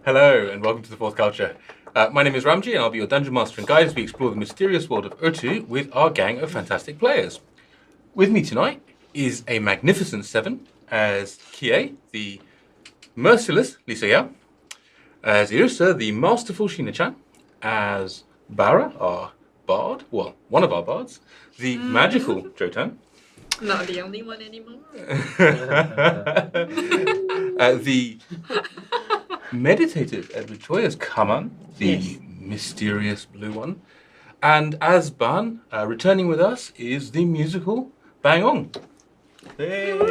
Hello, and welcome to The Fourth Culture. My name is Ramji, and I'll be your Dungeon Master and Guide as we explore the mysterious world of Urtu with our gang of fantastic players. With me tonight is a magnificent seven as Kie, the merciless Lisa Yao, as Yrsa, the masterful Sheena Chan, as Barra, our bard, well, one of our bards, the magical Jotan, Not the only one anymore. the meditative Edward Choy as Kaman, the mysterious blue one, and as Bh'an, returning with us is the musical Bang Ong. Hey, So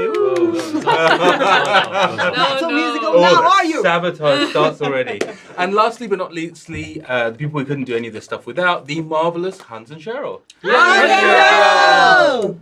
musical now, are you? Sabotage starts already. And lastly but not leastly, the people we couldn't do any of this stuff without, the marvellous Hans and Cheryl. Hello!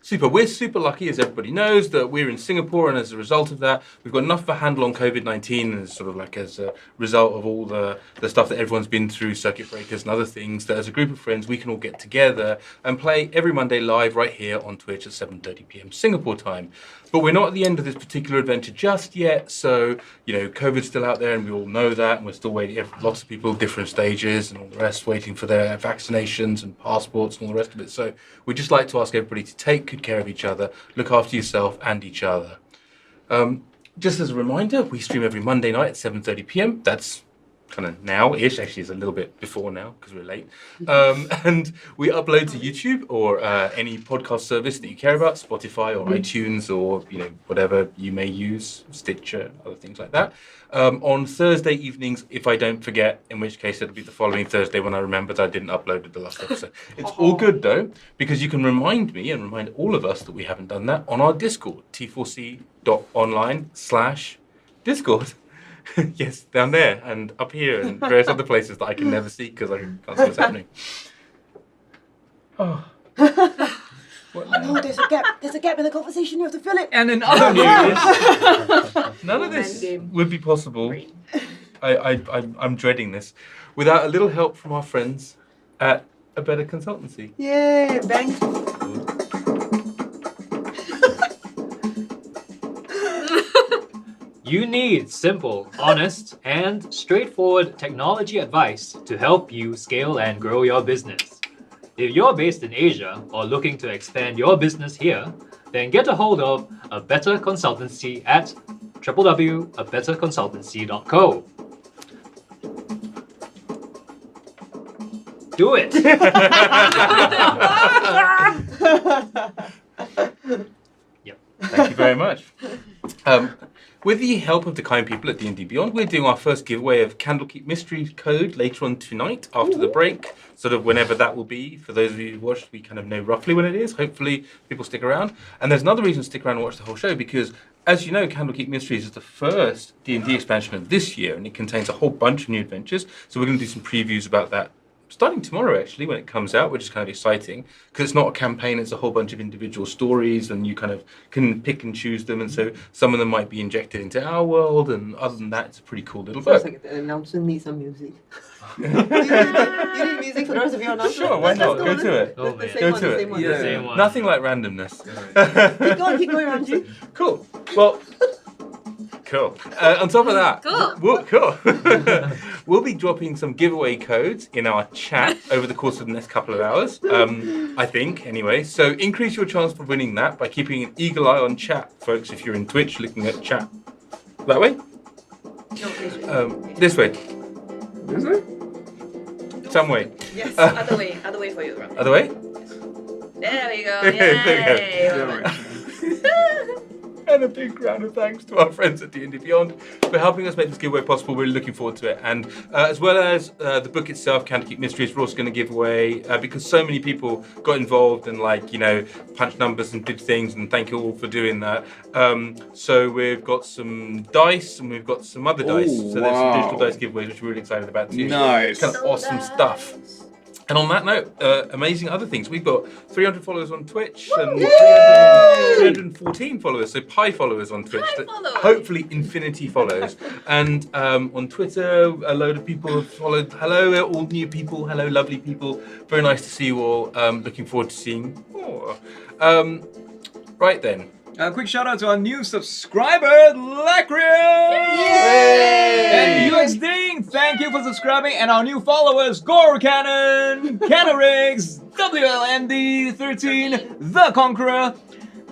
We're super lucky, as everybody knows, that we're in Singapore, and as a result of that, we've got enough of a handle on COVID-19, and sort of like as a result of all the stuff that everyone's been through, circuit breakers and other things, that as a group of friends, we can all get together and play every Monday live right here on Twitch at 7:30 p.m. Singapore time. But we're not at the end of this particular adventure just yet, so, COVID's still out there, and we all know that, and we're still waiting, lots of people, different stages, and all the rest, waiting for their vaccinations and passports and all the rest of it. So we'd just like to ask everybody to take good care of each other, look after yourself and each other. Just as a reminder, we stream every Monday night at 7:30 p.m. That's kind of now-ish, actually it's a little bit before now because we're late. And we upload to YouTube or any podcast service that you care about, Spotify or iTunes or whatever you may use, Stitcher, other things like that. On Thursday evenings, if I don't forget, in which case it'll be the following Thursday when I remember that I didn't upload the last episode. It's all good though, because you can remind me and remind all of us that we haven't done that on our Discord, t4c.online/Discord. Yes, down there and up here and various other places that I can never see because I can't see what's happening. Oh. What now? Oh, there's a gap in the conversation, you have to fill it. And in other news, none of this would be possible. I'm dreading this without a little help from our friends at A Better Consultancy. Yay, bang. You need simple, honest, and straightforward technology advice to help you scale and grow your business. If you're based in Asia or looking to expand your business here, then get a hold of A Better Consultancy at www.abetterconsultancy.co. Do it! Yep. Thank you very much. With the help of the kind people at D&D Beyond, we're doing our first giveaway of Candlekeep Mystery Code later on tonight after the break, sort of whenever that will be. For those of you who watched, we kind of know roughly when it is. Hopefully people stick around. And there's another reason to stick around and watch the whole show, because as you know, Candlekeep Mysteries is the first D&D expansion of this year, and it contains a whole bunch of new adventures. So we're going to do some previews about that starting tomorrow, actually, when it comes out, which is kind of exciting because it's not a campaign, it's a whole bunch of individual stories and you kind of can pick and choose them, and so some of them might be injected into our world, and other than that, it's a pretty cool little book. Sounds like the announcement needs some music. do you need music for the rest of your announcement? Sure, why not? Go to it. Oh, The man. same Go one, to the it. same one. The same one. Nothing like randomness. Keep going, Ramji. Cool. Well, cool. On top of that, we'll be dropping some giveaway codes in our chat over the course of the next couple of hours, I think, anyway. So increase your chance for winning that by keeping an eagle eye on chat, folks, if you're in Twitch looking at chat. That way? No, This way. Is it? Some way. yes, other way for you, Rob. Other way? There we go. There we Yay! And a big round of thanks to our friends at D&D Beyond for helping us make this giveaway possible. We're really looking forward to it. And as well as the book itself, Candlekeep Mysteries, we're also going to give away, because so many people got involved and punched numbers and did things, and thank you all for doing that. So we've got some dice and we've got some other dice. Ooh, So there's some wow. digital dice giveaways, which we're really excited about too. Nice. Kind of awesome stuff. And on that note, amazing other things. We've got 300 followers on Twitch and 314 followers, so pi followers on Twitch. Pi followers. Hopefully infinity follows. And on Twitter, a load of people have followed. Hello, all new people. Hello, lovely people. Very nice to see you all. Looking forward to seeing more. Right then. A quick shout out to our new subscriber, Lacrio! Yay! thank you for subscribing, and our new followers, Gore Cannon, Canorix, WLND13, The Conqueror,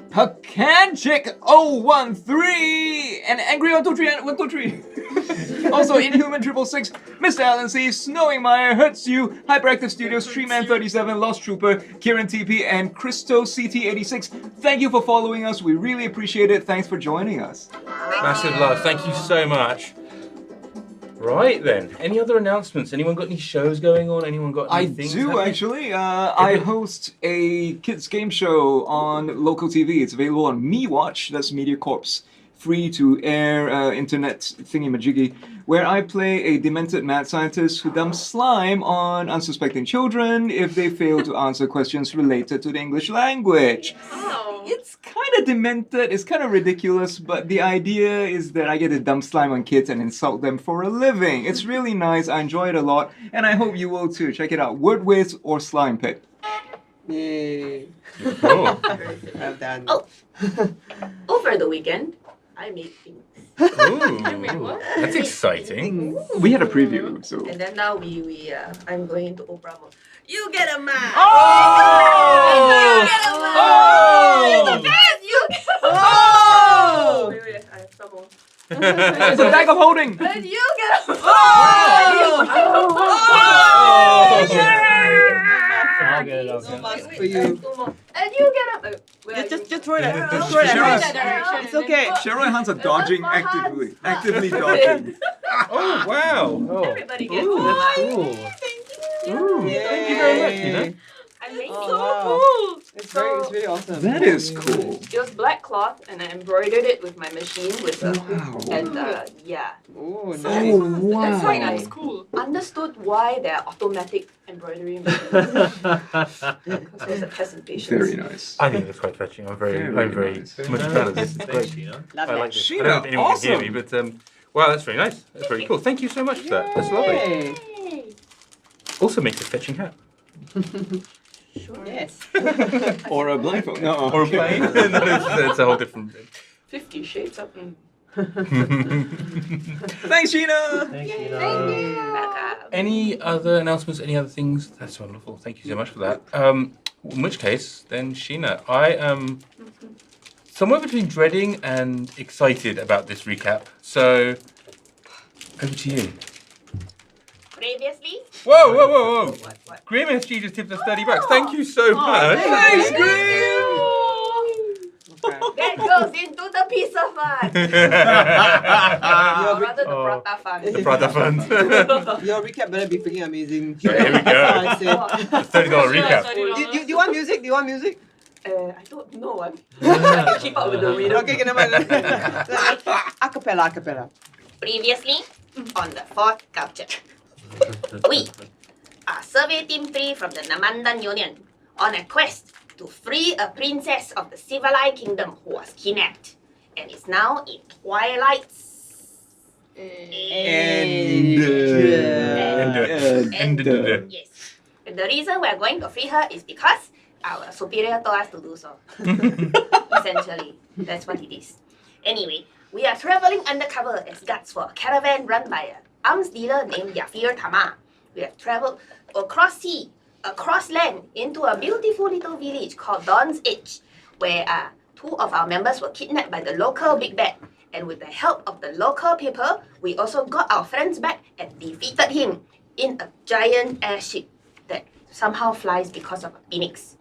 Hakanchik013, and Angry123. Also, Inhuman 666, Mr. Alan C, Snowing Meyer, Hurts You, Hyperactive Studios, Treeman37, Lost Trooper, Kieran TP, and Christo CT86. Thank you for following us. We really appreciate it. Thanks for joining us. Massive love. Thank you so much. Right then. Any other announcements? Anyone got any shows going on? Anyone got any I things do happening? actually. I host a kids game show on local TV. It's available on MeWatch. That's MediaCorp's free-to-air internet thingy-majiggy, where I play a demented mad scientist who dumps slime on unsuspecting children if they fail to answer questions related to the English language. Oh. It's kind of demented, it's kind of ridiculous, but the idea is that I get to dump slime on kids and insult them for a living. It's really nice, I enjoy it a lot, and I hope you will too. Check it out, Wordwiz or Slime Pit. Yay. Cool. Well done. Oh. Over the weekend, I made things. Ooh, made what? that's exciting. We had a preview, so... And then now I'm going into Oprah mode. You get a man! Oh! You get a man! Oh! You're the best! You get a man! Oh! Wait, I have some more. It's a bag of holding! And you get a man! Oh! I'll get it, I'll So get it. much Wait, for I you. have two more. And you get a man! Where are Just you? throw it at Yeah, just throw it at Cheryl. her. It's okay. Cheryl and Hans are dodging my hands. actively dodging. Oh, wow. Oh. Everybody gets Ooh, a man. cool. Ooh, thank you very much, Sheena. I made Oh, it. wow. It's really awesome. That is cool. It was black cloth and I embroidered it with my machine with a Wow. and yeah. Oh, Oh, nice. wow. That's why I understood why there are automatic embroidery machines. Because it was a presentation. Very nice. I think it looks quite fetching. I'm very nice. much proud of this. It's Thanks, great. Sheena. Love I that. like this. I Sheena, don't know if anyone can hear me, awesome. but wow, that's very nice. That's very cool. Thank you so much for that. That's lovely. Yay. Also makes a fetching hat. Sure. Yes. Or a blindfold. No. Or a plane. No, it's a whole different thing. 50 shades of Thanks, Sheena. Thanks, Sheena. back up. Any other announcements? Any other things? That's wonderful. Thank you so much for that. In which case, then Sheena, I am somewhere between dreading and excited about this recap. So, over to you. Previously? Whoa, whoa, whoa, whoa! What? Grim SG just tipped us $30. Thank you so much. Thanks, Grim. That goes into the pizza fund. Or rather the Oh. prata fund. The Prada Fund. Your recap better be freaking amazing. Here we That's all I go. said. $30 recap. Do you want music? Do you want music? I don't know. I can keep up with the rhythm. Okay, never mind. Acapella, acapella. Previously, on the fourth culture, we are Survey Team 3 from the Namandan Union on a quest to free a princess of the civilized kingdom who was kidnapped and is now in Twilight's End. Yes. And the reason we're going to free her is because our superior told us to do so. Essentially, that's what it is. Anyway, we are traveling undercover as guards for a caravan run by an arms dealer named Yafir Tama. We have traveled across sea, across land, into a beautiful little village called Dawn's Edge, where two of our members were kidnapped by the local big bad. And with the help of the local people, we also got our friends back and defeated him in a giant airship that somehow flies because of a phoenix.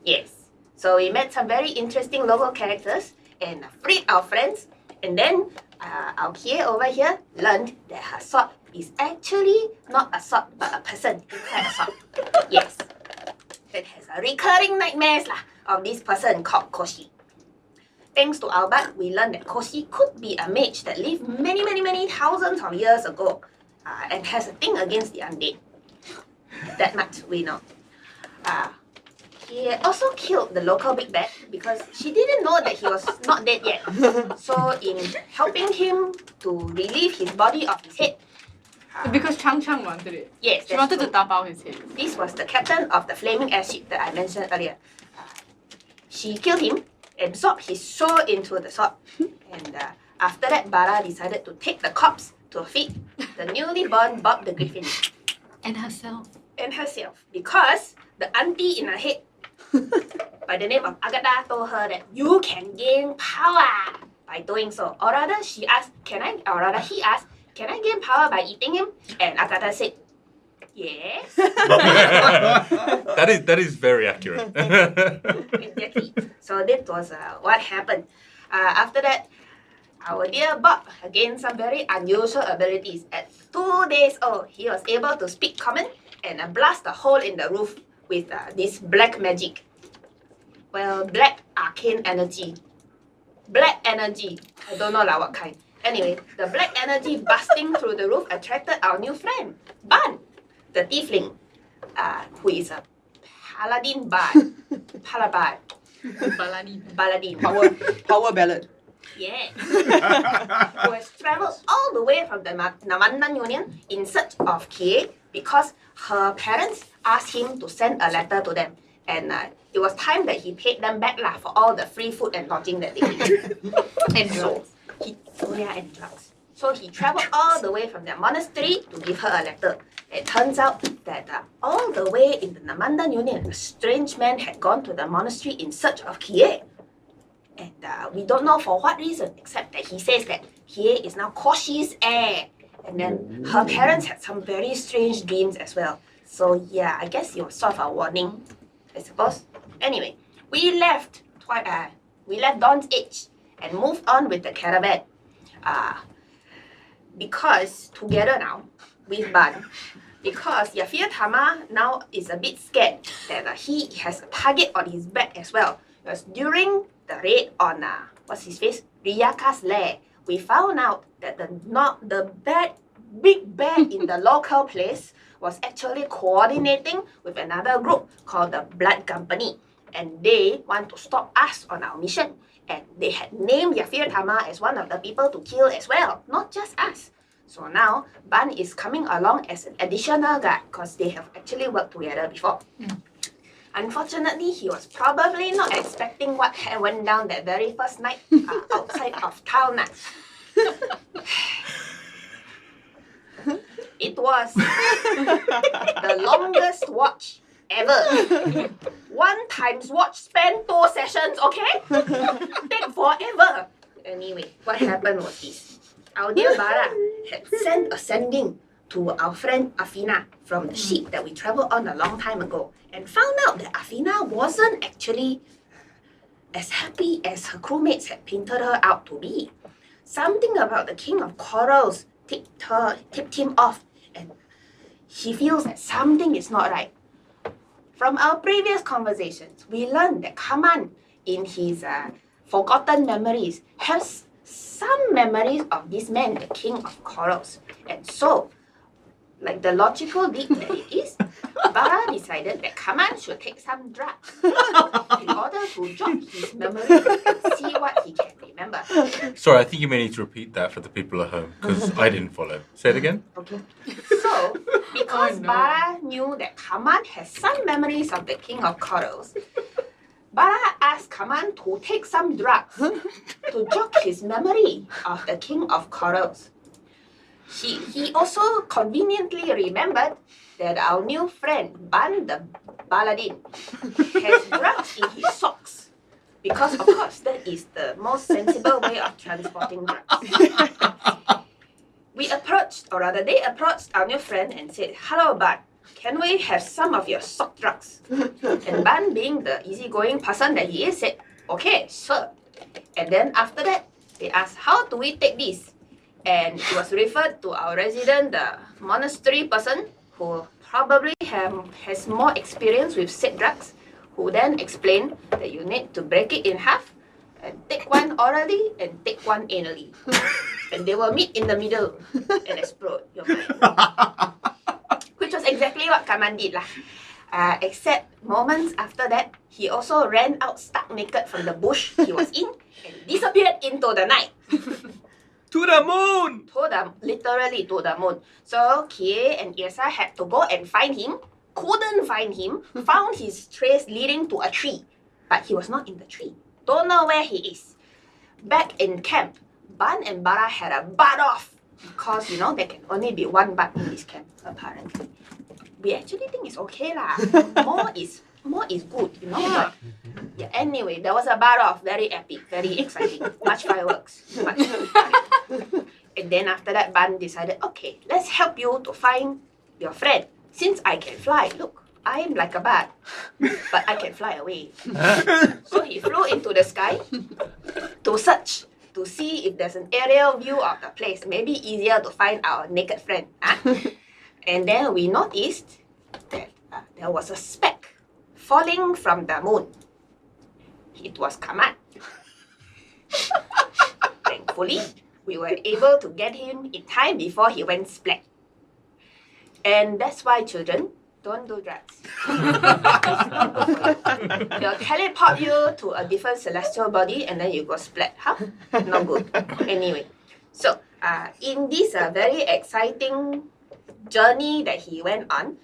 Yes. So we met some very interesting local characters and freed our friends. And then our Kie over here learned that her sword is actually not a sword but a person inside a sword. Yes. It has a recurring nightmares of this person called Koshi. Thanks to our bud, we learned that Koshi could be a mage that lived many, many, many thousands of years ago and has a thing against the undead. That much we know. He also killed the local big bad because she didn't know that he was not dead yet. So in helping him to relieve his body of his head, Because Chang Chang wanted it. yes, She that's wanted to true. tap out his head. This was the captain of the flaming airship that I mentioned earlier. She killed him, absorbed his soul into the sword, and after that, Barra decided to take the corpse to feed the newly born Bob the Griffin And herself. and herself because the auntie in her head by the name of Agatha told her that you can gain power by doing so. Or rather, he asked, can I gain power by eating him? And Agatha said, yes. That is very accurate. Exactly. So that was what happened. After that, our dear Bob gained some very unusual abilities. At 2 days old, he was able to speak common and blast a hole in the roof with this black magic. Well, black arcane energy. Black energy. I don't know what kind. Anyway, the black energy busting through the roof attracted our new friend, Bh'an, the tiefling, who is a paladin bard. Paladin. Paladin. Power ballad. Yeah. Who has travelled all the way from the Nagaranda Union in search of Kie because her parents asked him to send a letter to them. And it was time that he paid them back for all the free food and lodging that they ate. And so and drugs. So he travelled all the way from their monastery to give her a letter. It turns out that all the way in the Nagaranda Union, a strange man had gone to the monastery in search of Kie. And we don't know for what reason, except that he says that Kie is now Koshi's heir. And then her parents had some very strange dreams as well. So yeah, I guess it was sort of a warning, I suppose. Anyway, we left Dawn's Edge and moved on with the caravan. Because together now with Bh'an, because Yafir Tama now is a bit scared that he has a target on his back as well. Because during the raid on Riyaka's lair, we found out that the big bad in the local place was actually coordinating with another group called the Blood Company, and they want to stop us on our mission. And they had named Yafir Tama as one of the people to kill as well, not just us. So now Bh'an is coming along as an additional guard because they have actually worked together before. Unfortunately, he was probably not expecting what went down that very first night outside of town. It was the longest watch ever. 1 times watch span 2 sessions, okay? Take forever. Anyway, what happened was this. Our dear Barra had sent a sending to our friend Afina from the ship that we traveled on a long time ago and found out that Afina wasn't actually as happy as her crewmates had painted her out to be. Something about the King of Corals tipped him off, and he feels that something is not right. From our previous conversations, we learned that Kaman, in his forgotten memories, has some memories of this man, the King of Corals. And so, like the logical deed that it is, Barra decided that Kaman should take some drugs in order to jog his memory and see what he can remember. Sorry, I think you may need to repeat that for the people at home because I didn't follow. Say it again. Okay. So, because Barra knew that Kaman has some memories of the King of Corals, Barra asked Kaman to take some drugs to jog his memory of the King of Corals. He also conveniently remembered that our new friend, Bh'an the Paladin, has drugs in his socks. Because, of course, that is the most sensible way of transporting drugs. They approached our new friend and said, "Hello, Bh'an, can we have some of your sock drugs?" And Bh'an, being the easygoing person that he is, said, "Okay, sure." And then after that, they asked, "How do we take this?" And it was referred to our resident, the monastery person, who probably has more experience with said drugs, who then explained that you need to break it in half and take one orally and take one anally. And they will meet in the middle and explode your mind. Which was exactly what Kaman did lah. Except moments after that, he also ran out stark naked from the bush he was in and disappeared into the night. To the moon! Literally to the moon. So Kie and Yrsa had to go and find him, couldn't find him, found his trace leading to a tree, but he was not in the tree. Don't know where he is. Back in camp, Bh'an and Barra had a butt off because there can only be one bud in this camp apparently. We actually think it's okay lah. More is good, But yeah. Anyway, there was a bar off, very epic, very exciting, much fireworks, much fun. And then after that, Bh'an decided, okay, let's help you to find your friend. Since I can fly, look, I am like a bird, but I can fly away. So he flew into the sky to search, to see if there's an aerial view of the place. Maybe easier to find our naked friend. And then we noticed that there was a speck falling from the moon. It was Kaman. Thankfully, we were able to get him in time before he went splat. And that's why, children, don't do drugs. They'll teleport you to a different celestial body and then you go splat. Not good. Anyway, so in this very exciting journey that he went on,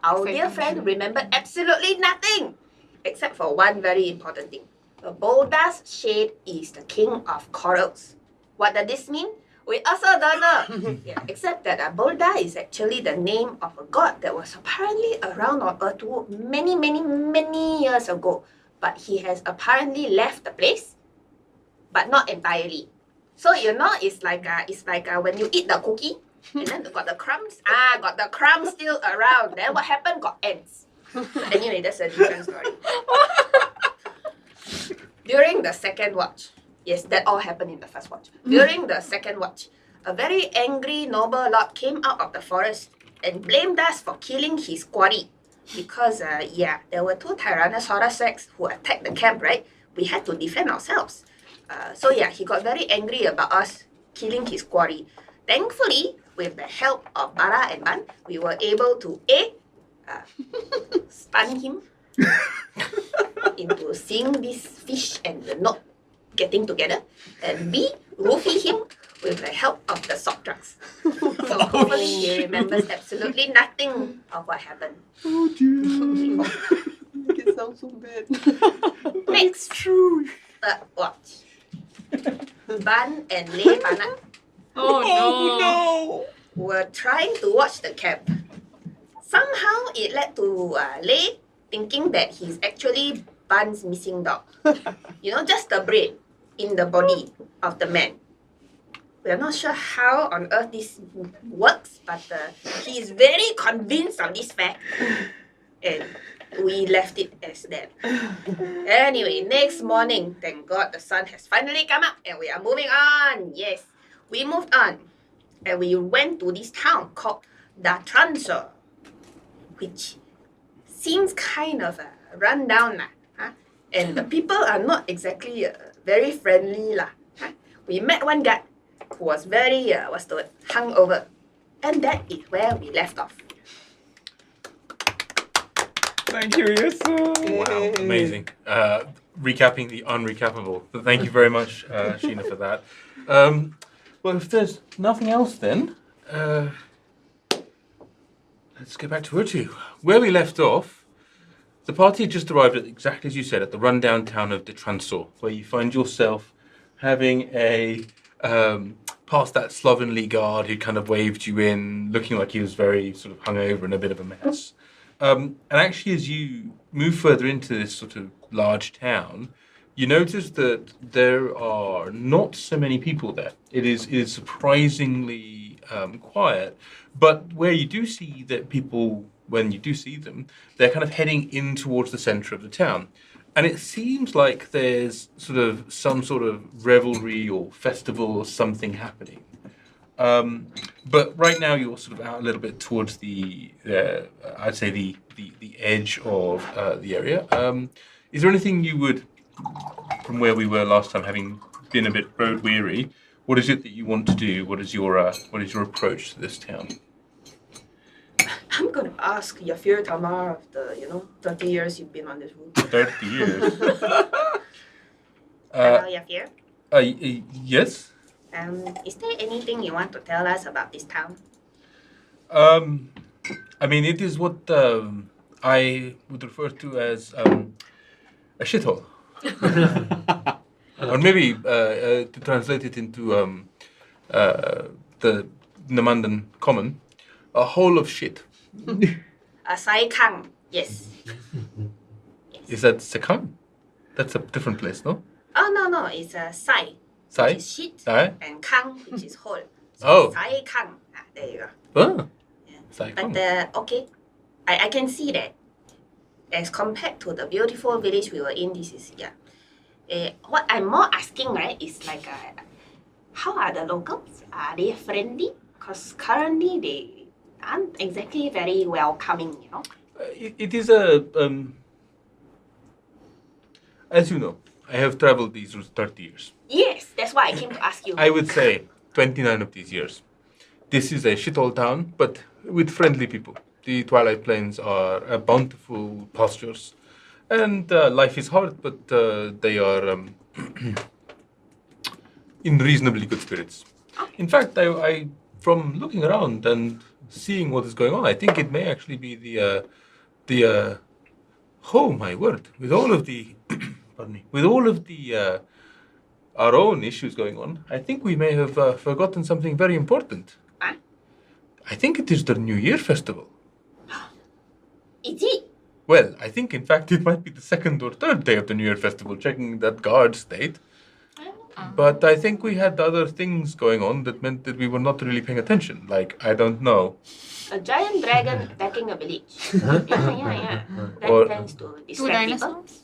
our dear friend remembered absolutely nothing except for one very important thing. The Boulder's shade is the king of corals. What does this mean? We also don't know. Except that Boulder is actually the name of a god that was apparently around on Urtu many, many, many years ago. But he has apparently left the place, but not entirely. So it's like when you eat the cookie and then got the crumbs. Got the crumbs still around. Then what happened? Got ants. So anyway, that's a different story. During the second watch, yes, that all happened in the first watch. During the second watch, a very angry noble lord came out of the forest and blamed us for killing his quarry. Because, there were 2 Tyrannosaurus Rex who attacked the camp, right? We had to defend ourselves. He got very angry about us killing his quarry. Thankfully, with the help of Barra and Bh'an, we were able to stun him into seeing this fish and the knot getting together, and B, roofie him with the help of the soft drugs. So hopefully he remembers absolutely nothing of what happened. Oh dear. Make it sound so bad. Next, True. watch. Bh'an and Lei Panak were trying to watch the camp. Somehow it led to Lei thinking that he's actually Bh'an's missing dog. Just the brain in the body of the man. We're not sure how on earth this works, but he is very convinced of this fact. And we left it as that. Anyway, next morning, thank God the sun has finally come up and we are moving on. Yes, we moved on. And we went to this town called Datransur, which seems kind of run down. And the people are not exactly very friendly. We met one guy who was very, hungover. And that is where we left off. Thank you, Yrsa. Wow, amazing. Recapping the unrecappable. But thank you very much, Sheena, for that. Well, if there's nothing else then, let's get back to Urtu. Where we left off, the party had just arrived at, exactly as you said, at the rundown town of Datransur, where you find yourself having past that slovenly guard who kind of waved you in, looking like he was very sort of hungover and a bit of a mess. And actually, as you move further into this sort of large town, you notice that there are not so many people there. It is surprisingly quiet, but where you do see that people, when you do see them, they're kind of heading in towards the center of the town. And it seems like there's some sort of revelry or festival or something happening. But right now you're sort of out a little bit towards I'd say the edge of the area. Is there anything you would, from where we were last time, having been a bit road weary, what is it that you want to do? What is your approach to this town? I'm going to ask Yafir Tamar of the 30 years you've been on this route. 30 years. Hello, Yafir. Yes. Is there anything you want to tell us about this town? I mean, it is what I would refer to as a shithole. Or maybe to translate it into the Namandan common, a hole of shit. A Sai Kang. Yes. Is that Sekang? That's a different place, no? Oh, no. It's a Sai. Sai? Which is shit. Aye. And Kang, which is hole. So Oh. Sai Kang. There you go. Ah. Yeah. Sai But, Kang. okay. I can see that. As compared to the beautiful village we were in, this is, what I'm more asking, right, is like, how are the locals? Are they friendly? Because currently they aren't exactly very welcoming, you know? It is a... as you know, I have traveled these routes 30 years. Yes, that's why I came to ask you. I would say 29 of these years. This is a shithole town, but with friendly people. The Twilight Plains are bountiful pastures, and life is hard, but they are in reasonably good spirits. In fact, I from looking around and seeing what is going on, I think it may actually be the oh my word, with all of the pardon me, with all of the our own issues going on, I think we may have forgotten something very important. Huh? I think it is the New Year festival. Is it? Well, I think in fact it might be the second or third day of the New Year festival, checking that guard state. But I think we had other things going on that meant that we were not really paying attention. Like, I don't know. A giant dragon attacking a village. Yeah. That Or- tends to Two distract people. dinosaurs?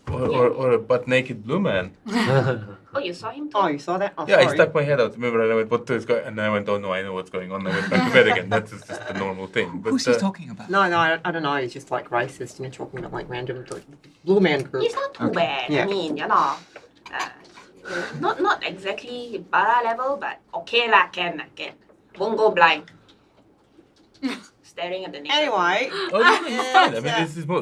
Or a butt-naked blue man. Oh, you saw him too? Oh, you saw that? Oh, Yeah, I sorry. stuck my head out. Remember, and I went, what is going on? And I went, oh no, I know what's going on. I went back to bed again. That's just the normal thing. But, Who's he talking about? No, I don't know. It's just like racist, talking about like random like, blue man group. It's not too bad. Yeah. I mean, not exactly Barra level, but okay lah, can. Won't go blind. Staring at the naked. Anyway, Oh, no, it's fine. I mean, this is more.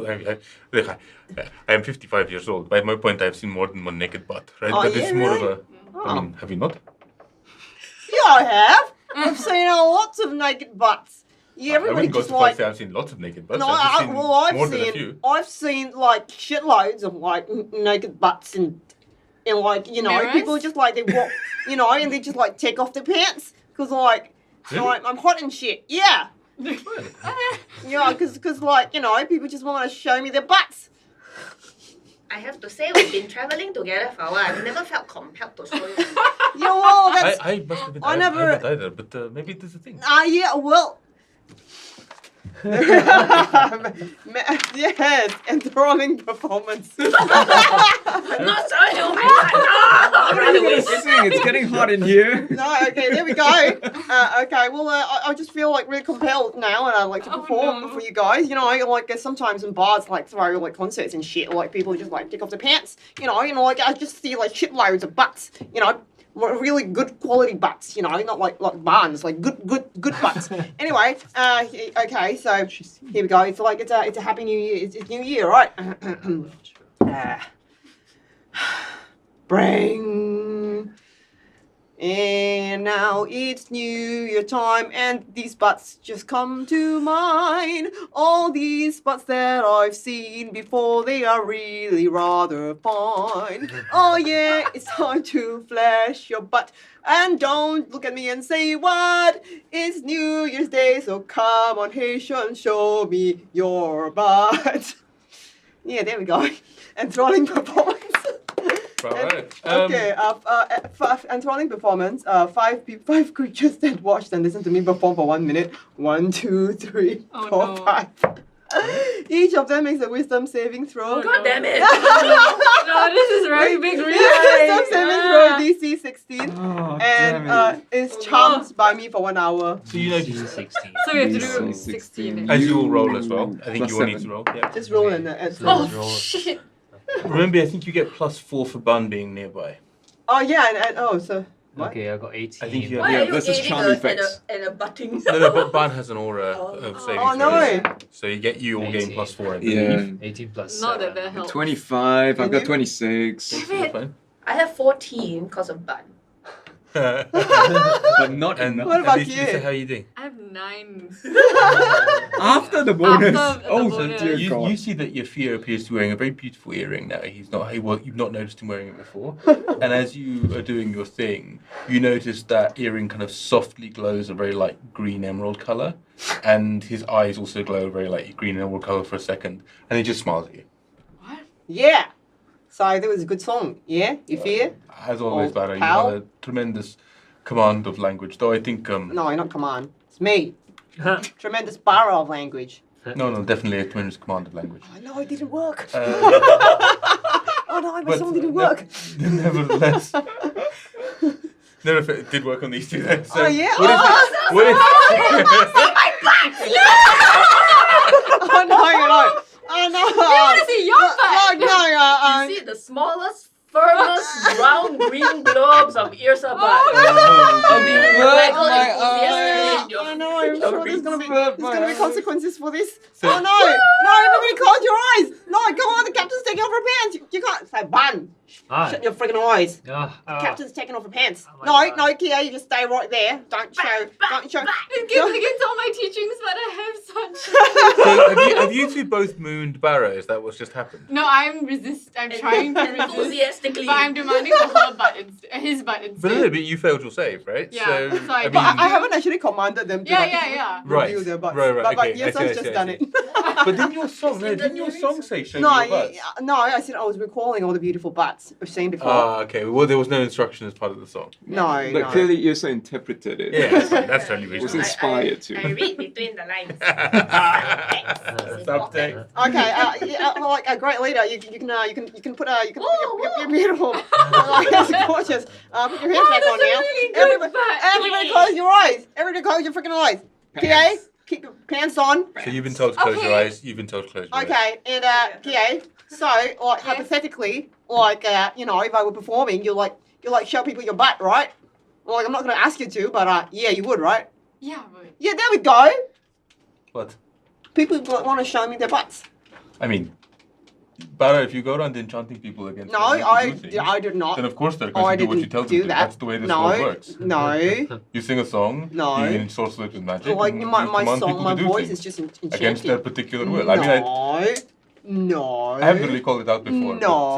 I am 55 years old. By my point, I've seen more than one naked butt, right? Oh, but this yeah, is more really? of a. I mean, have you not? yeah, I have. I've seen lots of naked butts. Yeah, I everybody wouldn't go just so far as like. to say I've seen lots of naked butts. No, I've just seen more than a I've few. seen. I've seen like shitloads of like naked butts and like Mirrors? people just like they walk, and they just like take off their pants because like, Really? I'm hot and shit. Yeah. Yeah, because like people just want to show me their butts. I have to say, we've been traveling together for a while. I've never felt compelled to show you. Yeah, well, that's I must have been. I I never- haven't either, but maybe it is a thing. yeah, well. Yes, enthralling performance. I'm not showing you my butt. No! Run away. It's getting hot in here. No, okay, there we go. Okay, well, I just feel like really compelled now, and I like to Oh, perform no. for you guys. Like sometimes in bars, like throw like concerts and shit, like people just like take off their pants. Like I just see like shitloads of butts. Really good quality butts. Not like barns, like good butts. Anyway, okay, so here we go. It's like it's a happy New Year. It's New Year, right? Bring. And now it's New Year time, and these butts just come to mind. All these butts that I've seen before, they are really rather fine. Oh yeah, it's time to flash your butt. And don't look at me and say what? It's New Year's Day, so come on, Haitian, show me your butt. Yeah, there we go. Enthralling performance. Right. Okay, enthralling performance. Five creatures that watched and listened to me perform for 1 minute. 1, 2, 3, Oh, 4, no. 5. Each of them makes a wisdom saving throw. God damn it. No, this is very big Wisdom reason. saving throw DC 16. Oh, And is charmed by me for 1 hour. So you know, G16. So we have to do So 16. as you will roll as well. I think Plus you will need 7. to roll. Yeah. Just roll in the So Oh, let's roll. shit. Remember, I think you get +4 for Bh'an being nearby. Oh yeah, and oh so what? Okay, I got 18. I think you Why Yeah, are you this is aiming charm at effects. a butting? No, but Bh'an has an aura of saving Oh no throws. way. So you all gain 18. +4. I believe. Yeah. 18 plus Not 7. that helps. 25. I've Can got you? 26. Damn You're it. fine. I have 14 because of Bh'an. but not And enough. What about Lisa, you? Lisa, how are you doing? I have 9. After the bonus. After the oh, bonus. dear You, God. you see that Yafir appears to be wearing a very beautiful earring now. You've not noticed him wearing it before. And as you are doing your thing, you notice that earring kind of softly glows a very light green emerald color, and his eyes also glow a very light green emerald color for a second, and he just smiles at you. What? Yeah. So that was a good song. Yeah, you fear? As always, Oh, Barra, you pal. have a tremendous command of language. Though I think No, not command. It's me. Tremendous Barra of language. no, definitely a tremendous command of language. I know it didn't work. Uh, Oh no, my but song didn't work. Nevertheless, no, if it did work on these two then. So Oh, yeah? What is Oh, it? What is Oh no, you know. Oh no. I want to see your Oh butt. no. You see the smallest, firmest, round green globes of Yrsa butt. Oh, Of the my waggle eye. enthusiast in your I know, I'm sure there's gonna be eye. consequences for this. So- Oh no! No, everybody close your eyes! No, come on, the captain's taking off her pants! You can't say Bh'an! Hi. Shut your freaking eyes! Ah, Captain's taking off her pants. Oh my God. No, Kie, you just stay right there. Don't show. Bah, It goes against all my teachings, but I have such. So have you two both mooned Barra? Is that what's just happened? No, I'm trying to resist. Enthusiastically. But I'm demanding for her butt his butt But instead. no, but you failed your save, right? Yeah, So, so I I did. But mean, I haven't actually commanded them to Yeah. Right, review their butts. right, But okay, yes, I see, I've I just see, I done see. it. but didn't your song? No, didn't your song say show No, me your butts? no, I said I was recalling all the beautiful butts I've seen before. Ah, okay. Well, there was no instruction as part of the song. No, But no. clearly Yrsa interpreted it. Yeah, that's fine. That's totally Was reasonable. inspired to. I read between the lines. Subtext. Okay, like a great leader, you can put you're beautiful. Like, that's gorgeous. Put your hands back on now. Everybody close your eyes. Everybody close your freaking eyes. Kie, keep your pants on. So you've been told to close your Okay. eyes. You've been told to close your eyes. Okay, and Kie, so like hypothetically, like if I were performing, you show people your butt, right? Well, like I'm not gonna ask you to, but yeah, you would, right? Yeah, but Yeah, there we go. What? People want to show me their butts. I mean, Barra, if you go around enchanting people against No, their right to do things, I did not. then of course they're Oh, I going to do what you didn't tell them do to. that. That's the way this No, world works. no. You sing a song, No. you ensorcel it with magic, Like and you my command song, people my to do voice things is just enchanting. against their particular will. No, I mean, no. I haven't really called it out before. No,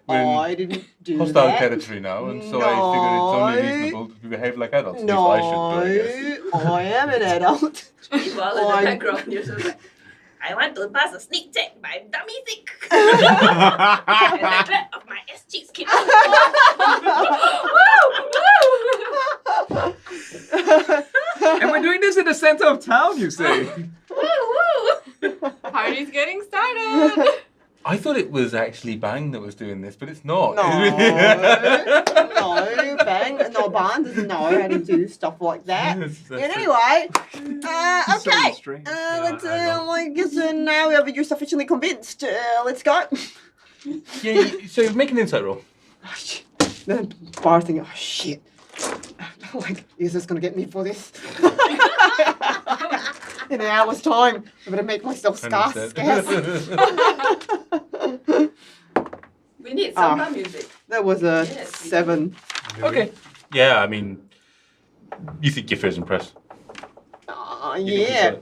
we're in I didn't do but, hostile that. territory now, and so I figure it's only No. reasonable to behave like adults. At No, least I should do, I guess. I am an adult. Meanwhile, in Oh, the background, you're just like, I want to pass a sneak check, but I'm dummy sick. Oh, And I'm glad of my ass cheeks kid. And we're doing this in the center of town, you say? party's getting started. I thought it was actually Bang that was doing this, but it's not. No, Bh'an doesn't know how to do stuff like that. Yes, And that's it. anyway, So okay. strange. Let's. I know. I guess now you're sufficiently convinced. Let's go. Yeah, so make an insight roll. Oh, shit. The bar thing. Oh shit. Like, is this gonna get me for this? In an hour's time, I'm gonna make myself scarce. We need samba music. That was a Yes, we 7. Okay. Yeah, I mean, you think your first impressed. You Yeah.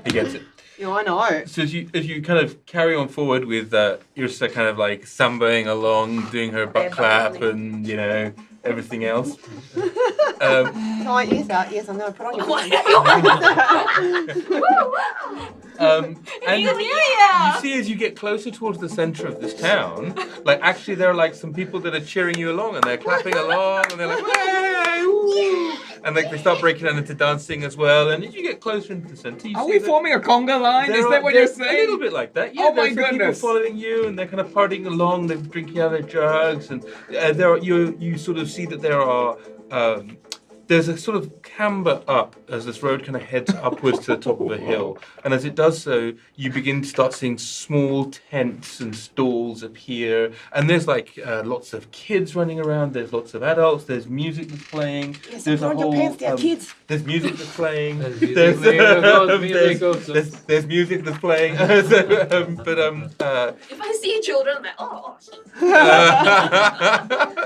He gets it. Yeah, I know. So as you kind of carry on forward with Yrsa kind of like sambaing along, doing her butt clap and, you know, everything else. No, yes, I know. Put on your And you see as you get closer towards the center of this town, like actually there are like some people that are cheering you along and they're clapping along and they're like, "Hey, woo!" And like they start breaking out into dancing as well. And as you get closer into the center, you Are see we that forming a conga line? Is that what you're there's saying? A little bit like that. Yeah, Oh my there's some people goodness. following you, and they're kind of partying along. They're drinking out of their jugs, and there are, you sort of see that there are there's a sort of camber up as this road kind of heads upwards to the top of a hill. And as it does so, you begin to start seeing small tents and stalls appear. And there's like lots of kids running around. There's lots of adults. There's music that's playing. Yes, there's put on your pants, there, kids. There's music that's playing. There's music playing. There's music that's playing. If I see children, I'm like, oh.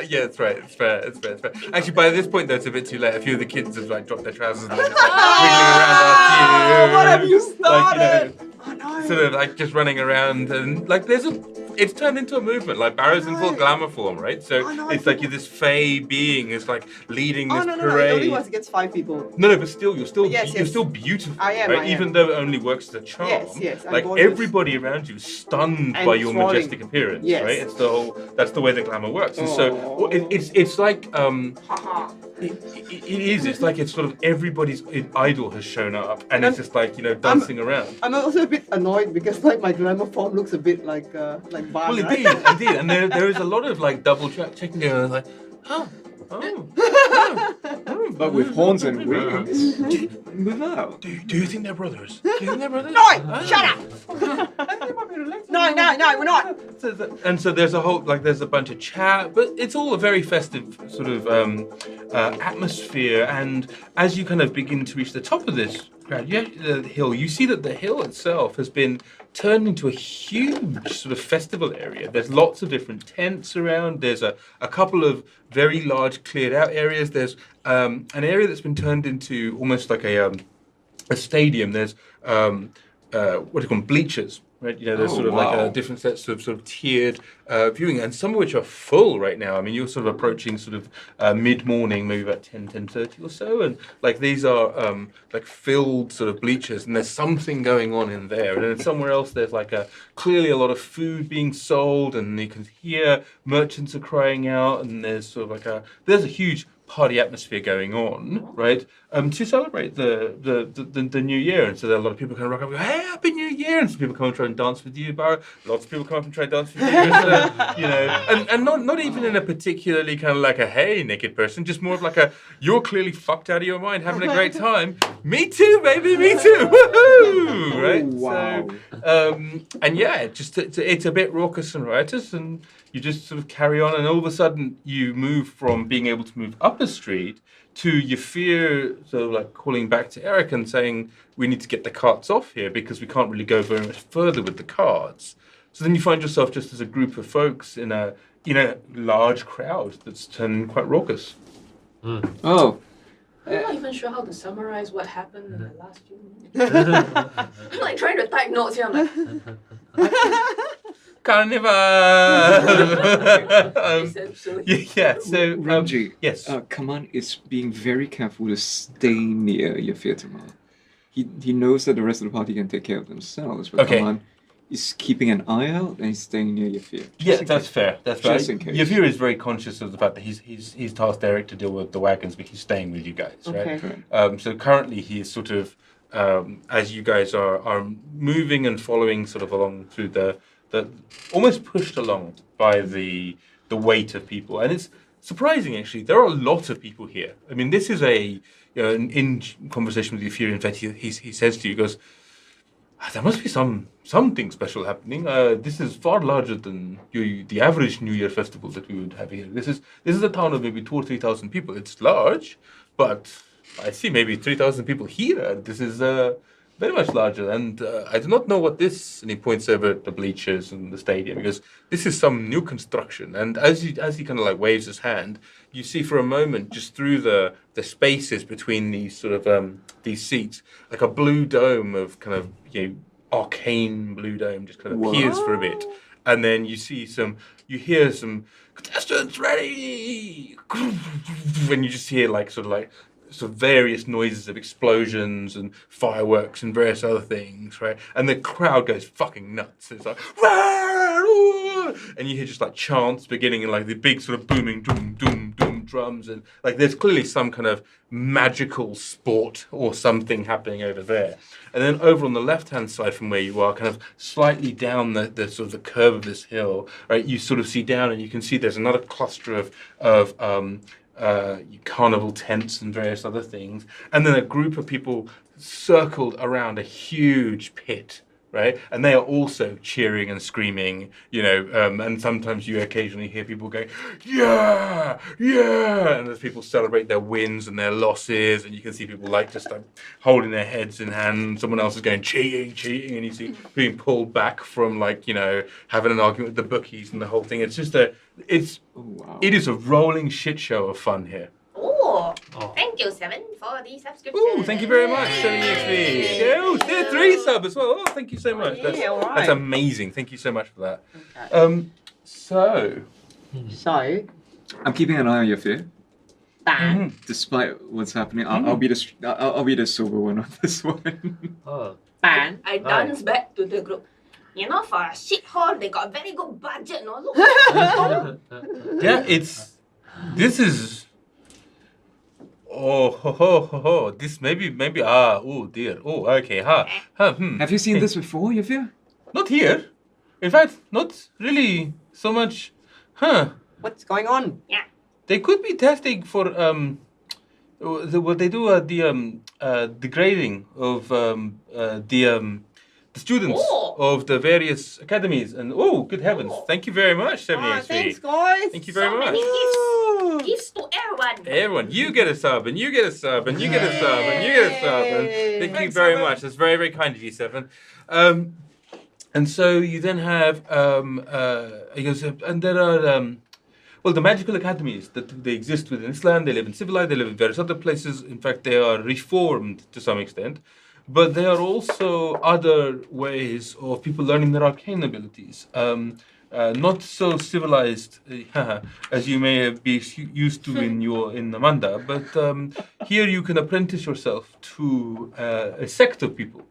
Yeah, it's right. It's fair. It's fair. Actually, by this point, though, it's a bit too late. A few of the kids have like dropped their trousers and they're just, like, wiggling around after you. What have you started? Like, sort of like just running around and like it's turned into a movement. Like Barra's in full glamour form, right? So it's like you're this fey being is like leading this No, it parade. only works against 5 people. No, but still, you're still Yes, you're yes. still beautiful. I am, right? I am. Even though it only works as a charm. Yes, I'm like gorgeous. everybody around you is stunned And by your enthralling. majestic appearance. Yes. Right? It's the whole. That's the way the glamour works. And so Oh. it's like it is. It's like it's sort of everybody's idol has shown up, and it's just like dancing around. I'm also a bit annoyed because like my glamour form looks a bit like Barra. Well, indeed, and there is a lot of like double checking going on, like, oh. But with horns and wings. Move out. Do you think they're brothers? Do you think they're brothers? No! Shut up! No, we're not. So there's a whole there's a bunch of chat, but it's all a very festive sort of atmosphere. And as you kind of begin to reach the top of this the hill, you see that the hill itself has been turned into a huge sort of festival area. There's lots of different tents around. There's a couple of very large cleared out areas. There's an area that's been turned into almost like a stadium. There's what do you call them? Bleachers. Right, there's sort of like different sets of sort of tiered viewing, and some of which are full right now. I mean, you're sort of approaching sort of mid-morning, maybe about 10:30 or so, and like these are like filled sort of bleachers, and there's something going on in there. And then somewhere else, there's like clearly a lot of food being sold, and you can hear merchants are crying out, and there's sort of like there's a huge party atmosphere going on, right? To celebrate the new year, and so there are a lot of people kind of rock up and go, "Hey, Happy New Year!" And some people come and try and dance with you, Barra. Lots of people come up and try and dance with you, and not even in a particularly kind of like a hey naked person, just more of like a you're clearly fucked out of your mind, having a great time. Me too, baby, me too, woohoo! Right? Wow. So, and yeah, it's a bit raucous and riotous, and you just sort of carry on, and all of a sudden you move from being able to move up a street to your fear, sort of like calling back to Eric and saying, we need to get the carts off here because we can't really go very much further with the carts. So then you find yourself just as a group of folks in a large crowd that's turned quite raucous. Oh. I'm not even sure how to summarize what happened in the last few minutes. I'm like trying to type notes here. I'm like, Carnival! essentially. Yeah, so... Ramji, yes. Kaman is being very careful to stay near Yafir Tamal. He knows that the rest of the party can take care of themselves, but Okay. Kaman is keeping an eye out and he's staying near Yafir. Yeah, that's fair. That's fair. Just in case. Yavir is very conscious of the fact that he's tasked Eric to deal with the wagons, but he's staying with you guys, right? Okay. So currently he is sort of, as you guys are moving and following sort of along through the almost pushed along by the weight of people, and it's surprising actually. There are a lot of people here. I mean, this is in conversation with Yafir, in fact, he says to you, he goes, there must be something special happening. This is far larger than the average New Year festival that we would have here. This is a town of maybe 2,000 or 3,000 people. It's large, but I see maybe 3,000 people here. This is very much larger, and I do not know what this. And he points over at the bleachers and the stadium because this is some new construction. And as he kind of like waves his hand, you see for a moment just through the spaces between these sort of these seats, like a blue dome of kind of arcane blue dome just kind of appears for a bit, and then you hear some contestants ready, and you just hear like sort of various noises of explosions and fireworks and various other things, right? And the crowd goes fucking nuts. It's like, and you hear just like chants beginning in like the big sort of booming doom doom doom drums, and like there's clearly some kind of magical sport or something happening over there. And then over on the left-hand side from where you are, kind of slightly down the sort of the curve of this hill, right? You sort of see down, and you can see there's another cluster of carnival tents and various other things, and then a group of people circled around a huge pit, right? And they are also cheering and screaming, and sometimes you occasionally hear people going, yeah, yeah, and as people celebrate their wins and their losses, and you can see people just holding their heads in hand, someone else is going cheating, and you see being pulled back from having an argument with the bookies and the whole thing. It's just it is a rolling shit show of fun here. Oh, thank you, Seven, for the subscription. Oh, thank you very much, 70XP. Yeah, they're 3 sub as well. Oh, thank you so much. all right. That's amazing. Thank you so much for that. Okay. So, I'm keeping an eye on your fear, Dan. despite what's happening. I'll be the sober one on this one. Oh. Dan. I dance back to the group. For a shithole, they got very good budget, no? Look. yeah, this is. Oh, ho, ho, ho, ho. This maybe, oh dear. Oh, okay, Have you seen this before, your fear? Not here. In fact, not really so much. What's going on? Yeah. They could be testing for what they do the grading of the students of the various academies. And oh, good heavens! Thank you very much, 70XP. Thanks, guys. Thank you very So much. many gifts. Gifts to everyone. Everyone, you get a sub, and you get a sub, and you get a sub, and you get a sub. And thank you Thanks, very Seven. much. That's very, very kind of you, Seven. And so you then have, and there are, the magical academies that they exist within this land. They live in civilized, they live in various other places. In fact, they are reformed to some extent. But there are also other ways of people learning their arcane abilities. Not so civilized as you may be used to in Namanda, but here you can apprentice yourself to a sect of people.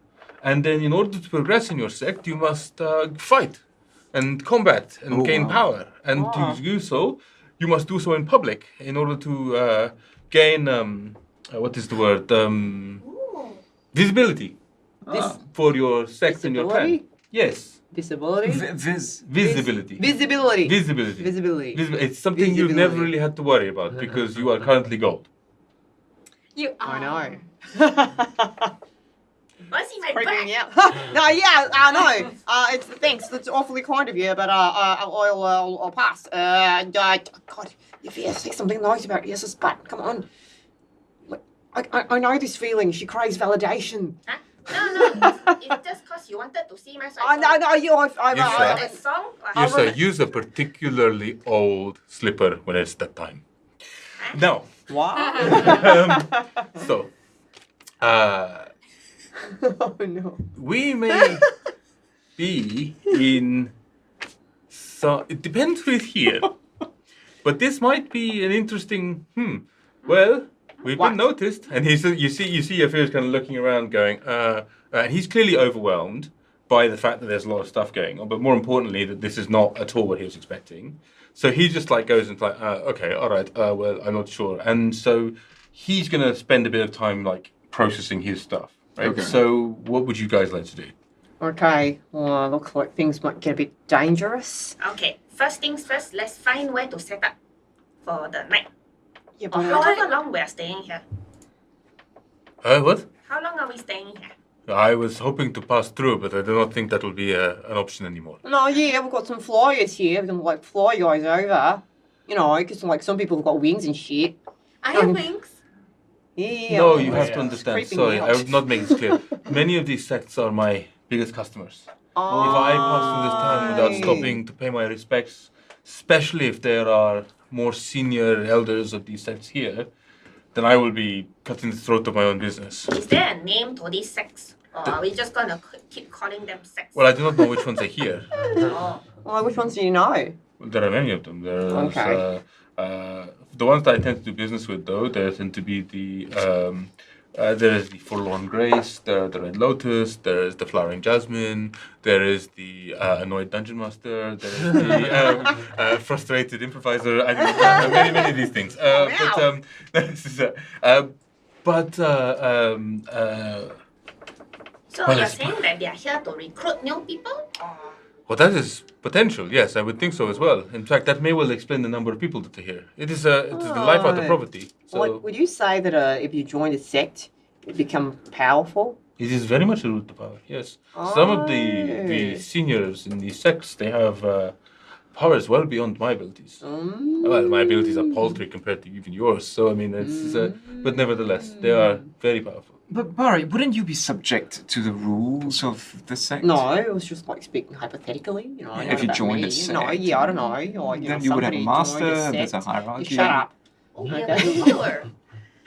And then in order to progress in your sect, you must fight and combat and gain power. And to do so, you must do so in public in order to gain, what is the word? Visibility for your sect and your clan. Yes. Disability? Visibility. Visibility. Visibility. It's something you've never really had to worry about because you are currently gold. You I know. Wanna see my Creeping back? me out. No, yeah, I know. Thanks. That's awfully kind of you, but I'll pass. God, if you say something nice about Yrsa's butt, come on. I know this feeling. She craves validation. Huh? No, it's just because you wanted to see my song. No, That song? Use a particularly old slipper when it's that time. Now, Wow. so, Oh no. we may be in. So it depends who's here, but this might be an interesting. Well, we've been noticed, and you see Afir's kind of looking around, going, and he's clearly overwhelmed by the fact that there's a lot of stuff going on, but more importantly, that this is not at all what he was expecting. So he just goes and okay, all right, well, I'm not sure, and so he's gonna spend a bit of time processing his stuff. Right? Okay. So what would you guys like to do? Okay. Well, looks like things might get a bit dangerous. Okay, first things first, let's find where to set up for the night. Yeah, Or however long we are staying here. What? How long are we staying here? I was hoping to pass through, but I do not think that will be an option anymore. No, yeah, we've got some flyers here. We can fly you guys over. Because some people have got wings and shit. I have wings. Yeah. No, you have to understand. Creeping Sorry, me I out. would not make this clear. Many of these sects are my biggest customers. If I pass through this town without stopping to pay my respects, especially if there are more senior elders of these sects here, then I will be cutting the throat of my own business. Is there a name to these sects? Or are we just gonna keep calling them sects? Well, I do not know which ones are here. Oh. Well, which ones do you know? There are many of them. There's Okay. the ones that I tend to do business with, though. There tend to be there is the Forlorn Grace, there are the Red Lotus, there is the Flowering Jasmine, there is the Annoyed Dungeon Master, there is the Frustrated Improviser. I don't know, many of these things. So you're saying that they are here to recruit new people? Or Well, that is potential. Yes, I would think so as well. In fact, that may well explain the number of people that are here. It is the life out of poverty. So Would you say that if you join a sect, you become powerful? it is very much a route to power. Yes, some of the Oh. seniors in these sects, they have powers well beyond my abilities. Well, my abilities are paltry compared to even yours. So I mean, it's but nevertheless, they are very powerful. But Barry, wouldn't you be subject to the rules of the sect? No, it was just like speaking hypothetically. You know, If not you about joined me. a sect. No, yeah, I don't know. Or, Then you would have a somebody master, joined there's a sect. hierarchy. You shut up. Oh, we have Okay. a new follower.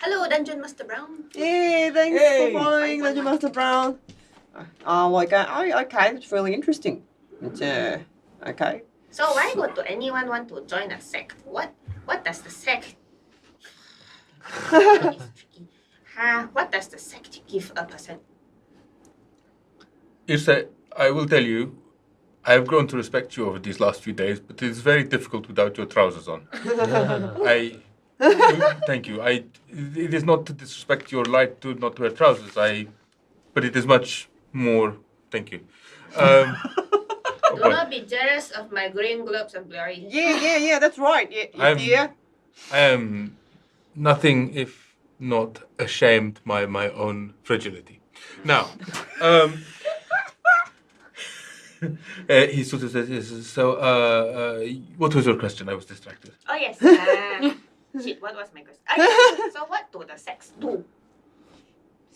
Hello, Dungeon Master Brown. Yeah, thanks Hey. for following Legend Master Brown. Okay, that's really interesting. It's, okay. So why would anyone want to join a sect? What does the sect? It's tricky. What does the sect give a person? Yrsa, I will tell you, I have grown to respect you over these last few days, but it is very difficult without your trousers on. Thank you. It is not to disrespect your right to not wear trousers. But it is much more. Thank you. Do not be jealous of my green globes of glory. Yeah, that's right. I'm- Yeah. I am nothing if not ashamed by my own fragility. Now, he sort of says, yes, so, what was your question? I was distracted. Oh yes. Shit, what was my question? So what do the sects do?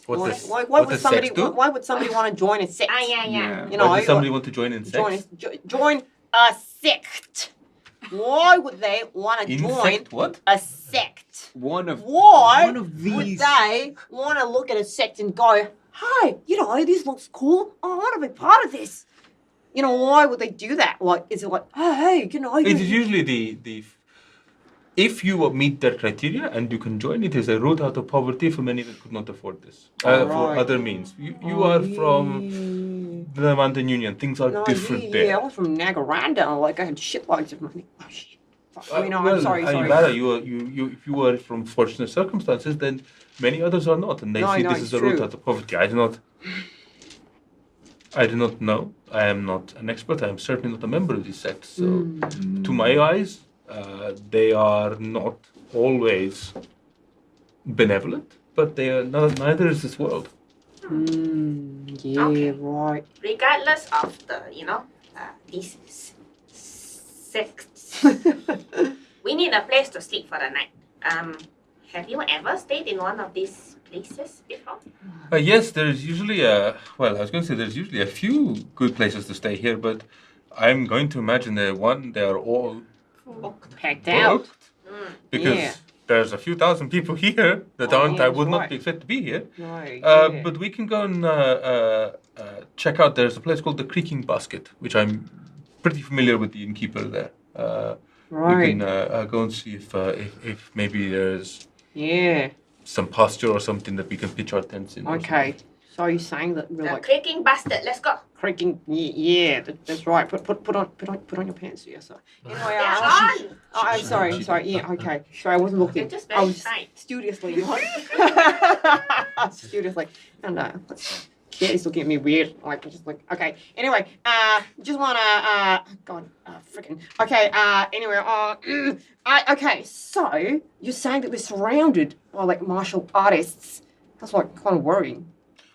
Why what would does somebody? sex do? Why would somebody want to join a sect? Yeah. You know, Why does somebody want to join in sex? join a sect. Why would they want to join Insect what? a sect? One of Why one of would these. they want to look at a sect and go, "Hi, you know, this looks cool. I want to be part of this." You know, why would they do that? Like, is it like, "Oh, hey, you know, It is usually the if you meet their criteria and you can join, it is a route out of poverty for many that could not afford this. For Right. other means. You are from the Mountain Union. Things are different there. Yeah, I was from Nagaranda. Like, I had shitloads of money. Oh, shit. Fuck. I mean, no, Well, I'm sorry. Barra, if you are from fortunate circumstances, then many others are not, and they see this it's as a route true. out of poverty. I do not know. I am not an expert. I am certainly not a member of these sects. So, to my eyes, they are not always benevolent, but they are not. Neither is this world. Yeah, Okay. right. Regardless of the, these sects, we need a place to sleep for the night. Have you ever stayed in one of these places before? Yes, there's usually I was going to say there's usually a few good places to stay here, but I'm going to imagine they are all Packed out. booked because Yeah. there's a few thousand people here that Oh, aren't. yeah, I would that's not right. be fit to be here. Right. But we can go and check out. There's a place called the Creaking Basket, which I'm pretty familiar with the innkeeper there. We right. can go and see if maybe there's Yeah. some pasture or something that we can pitch our tents in. or Okay. So you're saying that we're The like creaking bastard, let's go. creaking? Yeah, that's right. Put on your pants, yeah. So anyway, They're on. I'm sorry. Yeah, okay. Sorry, I wasn't looking. You're just I very was shy. studiously. Studiously. And Kitty's looking at me weird. Like, just like, okay. Anyway, just wanna, God, freaking. Okay, anyway, okay, so you're saying that we're surrounded by like martial artists. That's like kind of worrying.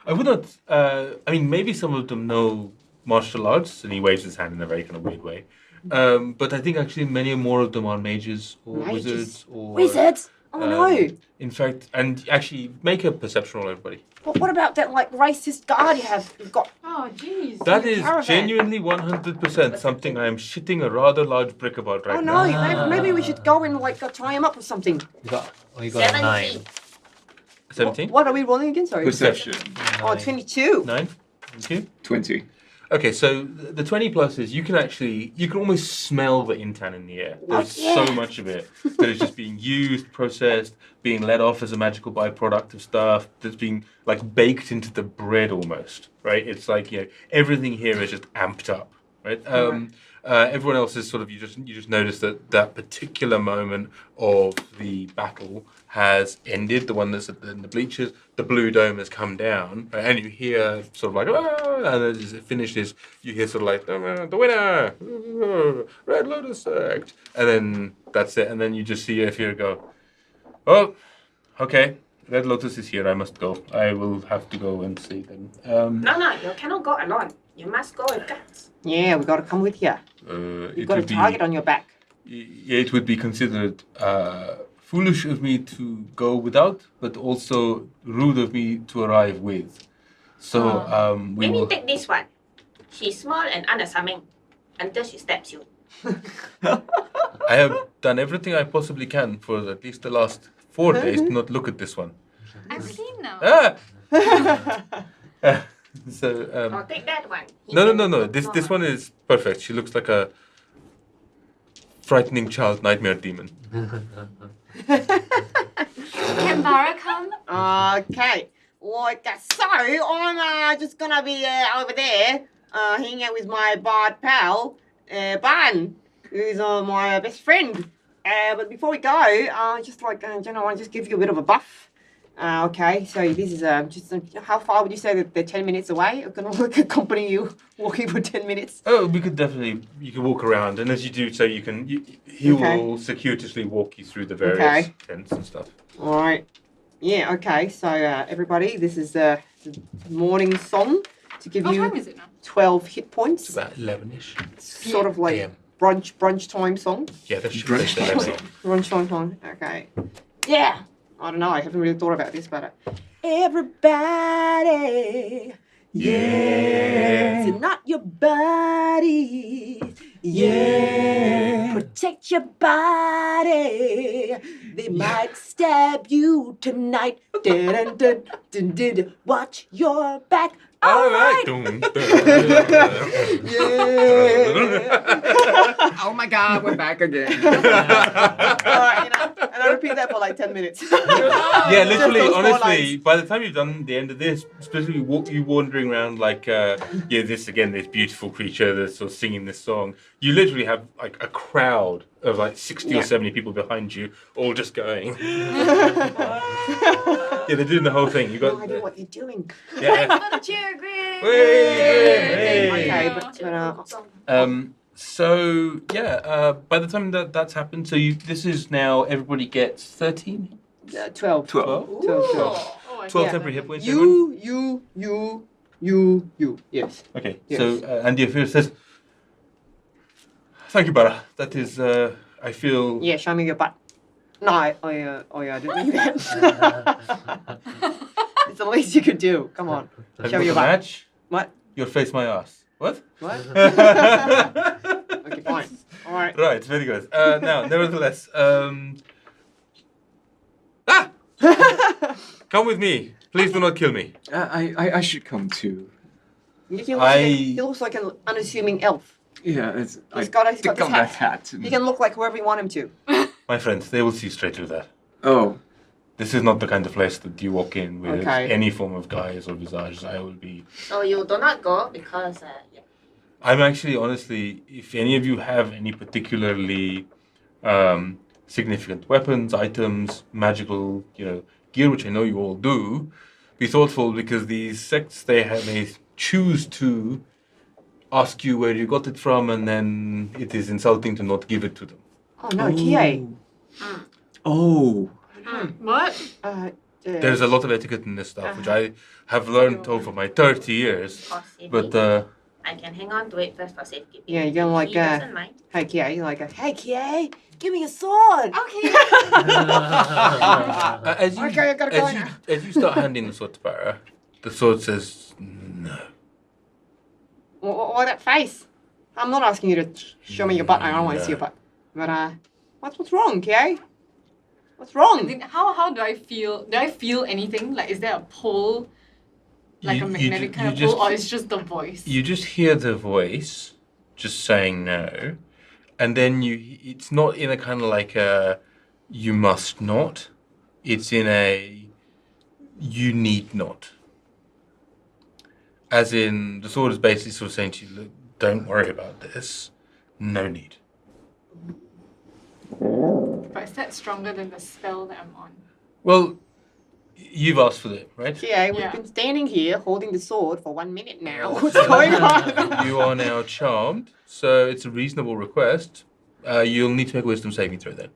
I would not. I mean, maybe some of them know martial arts, and he waves his hand in a very kind of weird way. But I think actually many more of them are mages or Mages? wizards or Wizards? Oh no. In fact, and actually make a perception roll, everybody. But what about that like racist guard you've got? Oh, jeez. That is caravan. genuinely 100% something I am shitting a rather large brick about right Oh now. no, maybe we should go and like tie him up with something. You got a 9. 17. 17? What are we rolling again? Sorry. Perception. Oh, 22. 9? Thank you. 20. Okay, so the 20 plus is you can almost smell the intan in the air. There's yeah. so much of it that is just being used, processed, being let off as a magical byproduct of stuff that's being like baked into the bread almost, right? It's like, everything here is just amped up right? Everyone else is sort of you just notice that particular moment of the battle has ended. The one that's in the bleachers, the blue dome has come down, right? And you hear sort of like, "Ah," and as it finishes, you hear sort of like the winner, Red Lotus sect, and then that's it. And then you just see Ephir go, "Oh, okay, Red Lotus is here. I must go. I will have to go and see them." No, you cannot go alone. You must go with guts. Yeah, we gotta come with you. You've got a target on your back. It would be considered foolish of me to go without, but also rude of me to arrive with. So we Let me will. take this one. She's small and unassuming until she stabs you. I have done everything I possibly can for at least the last 4 days to not look at this one. I've seen now. Ah! So Or take that one. no. This one is perfect. She looks like a frightening child nightmare demon. Can Barra come? Okay. So I'm just gonna be over there, hanging out with my bard pal, Bh'an, who's my best friend. But before we go, just like, I want to just give you a bit of a buff. Okay, so this is just how far would you say that they're 10 minutes away? I'm gonna accompany you walking for 10 minutes. Oh, we could definitely. You can walk around, and as you do so, he will circuitously walk you through the various tents and stuff. All right. Yeah. Okay. So everybody, this is the morning song to give What you time is it now? 12 hit points. It's about 11ish. Sort of like PM. brunch time song. Yeah, that's true. Brunch time song. Okay. Yeah. I don't know. I haven't really thought about this, but everybody. Yeah. It's not your body. Yeah. Protect your body. They might stab you tonight. Dun, dun, dun, dun, dun. Watch your back. All right. Yeah. Oh my god, we're back again. Alright, and I repeat that for like 10 minutes. Yeah, literally, Just those 4 honestly, lines. by the time you've done the end of this, especially you wandering around like, this beautiful creature that's sort of singing this song, you literally have like a crowd of like 60 or 70 people behind you, all just going. Yeah, they're doing the whole thing. You got. No idea what they're doing. Yeah. For the cheer, great. Hey! Okay, but So by the time that's happened, so this is now everybody gets 13, 12. 12, Oh, I 12 Yeah. temporary hit points. You. Yes. Okay, Yes. so and the officer says, "Thank you, Barra. That is, I feel." Yeah, show me your butt. No, I didn't do that. It's the least you could do. Come on. Have Show you your got a butt. match? What? Your face, my ass. What? What? Okay, fine. All right. Right, very good. Now, nevertheless, come with me. Please do not kill me. I should come too. He looks like an unassuming elf. Yeah, He's got this take off that hat. hat. He can look like whoever you want him to. My friends, they will see straight through that. Oh, This is not the kind of place that you walk in with Okay. any form of guise or visage. I will be. So you do not go because I'm actually, honestly, if any of you have any particularly significant weapons, items, magical, gear, which I know you all do, be thoughtful because these sects may choose to ask you where you got it from, and then it is insulting to not give it to them. Oh no, Kie. Oh. What? There's a lot of etiquette in this stuff, which I have learned over my 30 years. possibly. But I can hang on to it first for safekeeping. Yeah, you're gonna like, He doesn't mind. Hey Kie, you're like, hey Kie, give me a sword. Okay. as you Okay, I gotta go now. as you start handing the sword to Barra, the sword says no. Why that face? I'm not asking you to show me your butt. I don't want to see your butt. But what's wrong, Kie? What's wrong? Then how do I feel? Do I feel anything? Like, is there a pull? Like a magnetic kind of pull? Or it's just the voice? You just hear the voice just saying no, and then it's not in a kind of like a you must not. It's in a you need not. As in, the sword is basically sort of saying to you, look, don't worry about this. No need. But is that stronger than the spell that I'm on? Well, you've asked for it, right? Yeah, we've Yeah. been standing here holding the sword for 1 minute now. What's going on? You are now charmed, so it's a reasonable request. You'll need to make a wisdom saving throw then.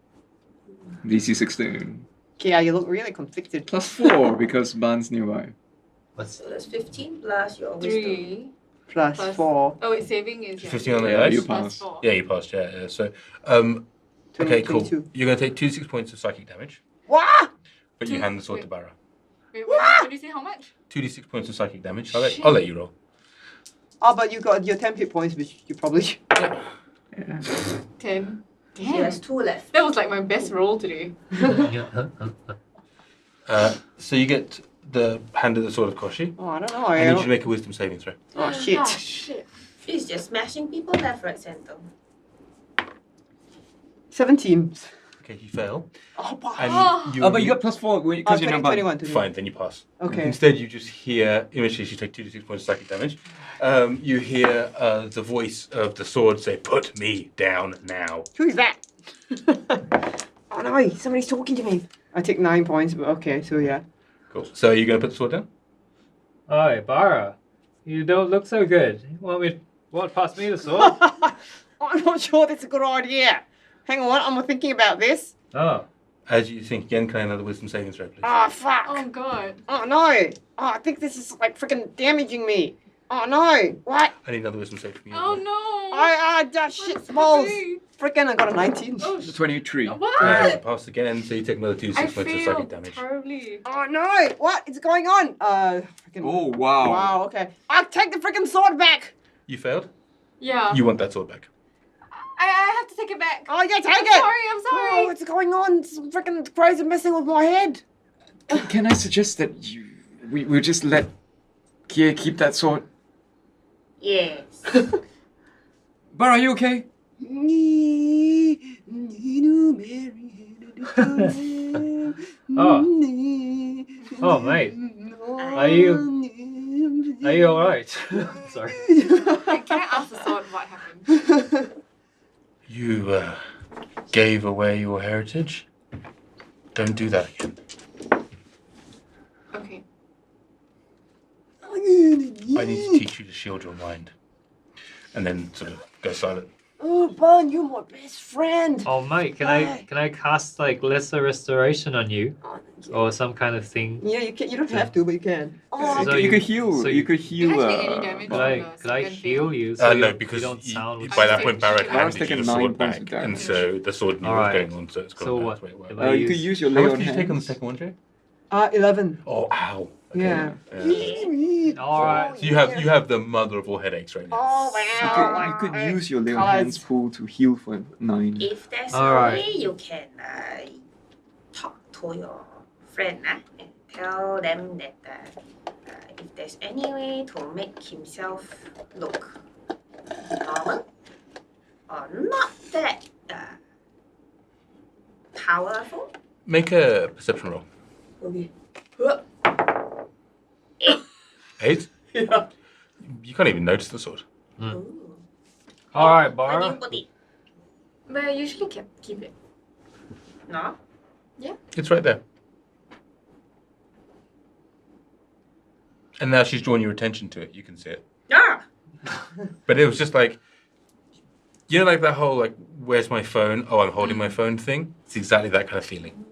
DC 16. Yeah, you look really conflicted. +4 because Bh'an's nearby. What's So that's 15 plus your wisdom. 3. Plus Plus- 4. Oh, wait, saving is 15 on the Yeah, dice? you plus pass. 4. Yeah, you passed, yeah. So, okay, cool. 22. You're going to take 2d6 points of psychic damage, What? but you Two- hand the sword wait. to Barra. Wait, what did you say? How much? 2d6 points of psychic damage. I'll let you roll. Oh, but you got your 10 hit points, which you probably... Yeah. 10. She Damn. has 2 left. That was like my best roll today. So you get handed the sword of Koshi. Oh, I don't know. I need you to make a wisdom saving throw. Oh, shit. Oh, shit. She's just smashing people left, right, center. 17. Okay, you fail. Oh, wow. And Oh, but you got +4 Oh, because you're 20, not 21, 21. Fine, then you pass. Okay. Instead, you just hear, initially, you take 2d6 points of psychic damage. You hear the voice of the sword say, "Put me down now." Who's that? Oh, no. Somebody's talking to me. I take 9 points, but okay, so yeah. Cool. So are you going to put the sword down? Oi, Barra. You don't look so good. You want pass me the sword? I'm not sure that's a good idea. Hang on, I'm thinking about this. Oh. As you think again, can I have another wisdom saving throw, please? Oh, fuck. Oh, God. Oh, no. Oh, I think this is like freaking damaging me. Oh, no. What? I need another wisdom save from you. Oh, no. Shit What's balls. happening? Freaking, I got a 19. Oh, 23. What? Okay, you passed again, so you take another 2d6 I points of psychic failed damage. terribly. Oh, no. What is going on? Freaking. Oh, wow. Wow, okay. I'll take the freaking sword back. You failed? Yeah. You want that sword back. I have to take it back. Oh, yeah, take I'm it. sorry. Oh, what's going on? Some freaking crazy messing with my head. Can I suggest that we just let Kie keep that sword? Yes. Barra, are you okay? Oh, mate. Are you alright? Sorry. Can I ask the sword what happened? You gave away your heritage. Don't do that again. Okay. I need to teach you to shield your mind. And then sort of go silent. Oh, Bh'an, you're my best friend. Oh, mate, can I cast like lesser restoration on you or some kind of thing? Yeah, you can. You don't have to, but you can. Oh, So you you- could heal. so you you- could heal. Can I take any damage? Could I heal you? So No, you because don't sound. by that I point think Barrett she- handed Barrett's you taken the 9 sword points back, of damage. and so the sword knew what Alright. was going on, so it's gone So back what? the way it was. If I you could use- use your How lay much on did you take on the hands. second one, Jay? 11. Oh, ow. Okay, Yeah. Alright. So you have the mother of all headaches right now. Oh, wow. You could use your lay on Colours. hands pool to heal for 9. If there's Alright. a way you can talk to your friend and tell them that if there's any way to make himself look normal or not that powerful. Make a perception roll. Okay. 8? Yeah. You can't even notice the sword. Ooh. Alright, Where do you Barra. put it? But I usually keep it. No? It's right there. And now she's drawn your attention to it. You can see it. Ah! But it was just like, you know, like that whole like, where's my phone? Oh, I'm holding my phone thing. It's exactly that kind of feeling.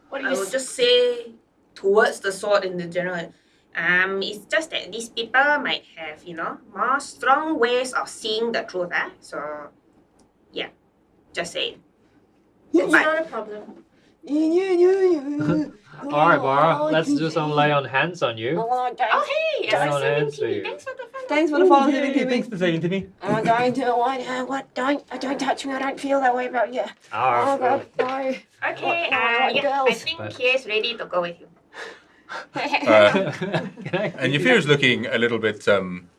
What I will just say towards the sword in the general. It's just that these people might have, more strong ways of seeing the truth. So, yeah, just say it. It's But- not a problem. Alright, Barra. Let's do some lay on hands on you. Oh, hey! Down It's on like hands saving for you. Thanks for the follow. Thanks for the follow, Timmy. for saying to me. I'm going to. What? Don't touch me. I don't feel that way about you. Oh, Alright. God, no. Okay, What yeah, I girls? think But- Kie's ready to go with you. And your fear is looking a little bit,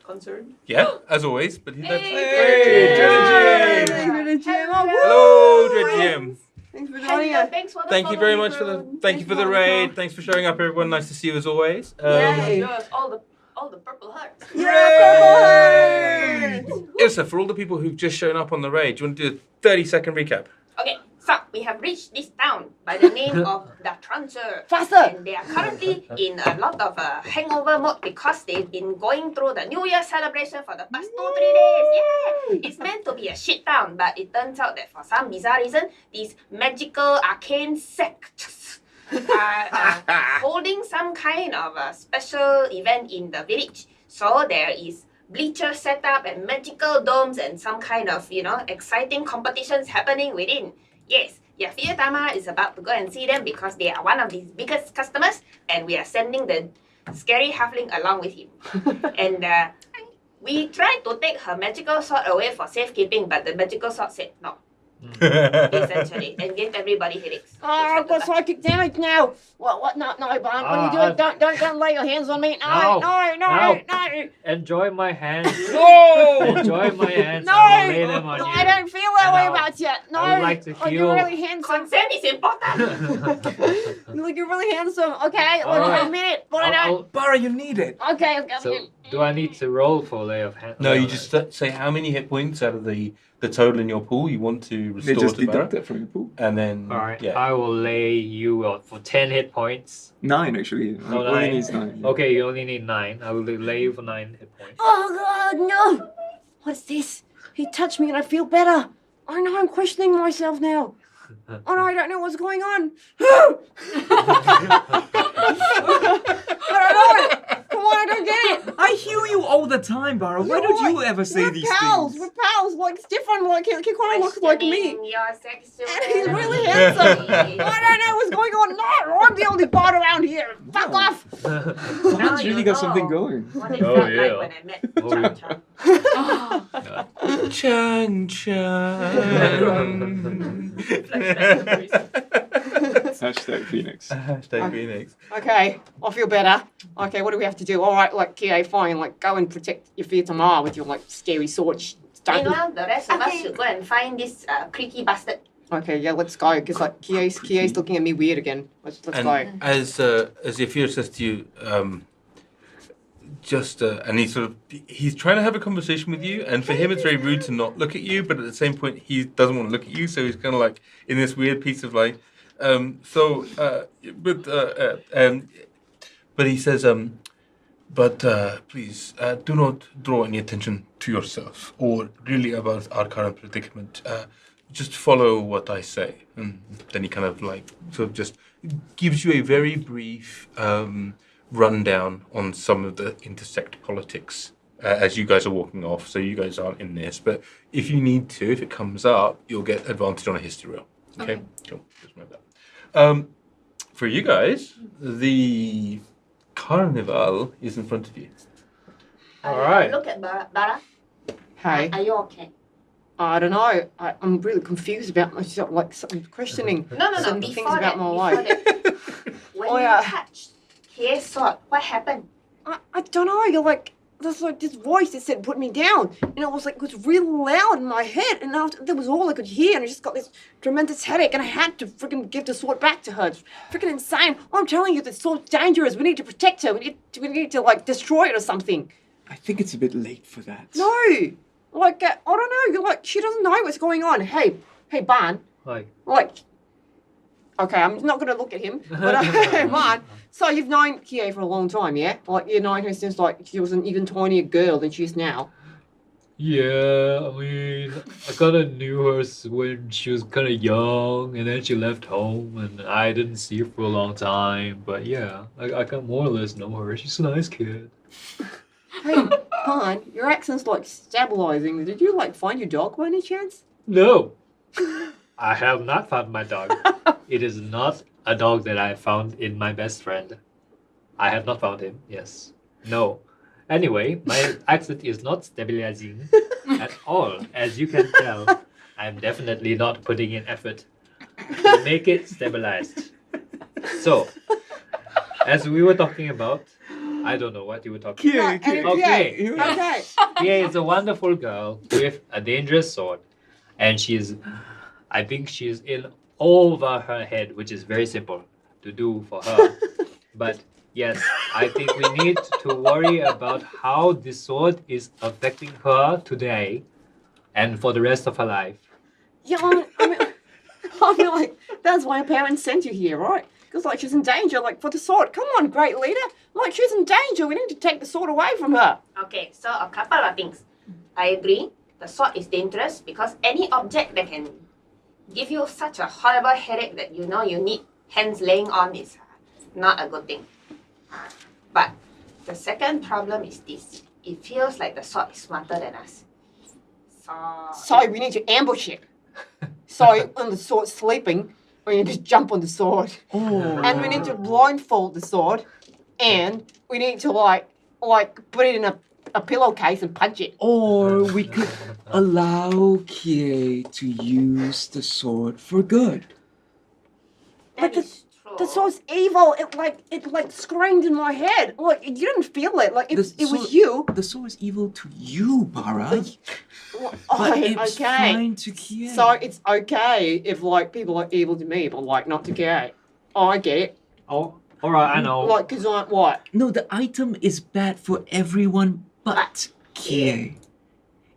Concerned? yeah, as always. But that's Hey, Dread Jim. Jim. Hello, Dread Jim. Thanks for joining us. Thanks for the Thank you very follow, much for the everyone. thank you for the raid. Thanks for showing up, everyone. Nice to see you as always. Yeah, sure. All all the purple hearts. Yeah, Yrsa, for all the people who've just shown up on the raid, do you want to do a 30-second recap? Okay, so we have reached this town by the name of Datransur. Faster! And they are currently in a lot of hangover mode because they've been going through the New Year celebration for the past 2-3 days. Yeah! It's meant to be a shit town, but it turns out that for some bizarre reason, these magical arcane sects are holding some kind of a special event in the village. So there is bleachers set up and magical domes and some kind of, exciting competitions happening within. Yes, Yafir Tama is about to go and see them because they are one of his biggest customers and we are sending the scary halfling along with him. And we tried to take her magical sword away for safekeeping, but the magical sword said no. Essentially, and gave everybody headaches. Oh, I've got psychic damage now. What? No, Bh'an. What are you doing? Don't lay your hands on me. No. Enjoy my hands. No! Enjoy my hands. No. I will lay them on No, you. I don't feel that way And about you. No. I would like to Oh, you're feel- really handsome. Consent is important. You're really handsome. Okay, All right. admit it. But I I'll- don't. Barra, you need it. Okay. So, do I need to roll for lay of hands? No, you just say how many hit points out of the total in your pool you want to They restore just to Barra, deduct that from your pool. and then Alright, yeah. I will lay you out for 10 hit points. 9 actually. Oh, Only 9. needs 9. Yeah. Okay, you only need 9. I will lay you for 9 hit points. Oh God, no! What's this? He touched me and I feel better. I know I'm questioning myself now. Oh no, I don't know what's going on. I don't know. Come on, I don't get it. I heal you all the time, Barra. Why Yeah, don't you what? ever say We're these pals. things? We're pals. Like it's different. Like he kind of looks like me. Questioning your sexual And he's really handsome. I don't know what's going on. No, I'm the only bard around here. Fuck No. off. That's really got something going. What it Oh, felt yeah. like when I met Oh, yeah. Chan Chan. Hashtag Phoenix. Hashtag Phoenix. Okay, I feel better. Okay, what do we have to do? All right, like Kie, fine. Like go and protect your fear tomorrow with your like scary sword. Don't. Meanwhile, the rest of us Okay. should go and find this creaky bastard. Okay, yeah, let's go. Because like Kie's looking at me weird again. Let's go. And as Yafir says to you, and he's trying to have a conversation with you, and for him it's very rude to not look at you, but at the same point he doesn't want to look at you, so he's kind of like in this weird piece of like, but he says, please do not draw any attention to yourself or really about our current predicament. Just follow what I say. And then he kind of like sort of just gives you a very brief rundown on some of the intersect politics as you guys are walking off. So you guys aren't in this, but if you need to, if it comes up, you'll get advantage on a history roll. Okay, cool. Just remember that. For you guys, the carnival is in front of you. Alright. Look at Barra. Hey, Are you okay? I don't know. I'm really confused about myself. Like some questioning No. some Before things about that, my before life. that, when Oh, you yeah. touched Kie's sword, what happened? I don't know. You're like there's like this voice that said put me down, and it was real loud in my head, and after that was all I could hear, and I just got this tremendous headache, and I had to freaking give the sword back to her. It's freaking insane. I'm telling you, the sword's dangerous. We need to protect her. We need to like destroy it or something. I think it's a bit late for that. No, like I don't know. You're like she doesn't know what's going on. Hey, Bh'an. Like, Like, okay, I'm not gonna look at him, but hey, Bh'an. So you've known Kie for a long time, yeah? Like you've known her since like she was an even tinier girl than she is now. yeah, I mean, I kind of knew her when she was kind of young, and then she left home, and I didn't see her for a long time. But yeah, I can more or less know her. She's a nice kid. Hey, Bh'an, your accent's like stabilizing. Did you like find your dog by any chance? No, I have not found my dog. It is not a dog that I found in my best friend. I have not found him. Yes. No. Anyway, my accent is not stabilizing at all. As you can tell, I'm definitely not putting in effort to make it stabilized. So, as we were talking about, I don't know what you were talking about. Kie. Okay. Okay. Kie is a wonderful girl with a dangerous sword. And I think she's in over her head, which is very simple to do for her. But Yes, I think we need to worry about how the sword is affecting her today and for the rest of her life. Yeah, I mean, like, that's why her parents sent you here, right? Because, like, she's in danger, like, for the sword. Come on, great leader. Like, she's in danger. We need to take the sword away from her. Okay, so a couple of things. I agree. The sword is dangerous because any object that can give you such a horrible headache that you know you need hands laying on is not a good thing. But the second problem is this. It feels like the sword is smarter than us. So we need to ambush it. So when the sword's sleeping, we need to jump on the sword. Oh. And we need to blindfold the sword. And we need to, like put it in a pillowcase and punch it. Or we could allow Kie to use the sword for good. That But is true. The sword's evil. It screamed in my head. Like, you didn't feel it. Like, it was you. The sword is evil to you, Barra. Well, But okay. it's fine to Kie. So it's okay if, like, people are evil to me, but, like, not to Kie. Oh, I get it. Oh, all right, I know. Like, because I'm what? No, the item is bad for everyone but Kie.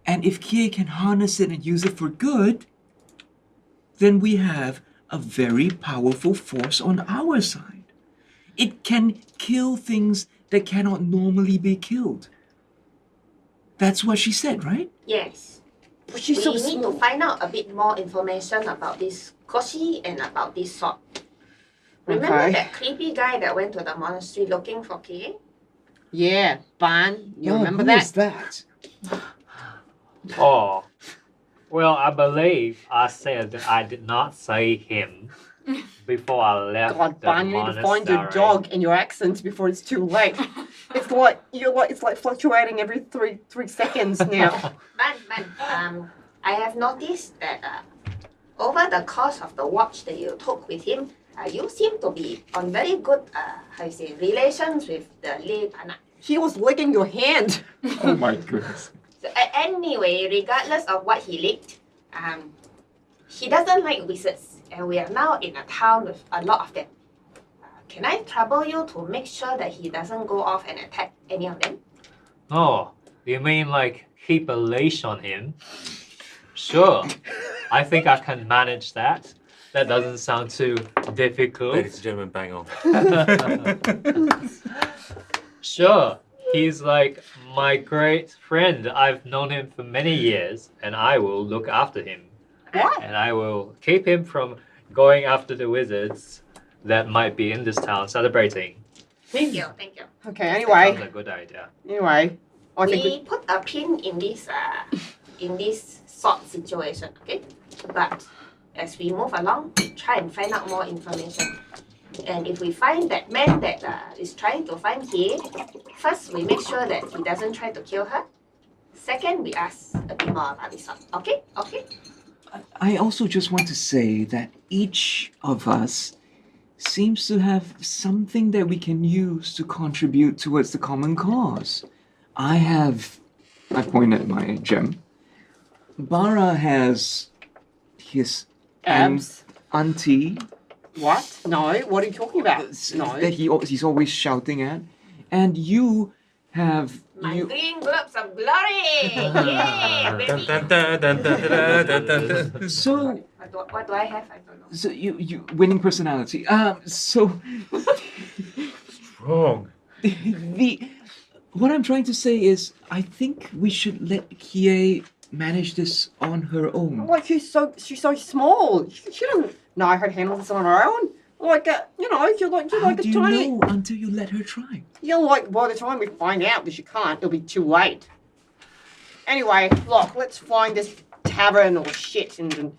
And if Kie can harness it and use it for good, then we have a very powerful force on our side. It can kill things that cannot normally be killed. That's what she said, right? Yes. But she's We so need to small. find out a bit more information about this Koshi and about this sword. Remember Okay. that creepy guy that went to the monastery looking for Kie? Yeah, Bh'an. You remember who that? is that? Oh, well, I believe I said that I did not say him before I left God, the Bh'an, you need to find your monastery. dog and your accents before it's too late. It's like fluctuating every three seconds now. But I have noticed that over the course of the watch that you took with him, you seem to be on very good, relations with the lay Pana. He was licking your hand. Oh my goodness. So, anyway, regardless of what he licked, he doesn't like wizards, and we are now in a town with a lot of them. Can I trouble you to make sure that he doesn't go off and attack any of them? Oh, you mean like keep a leash on him? Sure, I think I can manage that. That doesn't sound too difficult. Ladies and gentlemen, bang on. Sure, he's like my great friend. I've known him for many years, and I will look after him. What? And I will keep him from going after the wizards that might be in this town celebrating. Thank you, thank you. Okay. Sounds Anyway, a good idea. I think We put a pin in this sword situation, okay? But as we move along, we try and find out more information. And if we find that man that is trying to find Kie, first we make sure that he doesn't try to kill her. Second, we ask a bit more about this sword. Okay? Okay? I also just want to say that each of us seems to have something that we can use to contribute towards the common cause. I point at my gem. Barra has his abs. auntie What? No. What are you talking about? No. that he's always shouting at, and you have My you. green globes of glory! Yeah, baby! Dun, dun, dun, dun, dun, dun, dun, dun. So What do I have? I don't know. so you winning personality. So Wrong. what I'm trying to say is I think we should let Kie manage this on her own. Like, she's so small. She doesn't know how to handle this on her own. Like, you're like How a do you tiny. know until you let her try? Like, by the time we find out that she can't, it'll be too late. Anyway, look, let's find this tavern or shit, and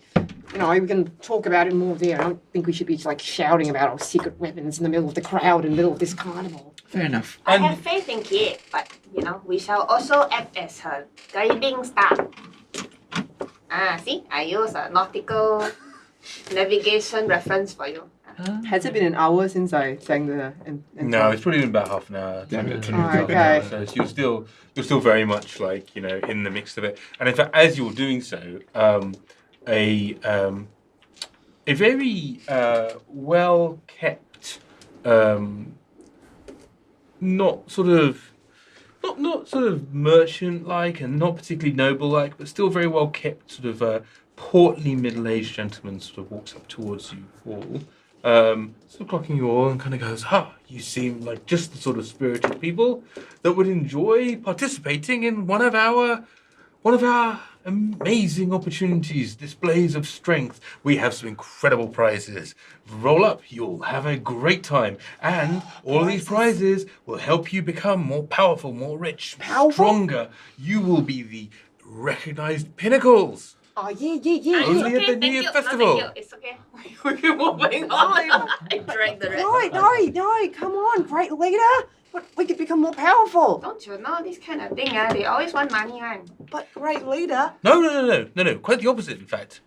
we can talk about it more there. I don't think we should be like shouting about our secret weapons in the middle of the crowd in the middle of this carnival. Fair enough. I have faith in Kie, but we shall also act as her guiding star. See, I use a nautical navigation reference for you. Has it been an hour since I sang the? No, it's probably been about half an hour. Damn it. Okay. So you're still very much like in the mix of it. And in fact, as you're doing so, a very well kept not sort of merchant-like and not particularly noble-like, but still very well kept, sort of portly middle-aged gentleman sort of walks up towards you all, sort of clocking you all and kind of goes, you seem like just the sort of spirited people that would enjoy participating in one of our amazing opportunities, displays of strength. We have some incredible prizes. Roll up, you'll have a great time. And all of these prizes will help you become more powerful, more rich, stronger. You will be the recognized pinnacles. Oh, yeah. Only at the New Year Festival. No, it's okay. We're moving on. I drank the rest. No, come on, great leader. But we could become more powerful. Don't you know this kind of thing? They always want money, man. But great leader. No. Quite the opposite, in fact.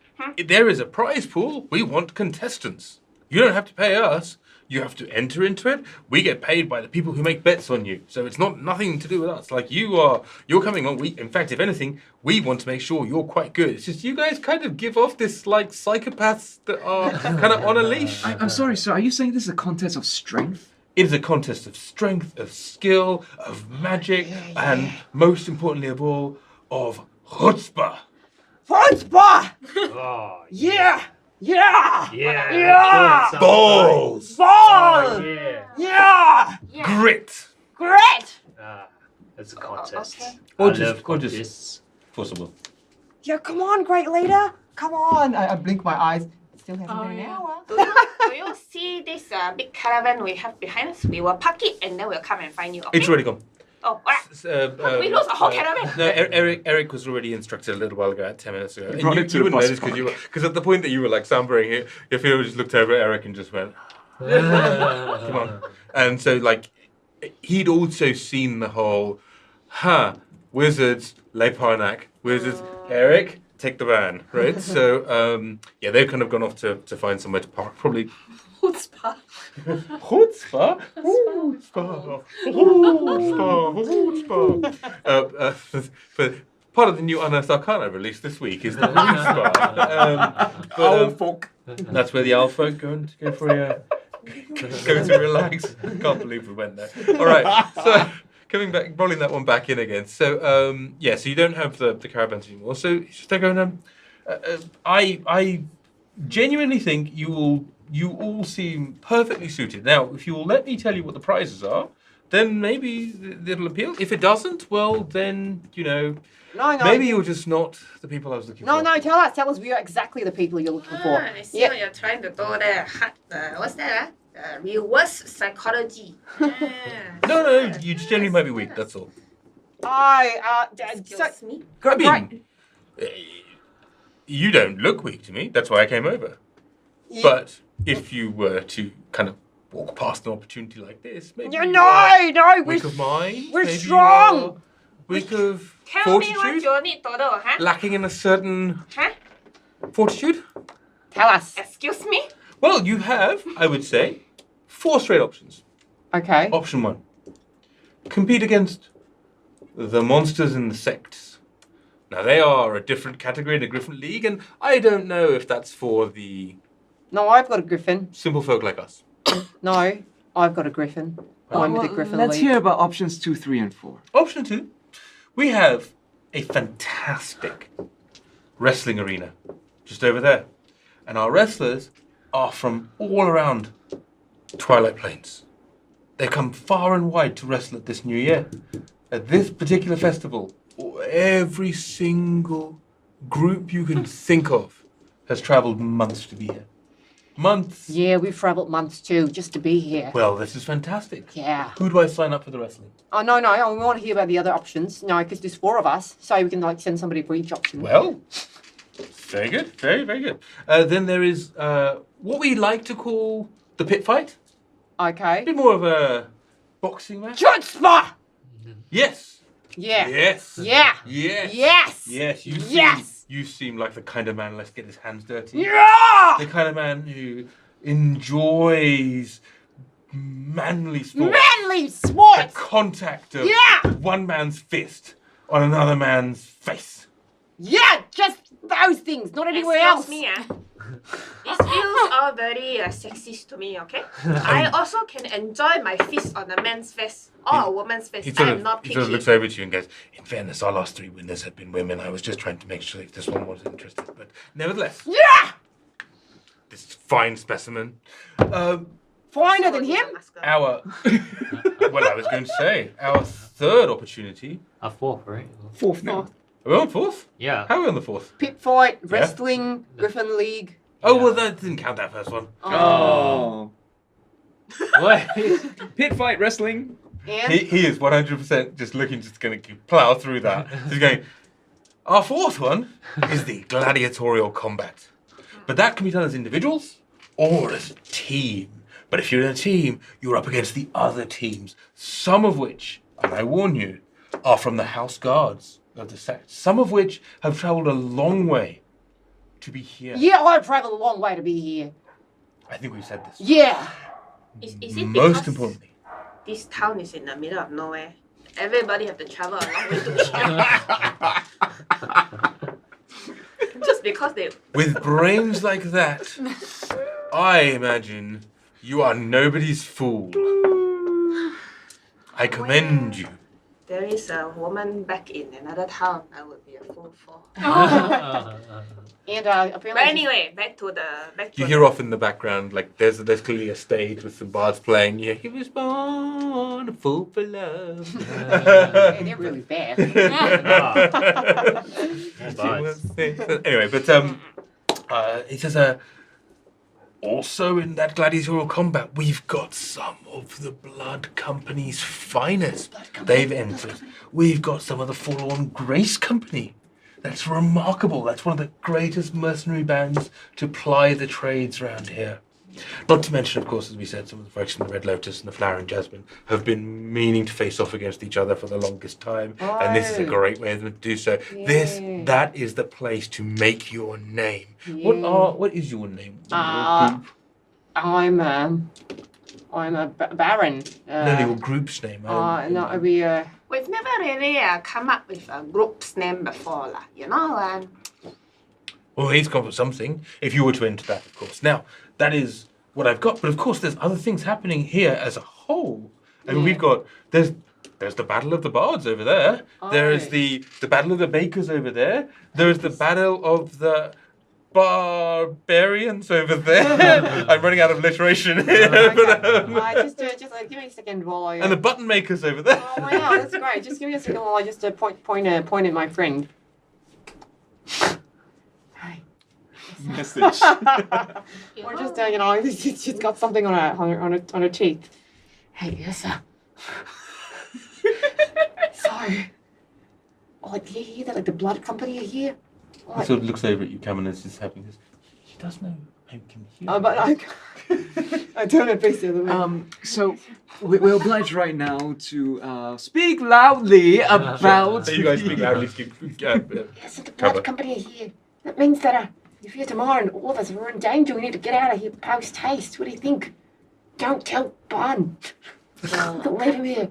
There is a prize pool. We want contestants. You don't have to pay us. You have to enter into it. We get paid by the people who make bets on you. So it's nothing to do with us. Like you're coming on. In fact, if anything, we want to make sure you're quite good. It's just you guys kind of give off this like psychopaths that are kind of on a leash. I'm sorry, sir. Are you saying this is a contest of strength? It is a contest of strength, of skill, of magic, and most importantly of all, of chutzpah. Chutzpah! Oh, Yeah! Yeah. Balls! Balls! Yeah. Yeah! Grit! Great! It's a contest. Okay. Or I just- love or just- contests. Possible. Yeah, come on, great leader. Come on. I blink my eyes. It still hasn't been an hour. Do you see this big caravan we have behind us? We will park it and then we'll come and find you. Okay? It's already gone. Oh, what? We lost a whole caravan. No, Eric was already instructed a little while ago, 10 minutes ago. And brought you, it to you the wouldn't bus notice because at the point that you were like sombering, your Theo just looked over at Eric and just went, come on. And so like, he'd also seen the whole, wizards, Le Parnac, wizards, Eric, take the van, right? So, yeah, they've kind of gone off to find somewhere to park, probably. Chutzpah. Chutzpah? Chutzpah. For part of the new Unearthed Arcana released this week is the Chutzpah. Folk. That's where the owl folk go for a go to relax. Can't believe we went there. All right, so coming back, rolling that one back in again. So yeah, so you don't have the caravans anymore. So they're going. I genuinely think you all seem perfectly suited. Now, if you will let me tell you what the prizes are, then maybe it'll appeal. If it doesn't, well, then, No. maybe you're just not the people I was looking for. No, tell us. We are exactly the people you're looking for. I see what you're trying to do there. What's that? Reverse psychology. No, you just generally might be weak, that's all. Excuse me? I mean, you don't look weak to me. That's why I came over. But if you were to kind of walk past an opportunity like this, maybe No, weak of mind, we're maybe you strong. are weak of Tell me what fortitude, you need to do, huh? lacking in a certain Huh? fortitude. Tell us. Excuse me? Well, you have, I would say, 4 straight options. Okay. Option 1, compete against the monsters in the sects. Now, they are a different category in a different league, and I don't know if that's for the No, I've got a griffin. simple folk like us. No, I've got a griffin. I'm with the griffin Let's league. hear about options 2, 3, and 4. Option 2, we have a fantastic wrestling arena just over there. And our wrestlers are from all around Twilight Plains. They come far and wide to wrestle at this new year. At this particular festival, every single group you can think of has travelled months to be here. Months. Yeah, we've travelled months too, just to be here. Well, this is fantastic. Yeah. Who do I sign up for the wrestling? Oh, no, we want to hear about the other options. No, because there's 4 of us, so we can like send somebody for each option. Well, very good. Very, very good. Then there is what we like to call the pit fight. A Okay. bit more of a boxing match. Chutzpah! Yes. Yeah. Yes. Yeah. Yes. Yes. Yes. Yes. You seem like the kind of man. Let's get his hands dirty. Yeah! The kind of man who enjoys manly sport. Manly The sports! contact of Yeah! one man's fist on another man's face. Yeah, just those things, not anywhere else. Excuse me, These feels all very sexist to me, okay? I also can enjoy my fist on a man's face or a woman's face. He I am not he picky. sort of looks over to you and goes, in fairness, our last 3 winners have been women. I was just trying to make sure if this one was interested. But nevertheless. Yeah! This fine specimen. Finer than him? Well, I was going to say, our third opportunity. A fourth, right? Fourth now. Are we on 4th? Yeah. How are we on the 4th? Pit fight, wrestling, Griffin League. Oh, well, that didn't count that first one. Oh. What? Pit fight wrestling. And He is 100% just looking, just going to plow through that. He's going, our 4th one is the gladiatorial combat. But that can be done as individuals or as a team. But if you're in a team, you're up against the other teams, some of which, and I warn you, are from the house guards of the sect, some of which have travelled a long way to be here. yeah, I travelled a long way to be here. I think we've said this. Yeah. Is it Most because importantly, this town is in the middle of nowhere? Everybody have to travel a long way to be here. Just because they... with brains like that, I imagine you are nobody's fool. I commend you. There is a woman back in another town I would be a fool for. And But apparently... anyway, back to the... You hear off in the background, like there's clearly a stage with some bards playing. Yeah, he was born a fool for love. Hey, they're really bad. Anyway, but it says also in that gladiatorial combat, we've got some of the Blood Company's finest. They've entered. We've got some of the Forlorn Grace Company. That's remarkable. That's one of the greatest mercenary bands to ply the trades around here. Not to mention, of course, as we said, some of the folks from the Red Lotus and the Flower and Jasmine have been meaning to face off against each other for the longest time, and this is a great way of them to do so. That is the place to make your name. What is your name? I'm a Baron. No, your group's name. No, we We've never really come up with a group's name before, you know. Well, he's come up with something. If you were to enter that, of course. Now, that is what I've got. But of course, there's other things happening here as a whole. I mean, we've got there's the Battle of the Bards over there. There is the Battle of the Bakers over there. There is the Battle of the Bar-bear-ians over there. I'm running out of alliteration here. just give me a second while I. And the button makers over there. Oh wow, that's great. Just give me a second while I just point at my friend. Hey. Message. Or just she's got something on her teeth. Hey, Yrsa. Sorry. Oh, do you hear that? Like the Blood Company are here. He sort of looks over at you, Kaman, as he's having this. He does know I can hear. But I turn and face the other way. So we're obliged right now to speak loudly about. So you guys speak loudly. Yes, the Blood Company are here. That means that if you're tomorrow and all of us are in danger, we need to get out of here post haste. What do you think? Don't tell Bh'an. Don't leave him here.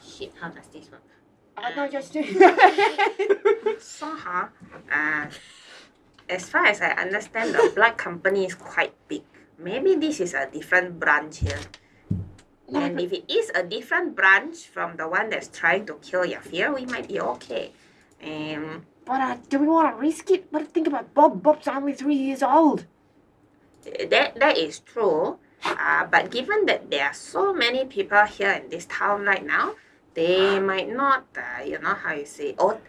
Shit, how does this work? No, just do. So, as far as I understand, the Blood Company is quite big. Maybe this is a different branch here. And if it is a different branch from the one that's trying to kill Yafir, we might be okay. But do we want to risk it? But think about Bob. Bob's only 3 years old. That is true. But given that there are so many people here in this town right now, they might not,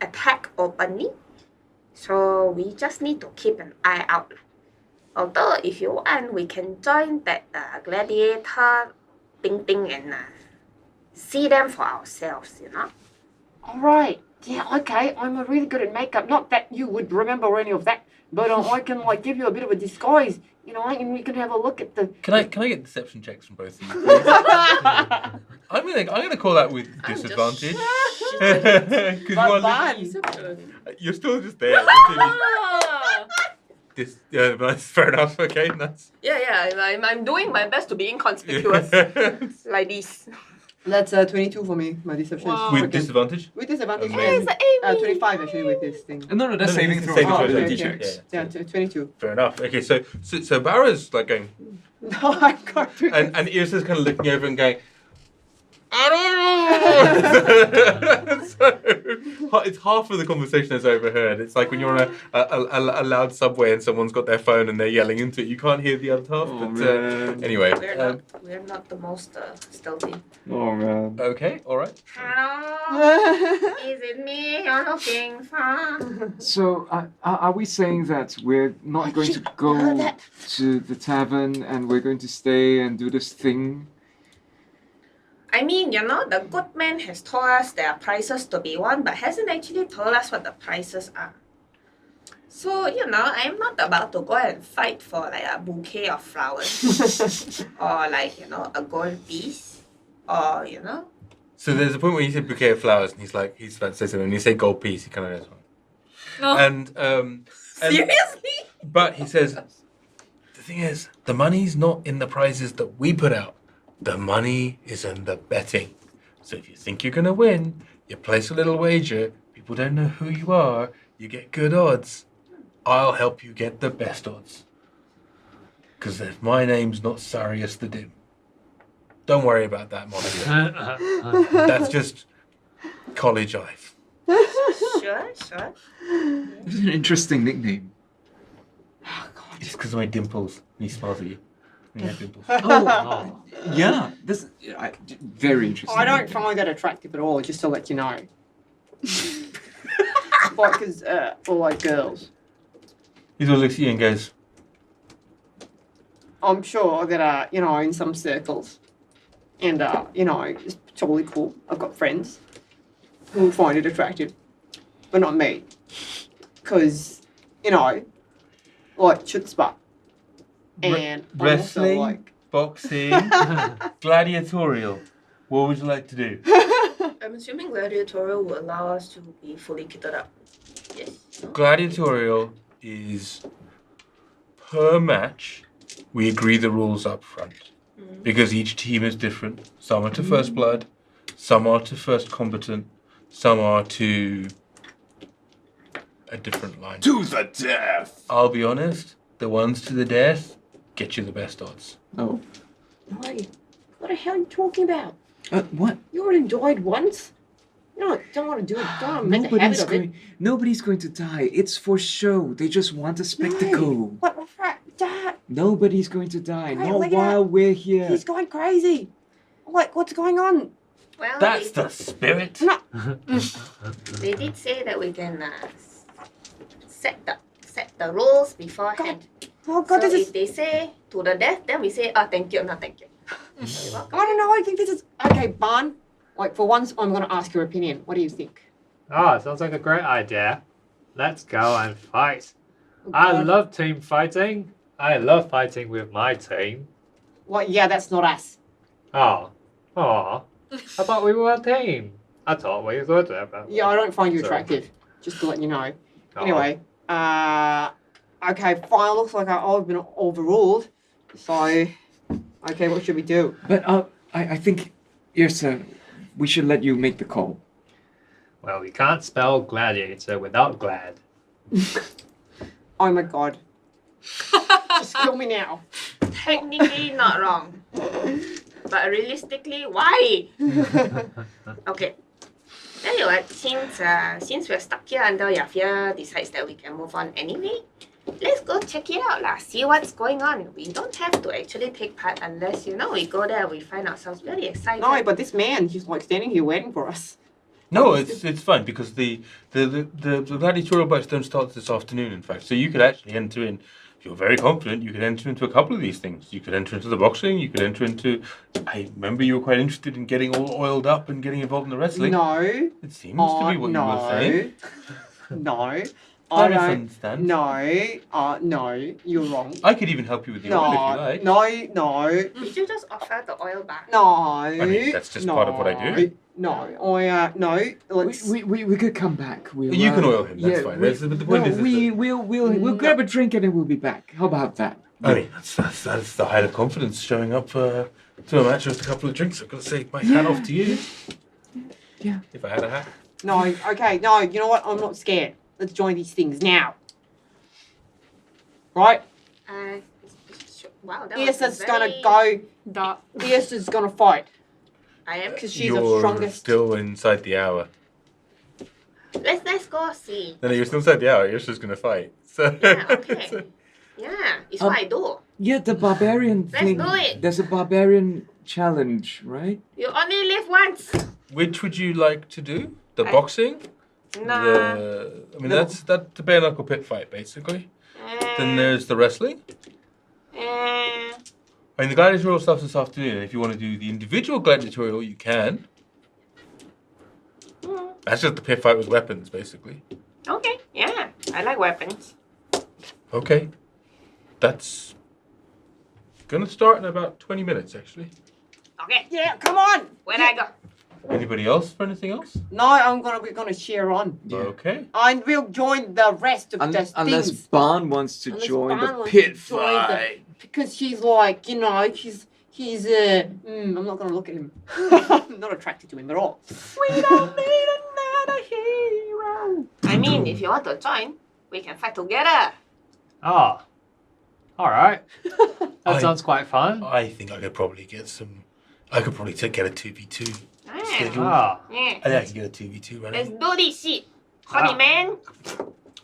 attack openly. So we just need to keep an eye out. Although, if you want, we can join that gladiator thing and see them for ourselves, All right. Yeah, okay. I'm really good at makeup. Not that you would remember any of that, but I can give you a bit of a disguise, and we can have a look at the. Can I get deception checks from both of you? Please? I'm gonna call that with disadvantage. You're still just there. Yeah, that's fair enough. Okay, that's. Yeah. I'm doing my best to be inconspicuous, like this. That's 22 for me. My deception Wow. is With freaking- disadvantage? with disadvantage. Amazing. And, It's Amy. 25 actually with this thing. No, that's saving it's throw. saving Oh, throw, okay, ability okay. check, Yeah, 22. Fair enough. Okay, so Barra's like going, No, I can't do and Yrsa's kind of looking over and going, I don't know. So it's half of the conversation that's overheard. It's like when you're on a loud subway and someone's got their phone and they're yelling into it. You can't hear the other half. Oh, But man. anyway, We're not the most stealthy. Oh man. okay, all right. Hello, is it me you're looking for? So, are we saying that we're not going to go to the tavern and we're going to stay and do this thing? I mean, the good man has told us there are prices to be won, but hasn't actually told us what the prices are. So, I'm not about to go and fight for like a bouquet of flowers or like, a gold piece or, So there's a point where you say bouquet of flowers and he's about to say something and you say gold piece, he kind of goes, No. and Seriously? but he says, the thing is, the money's not in the prizes that we put out. The money is in the betting. So if you think you're going to win, you place a little wager, people don't know who you are, you get good odds. I'll help you get the best odds. Because my name's not Sarius the Dim. Don't worry about that, Monica. That's just college life. Sure. It's an interesting nickname. It's because of my dimples. He smiles at you. Yeah, dimples. Oh. Yeah, this very interesting. I don't find that attractive at all, just to let you know. Because all like girls. He sort of looks at you and goes, I'm sure that, in some circles, and, it's totally cool. I've got friends who find it attractive, but not me. Because, like, shoot spot. And I'm also wrestling, like, boxing, gladiatorial. What would you like to do? I'm assuming gladiatorial will allow us to be fully kitted up. Yes. No? Gladiatorial is per match. We agree the rules up front because each team is different. Some are to first blood, some are to first combatant, some are to a different line. To the death. I'll be honest, the ones to the death get you the best odds. Oh, No, what the hell are you talking about? what? You already died once. No, don't want to do it. Don't want to make a habit of it. Nobody's going to die. It's for show. They just want a spectacle. What the fuck? Dad, Nobody's going to die. Hey, Not look at while we're here. he's going crazy. Like, what's going on? Well, That's the spirit. No. they did say that we can set the rules beforehand. Oh God, So this if is. they say to the death, then we say, oh, thank you, no thank you. You're welcome. I don't know, I think this is... Okay, Bh'an, like, for once, I'm going to ask your opinion. What do you think? Ah, sounds like a great idea. Let's go and fight. Oh, I God. love team fighting. I love fighting with my team. Well, yeah, that's not us. Oh. I thought we were a team. I thought we were together. Yeah, I don't find you Sorry. attractive. Just to let you know. Oh. Anyway, okay, fine. Looks like I've been overruled. So, okay, what should we do? But I think, Yrsa, we should let you make the call. Well, we can't spell gladiator without glad. Oh my God. Just kill me now. Technically not wrong. But realistically, why? Okay. Tell you what, since we're stuck here until Yafia decides that we can move on anyway, let's go check it out lah. See what's going on. We don't have to actually take part unless, we go there and we find ourselves very excited. No, but this man, he's like standing here waiting for us. No, it's fine because the gladiatorial bouts don't start this afternoon. In fact, so you could actually enter in. If you're very confident, you could enter into a couple of these things. You could enter into the boxing. You could enter into. I remember you were quite interested in getting all oiled up and getting involved in the wrestling. No. It seems to be what you were saying. No. I I don't. understand. No, you're wrong. I could even help you with the oil if you like. No. Did you just offer the oil back? No. I mean, that's just part of what I do. No, no. Let's. We could come back. We'll, You can oil him. That's fine. we- But the point is, we'll grab a drink and then we'll be back. How about that? I mean, that's the height of confidence showing up to a match with a couple of drinks. I've got to say, my hat off to you. Yeah. If I had a hat. No, okay, no, you know what? I'm not scared. Let's join these things now. Right? Wow, that was Yrsa's very... gonna go. Dark. Yrsa's gonna fight. I am. Because she's You're the strongest. still inside the hour. Let's go see. No, you're still inside the hour. You're just going to fight. So, Yeah, okay. Yeah, it's what I do. Yeah, the barbarian Let's thing. do it. There's a barbarian challenge, right? You only live once. Which would you like to do? The I- boxing? Nah. That's the bare knuckle pit fight, basically. Then there's the wrestling. I mean, the gladiatorial stuff's this afternoon. If you want to do the individual gladiatorial, you can. That's just the pit fight with weapons, basically. Okay, yeah. I like weapons. Okay. That's gonna start in about 20 minutes, actually. Okay, Yeah, come on! where I go? Anybody else for anything else? No, we're gonna cheer on. Yeah. Okay. I will join the rest of the Unless things. Bh'an wants to Unless join Bh'an the wants pit to join the- fight. Because he's like, you know, I'm not gonna look at him. I'm not attracted to him at all. We don't need another hero. I mean, if you want to join, we can fight together. Ah, all right. That I- sounds quite fun. I think I could probably get some. I could probably get a 2v2 Yeah. schedule. Ah, Yeah. I think I can get a 2v2 Let's running. do this shit. Honey man.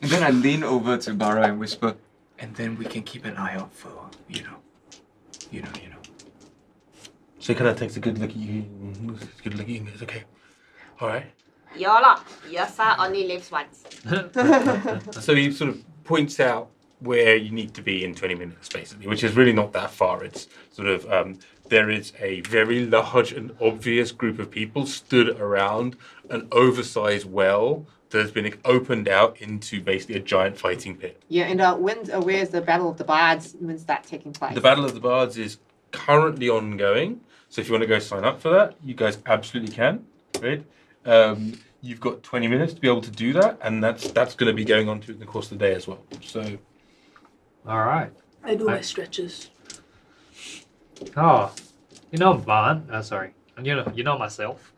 And then I lean over to Barra and whisper, and then we can keep an eye out for, you know. So he kind of takes a good look at you. Good look at you and goes, okay. All right. YOLO. Yrsa only lives once. So he sort of points out where you need to be in 20 minutes, basically, which is really not that far. It's sort of, there is a very large and obvious group of people stood around an oversized well that has been opened out into basically a giant fighting pit. Yeah, and where's the Battle of the Bards? When's that taking place? The Battle of the Bards is currently ongoing, so if you want to go sign up for that, you guys absolutely can, right? You've got 20 minutes to be able to do that, and that's going to be going on through the course of the day as well. So, all right. I do I- my stretches. Oh, you know Bh'an. Sorry. You know myself.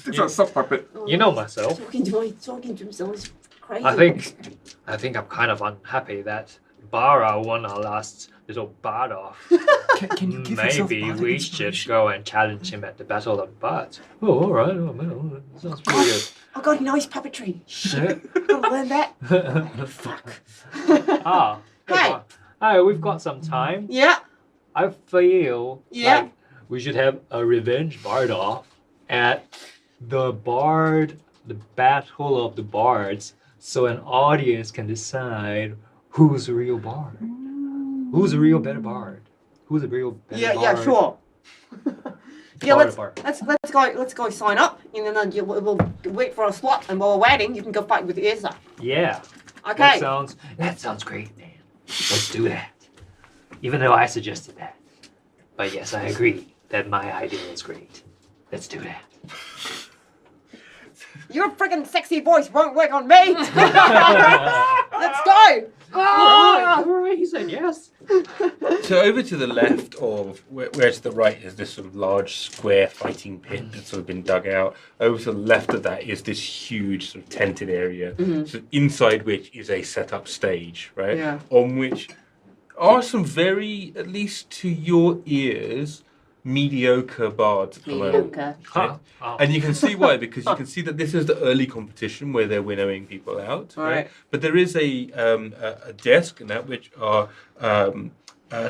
It's a sock puppet. You know myself. Talking to himself is crazy. I think I'm kind of unhappy that Barra won our last little bard off. Can you give yourself Maybe bardic we should inspiration? go and challenge him at the Battle of Bards. Oh, all right. Oh, man, that sounds pretty good. Oh god, he knows puppetry. Shit. Gotta learn that. Fuck. Ah. Hey. Hey, we've got some time. Yeah. I feel Yeah. like we should have a revenge bard off at the Battle of the Bards, so an audience can decide who's the real bard. Who's the real better bard? Who's the real better Yeah, bard? yeah, sure. Yeah, Bard. let's go sign up, and then we'll wait for a slot, and while we're waiting, you can go fight with Yrsa. Yeah. Okay. That sounds great, man. Let's do that. Even though I suggested that. But yes, I agree that my idea is great. Let's do that. Your freaking sexy voice won't work on me. Let's go. All right, he said yes. So over to the left of where to the right is this sort of large square fighting pit that's sort of been dug out. Over to the left of that is this huge sort of tented area, so inside which is a set up stage, right? Yeah. On which are some very, at least to your ears, mediocre bards at the moment. Mediocre. Huh? Oh. And you can see why, because you can see that this is the early competition where they're winnowing people out. Right. But there is a desk in that which are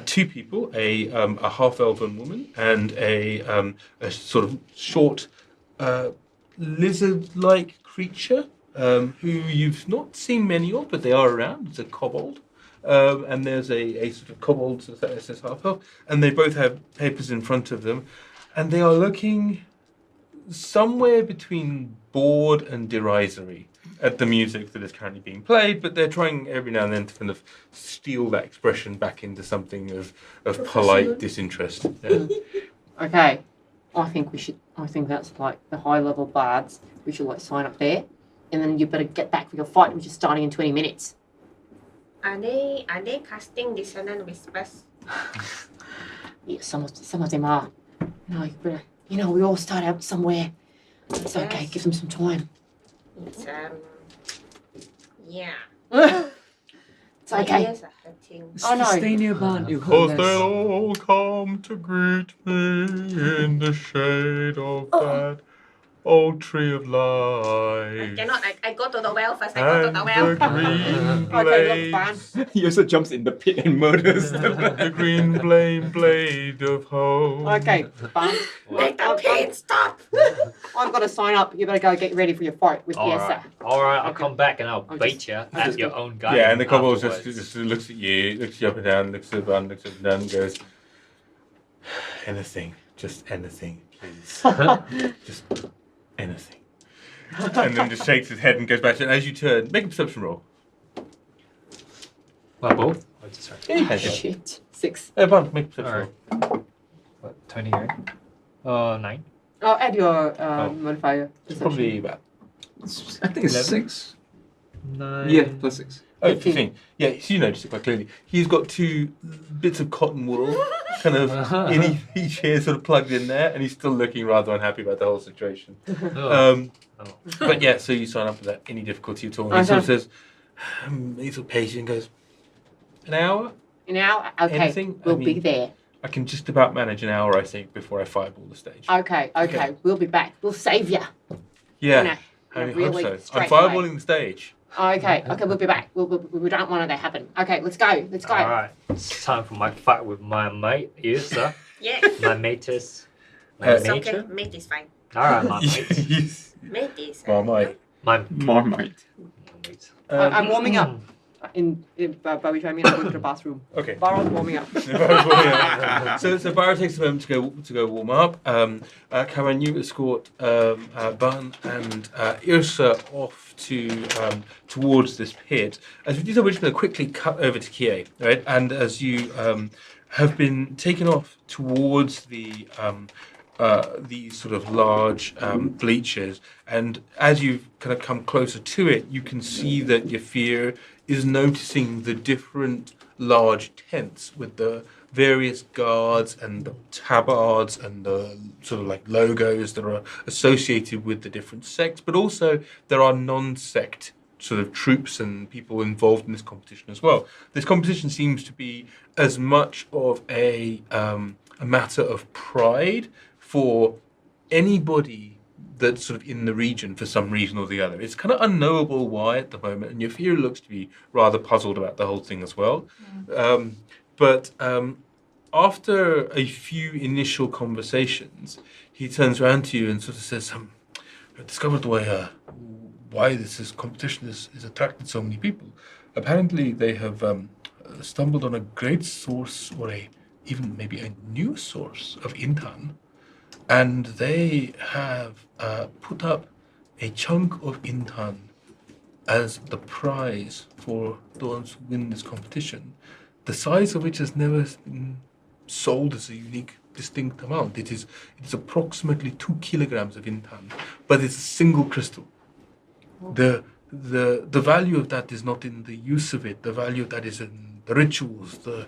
two people, a half-elven woman and a sort of short lizard-like creature who you've not seen many of, but they are around. It's a kobold. And there's a sort of kobold that says half-elf, and they both have papers in front of them, and they are looking somewhere between bored and derisory at the music that is currently being played, but they're trying every now and then to kind of steal that expression back into something of polite disinterest. Yeah. Okay. I think that's like the high level bards. We should like sign up there, and then you better get back for your fight, which is starting in 20 minutes. Are they casting dissonant whispers? Yeah, some of them are. No, you better, we all start out somewhere. It's okay. Yes. Give them some time. It's yeah. It's My okay. ears are hurting. Oh, no. Stay near Bh'an. It'll hurt Cause less. they'll all come to greet me in the shade of that old tree of I life. cannot. I go to the well first. I go to And the well. the green Okay, look, blades, Yrsa jumps in the pit and murders them. the green blade of hope. Okay, Bh'an. Make the pain stop. I've got to sign up. You better go get ready for your fight with Yrsa. All right, I'll Okay. come back and I'll I'll bait just- you I'll at just your go. own garden. Yeah, and the kobold afterwards. just looks at you, looks you up and down, looks at Bh'an, looks up and down, and goes, anything, just anything, please. Just anything. And then just shakes his head and goes back to it. And as you turn, make a perception roll. Well, both. Oh, sorry. Yeah, Shit. 6. Bh'an, make a perception Alright. roll. What, 20, right? 9. Oh, add your Oh. modifier. It's probably about I think it's 11? 6. 9. Yeah, plus 6. 15. Yeah, so you notice it quite clearly. He's got 2 bits of cotton wool kind of in each ear sort of plugged in there, and he's still looking rather unhappy about the whole situation. Oh. But yeah, so you sign up without any difficulty at all. And he sort of says, he's sort of patient and goes, an hour? Now, okay, Anything? I we'll be mean- there. I can just about manage an hour, I think, before I fireball the stage. Okay, we'll be back. We'll save you. Yeah, In a I hope really so. I'm straight fireballing the stage. Okay, we'll be back. We don't want it to happen. Okay, let's go. Let's go. All right, it's time for my fight with my mate, Yrsa. Yeah. My mates. My Uh, It's okay. nature. Mate is fine. All right, my mates. Yes. Mate is. Marmite. My Marmite. mates. I'm warming up. By which I mean I go to the bathroom. Okay. Barra's warming up. So Barra takes a moment to go warm up. Kaman, you escort Bh'an and Yrsa off to towards this pit. As we do so, we're just going to quickly cut over to Kie, right? And as you have been taken off towards the these sort of large bleachers, and as you've kind of come closer to it, you can see that Yafir is noticing the different large tents with the various guards and the tabards and the sort of like logos that are associated with the different sects, but also there are non-sect sort of troops and people involved in this competition as well. This competition seems to be as much of a matter of pride for anybody that's sort of in the region for some reason or the other. It's kind of unknowable why at the moment, and Yafir looks to be rather puzzled about the whole thing as well. But after a few initial conversations, he turns around to you and sort of says, I've discovered why this competition is attracted so many people. Apparently they have stumbled on a great source, or even maybe a new source of intan, and they have put up a chunk of intan as the prize for those who win this competition, the size of which has never been sold as a unique, distinct amount. It is approximately 2 kilograms of intan, but it's a single crystal. The value of that is not in the use of it. The value of that is in the rituals, the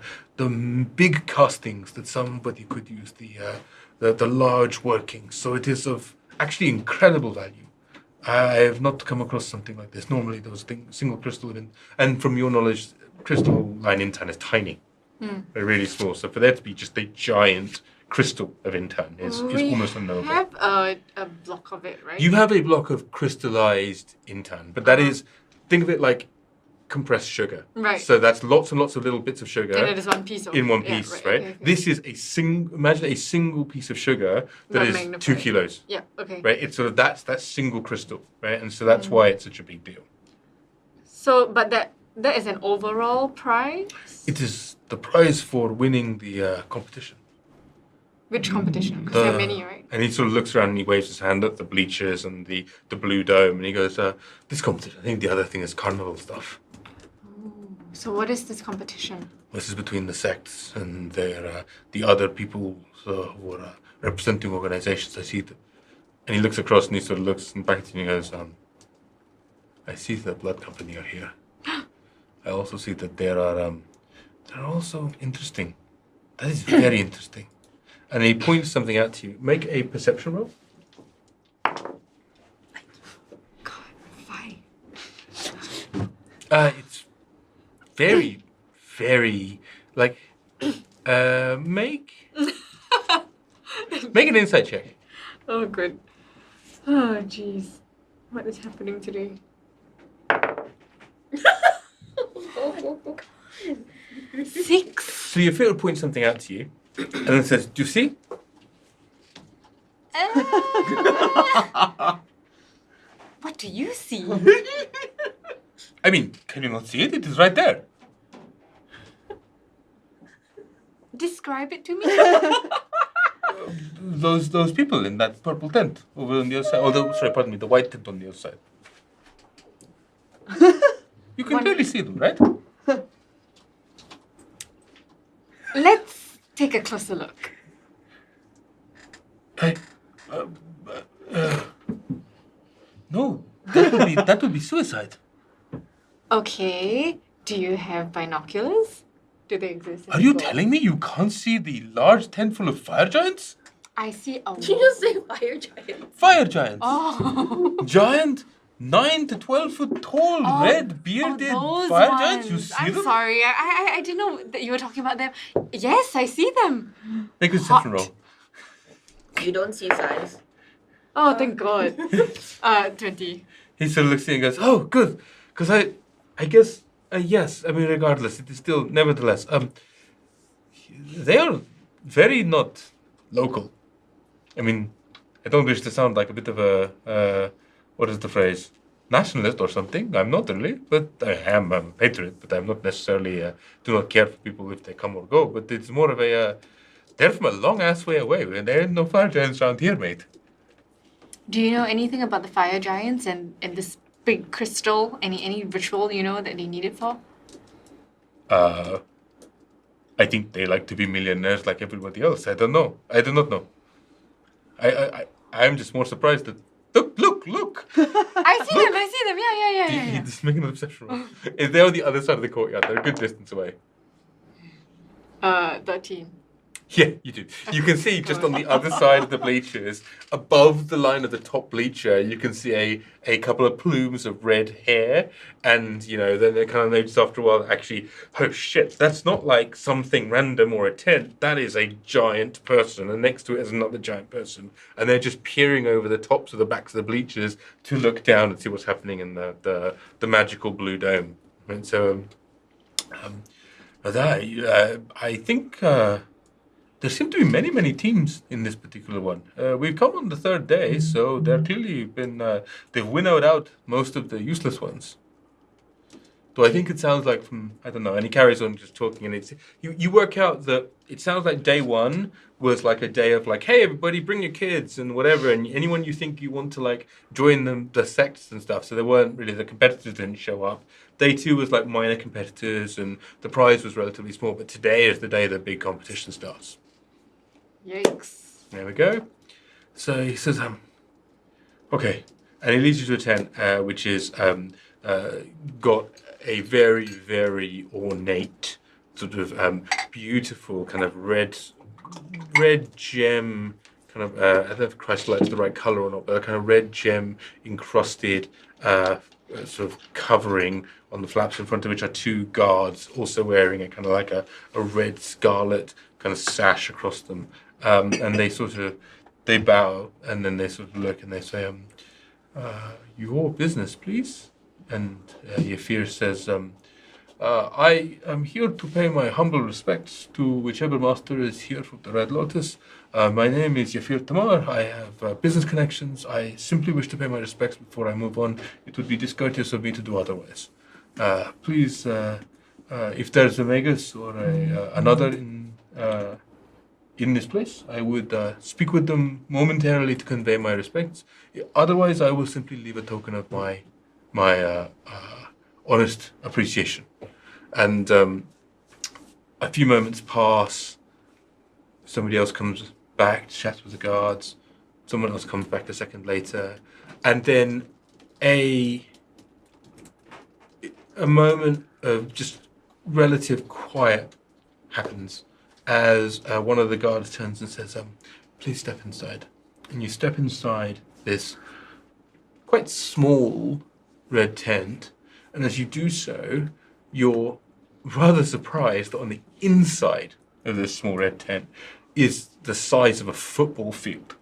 big castings that somebody could use, the large workings. So it is of actually incredible value. I have not come across something like this. Normally those single crystal, and from your knowledge, crystalline intan is tiny. They're really small. So for there to be just a giant crystal of intan is almost unknowable. We have a block of it, right? You have a block of crystallized intan, but that is, think of it like compressed sugar. Right. So that's lots and lots of little bits of sugar And it is one piece of in one yeah, piece, right? okay. This is imagine a single piece of sugar that But is magnified. 2 kilos, Yeah, okay. right? It's sort of that single crystal, right? And so that's why it's such a big deal. So, but that is an overall prize? It is the prize for winning the competition. Which competition? Because there are many, right? And he sort of looks around and he waves his hand at the bleachers and the blue dome, and he goes, this competition, I think the other thing is carnival stuff. So what is this competition? This is between the sects and the other people who are representing organizations. I see that. And he looks across and he sort of looks back at you and he goes, I see the blood company are here. I also see that there are also interesting That is very interesting. And he points something out to you. Make a perception roll. God, 5. It's very, very like make an insight check. Oh, good. Oh, jeez. What is happening today? Six. So your field points something out to you, and then says, "Do you see?" What do you see? I mean, can you not see it? It is right there. Describe it to me. Those people in that purple tent over on the other side. Sorry, pardon me, the white tent on the other side. You can clearly see them, right? Let's take a closer look. No, that would be suicide. Okay. Do you have binoculars? Do they exist? Are you telling me you can't see the large tent full of fire giants? I see a Did you just say fire giant? Fire giants. Oh. Giant, 9 to 12 foot tall, red bearded those fire ones. giants. You see I'm them? sorry. I didn't know that you were talking about them. Yes, I see them. Make a perception Hot. roll. You don't see size. Oh, thank God. 20. He sort of looks at you and goes, "Oh, good, because I guess yes. I mean, regardless, it is still nevertheless. They are very not local. I mean, I don't wish to sound like a bit of a what is the phrase, nationalist or something. I'm not really, but I am. I'm a patriot, but I'm not necessarily do not care for people if they come or go. But it's more of a they're from a long ass way away. There ain't no fire giants around here, mate." Do you know anything about the fire giants and this big crystal? Any ritual you know that they need it for? I think they like to be millionaires like everybody else. I don't know. I do not know. I'm just more surprised that look. I see them. Yeah. Just making an perception roll. If they're on the other side of the courtyard, they're a good distance away. 13. Yeah, you do. You can see just on the other side of the bleachers, above the line of the top bleacher, you can see a couple of plumes of red hair. And, then they kind of notice after a while, actually, oh shit, that's not like something random or a tent. That is a giant person. And next to it is another giant person. And they're just peering over the tops of the backs of the bleachers to look down and see what's happening in the magical blue dome. And so, I think... there seem to be many, many teams in this particular one. We've come on the third day, so they're clearly been... they've winnowed out most of the useless ones. So I think it sounds like from... I don't know, and he carries on just talking, and it's... You work out that it sounds like day one was like a day of like, hey, everybody, bring your kids and whatever, and anyone you think you want to like join them, the sects and stuff. So there weren't really... The competitors didn't show up. Day two was like minor competitors, and the prize was relatively small, but today is the day the big competition starts. Yikes. There we go. So he says, okay. And he leads you to a tent, which is got a very, very ornate, sort of beautiful kind of red gem, kind of, I don't know if chrysolite's the right color or not, but a kind of red gem encrusted sort of covering on the flaps in front of which are two guards also wearing a kind of like a red scarlet kind of sash across them. And they bow, and then they sort of look and they say, your business, please. And Yafir says, I am here to pay my humble respects to whichever master is here from the Red Lotus. My name is Yafir Tamar. I have business connections. I simply wish to pay my respects before I move on. It would be discourteous of me to do otherwise. Please, if there's a Magus or another in this place, I would speak with them momentarily to convey my respects. Otherwise, I will simply leave a token of my honest appreciation. And a few moments pass. Somebody else comes back to chat with the guards. Someone else comes back a second later. And then a moment of just relative quiet happens. as one of the guards turns and says, please step inside. And you step inside this quite small red tent, and as you do so, you're rather surprised that on the inside of this small red tent is the size of a football field.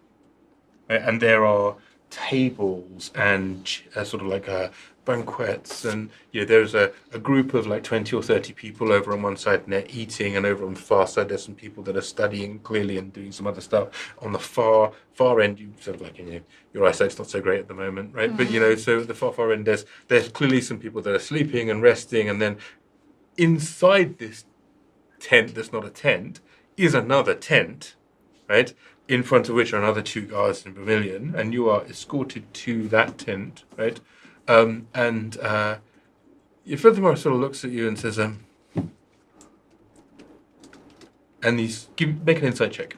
Right? And there are tables and sort of like banquets, and there's a group of like 20 or 30 people over on one side and they're eating, and over on the far side there's some people that are studying clearly and doing some other stuff. On the far end, you sort of like, your eyesight's not so great at the moment, right? Mm-hmm. But so at the far end there's clearly some people that are sleeping and resting, and then inside this tent that's not a tent is another tent, right? In front of which are another 2 guards in vermilion, and you are escorted to that tent, right? Your Furthermore sort of looks at you and says, and he's make an insight check.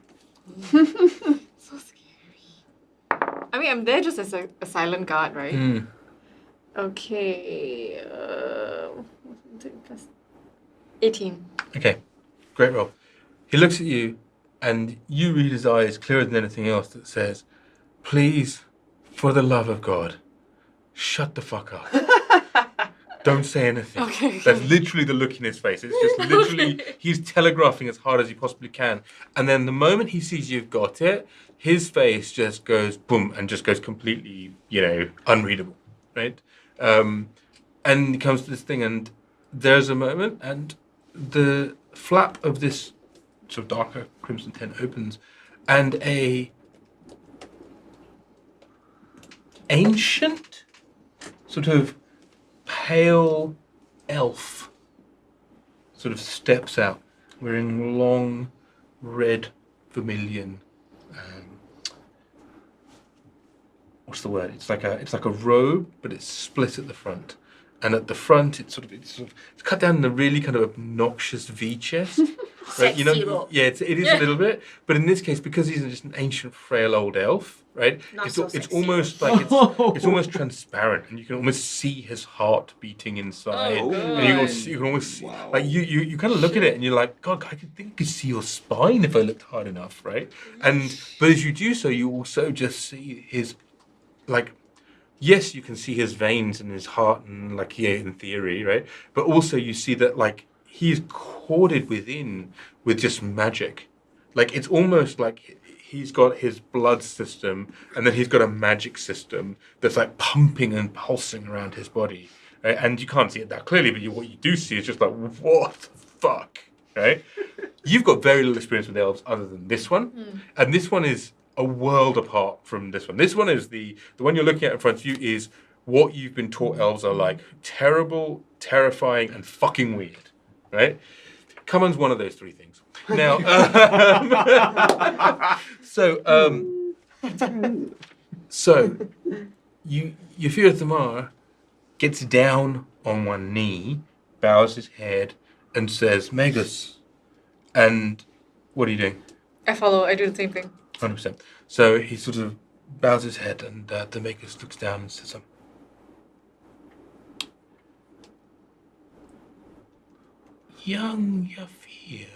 So scary. I mean, I'm there just as a silent guard, right? Okay. 18. Okay, great roll. He looks at you, and you read his eyes clearer than anything else that says, please, for the love of God, shut the fuck up. Don't say anything. Okay. That's literally the look in his face. It's just literally, he's telegraphing as hard as he possibly can. And then the moment he sees you've got it, his face just goes boom and just goes completely, unreadable, right? And he comes to this thing, and there's a moment, and the flap of this sort of darker crimson tent opens, and a ancient sort of pale elf sort of steps out, wearing long red vermilion. What's the word? It's like a robe, but it's split at the front, and at the front it's cut down in a really kind of obnoxious V chest. Right, Sexy robe. Yeah, it is a little bit, but in this case, because he's just an ancient, frail old elf, right? Not so It's sexy. almost like it's almost transparent, and you can almost see his heart beating inside. Oh, and you can almost see, Wow. like you kind of look at it, and you're like, God, I think I could see your spine if I looked hard enough, right? But as you do so, you also just see his, like, yes, you can see his veins and his heart, and like, in theory, right? But also you see that, like, he's corded within with just magic. Like, it's almost like he's got his blood system, and then he's got a magic system that's like pumping and pulsing around his body. Right? And you can't see it that clearly, but what you do see is just like, what the fuck, right? You've got very little experience with elves other than this one, and this one is a world apart from this one. This one is the one you're looking at in front of you is what you've been taught elves are like: terrible, terrifying, and fucking weird. Right? Kaman's one of those 3 things. Now, so Yafir Thamar gets down on one knee, bows his head, and says, Magus. And what are you doing? I follow. I do the same thing. 100%. So he sort of bows his head, and the Magus looks down and says, Young Yafir,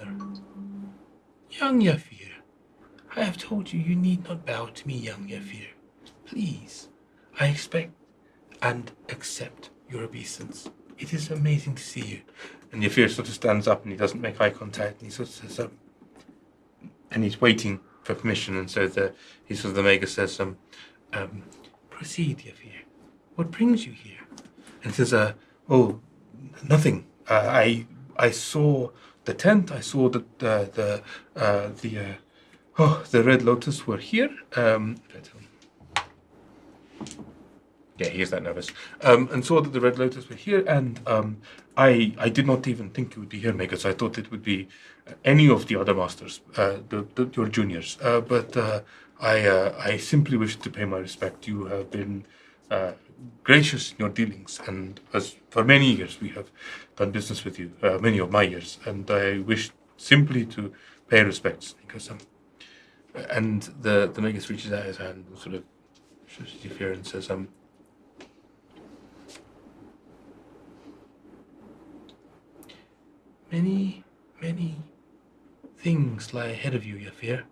I have told you, you need not bow to me, young Yafir. Please, I expect and accept your obeisance. It is amazing to see you. And Yafir sort of stands up, and he doesn't make eye contact, and he sort of says, and he's waiting for permission, and so the Magus says, proceed, Yafir. What brings you here? And he says, nothing. I saw the tent. I saw that the Red Lotus were here. Yeah, he is that nervous. And saw that the Red Lotus were here, and I did not even think it would be here, Magus. I thought it would be any of the other masters, your juniors. But I simply wish to pay my respect. You have been gracious in your dealings, and as for many years we have done business with you, many of my years, and I wish simply to pay respects. Because and the Magus reaches out his hand and sort of shows you fear and says, many things lie ahead of you, Yafir.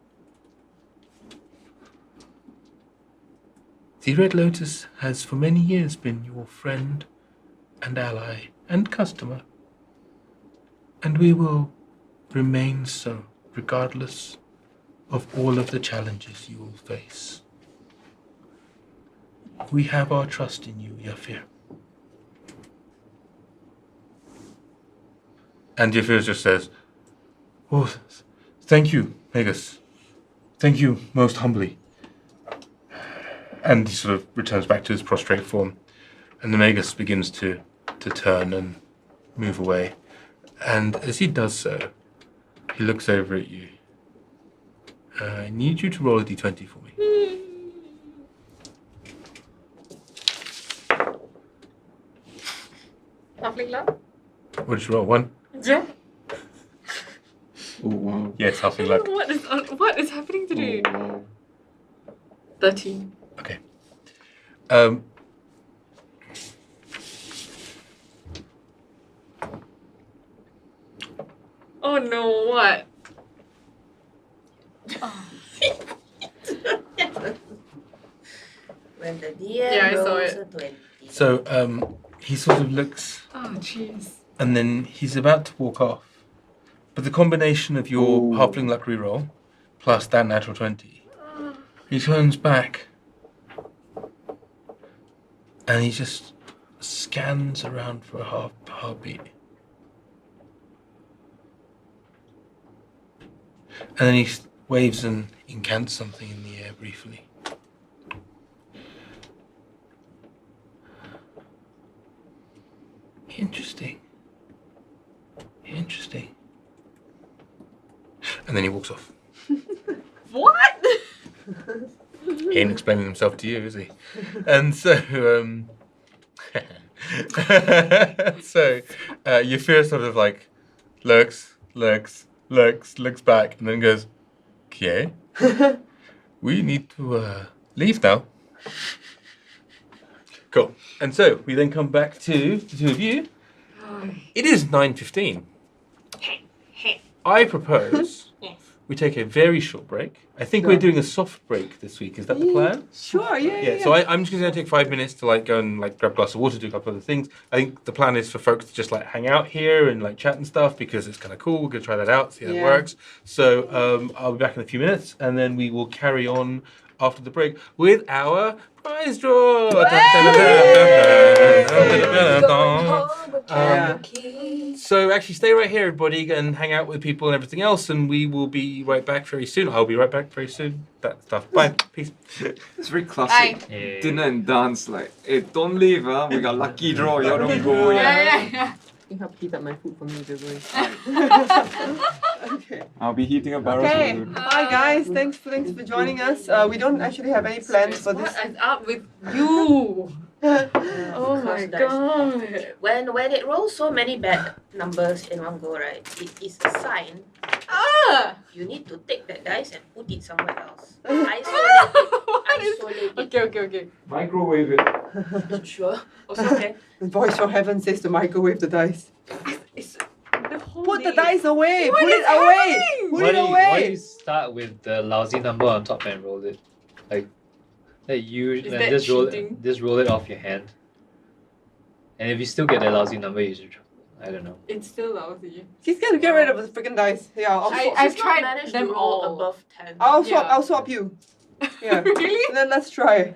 The Red Lotus has for many years been your friend and ally and customer, and we will remain so regardless of all of the challenges you will face. We have our trust in you, Yafir. And Yafir just says, "Oh, thank you, Magus. Thank you most humbly." And he sort of returns back to his prostrate form. And the Magus begins to turn and move away. And as he does so, he looks over at you. I need you to roll a d20 for me. Halfling luck? What did you roll? 1? Yeah. Oh wow. Yes, halfling luck. What is happening today? Oh, wow. 13. Okay. Oh no, what? When the DM Yeah, I saw rolls it. a 20. So he sort of looks, Oh jeez. and then he's about to walk off. But the combination of your Ooh. halfling luck reroll plus that natural 20, he turns back and he just scans around for a heartbeat. And then he waves and incants something in the air briefly. Interesting. Interesting. And then he walks off. What? He ain't explaining himself to you, is he? And so, Yafir sort of like looks back, and then goes, "Kie, we need to leave now." Cool. And so we then come back to the two of you. It is 9:15. I propose Yes. we take a very short break. I think we're doing a soft break this week. Is that the plan? Sure, yeah. Yeah. So I'm just going to take 5 minutes to like go and like grab a glass of water, do a couple of other things. I think the plan is for folks to just like hang out here and like chat and stuff because it's kind of cool. We're going to try that out, see how it Yeah. works. So I'll be back in a few minutes, and then we will carry on after the break with our prize draw. So actually stay right here, everybody, and hang out with people and everything else, and we will be right back very soon. I'll be right back very soon. That stuff. Bye. Peace. It's very classic. Yeah. Dinner and dance, like, hey, don't leave, huh? We got lucky draw, you don't go. Yeah. You help heat up my food for me, by Okay. I'll be heating up Barra's Okay. food. Bye guys. Thanks for joining us. We don't actually have any plans for this. What is up with you? Oh my Because god. When it rolls so many bad numbers in one go, right, it is a sign Ah! you need to take that dice and put it somewhere else. Isolate it. Okay. Microwave it. Sure. Also can. The voice from heaven says to microwave the dice. It's the whole Put the day. dice away. What Put is it away. happening? Put Why it do you away. start with the lousy number on top and roll it? Like you Is and that just cheating? roll it off your hand. And if you still get that lousy number, you should, I don't know. It's still lousy. He's got to get rid of the freaking dice. Yeah, I've She's not tried managed them to roll all. above 10. I'll Yeah. swap you. Yeah. Really? And then let's try.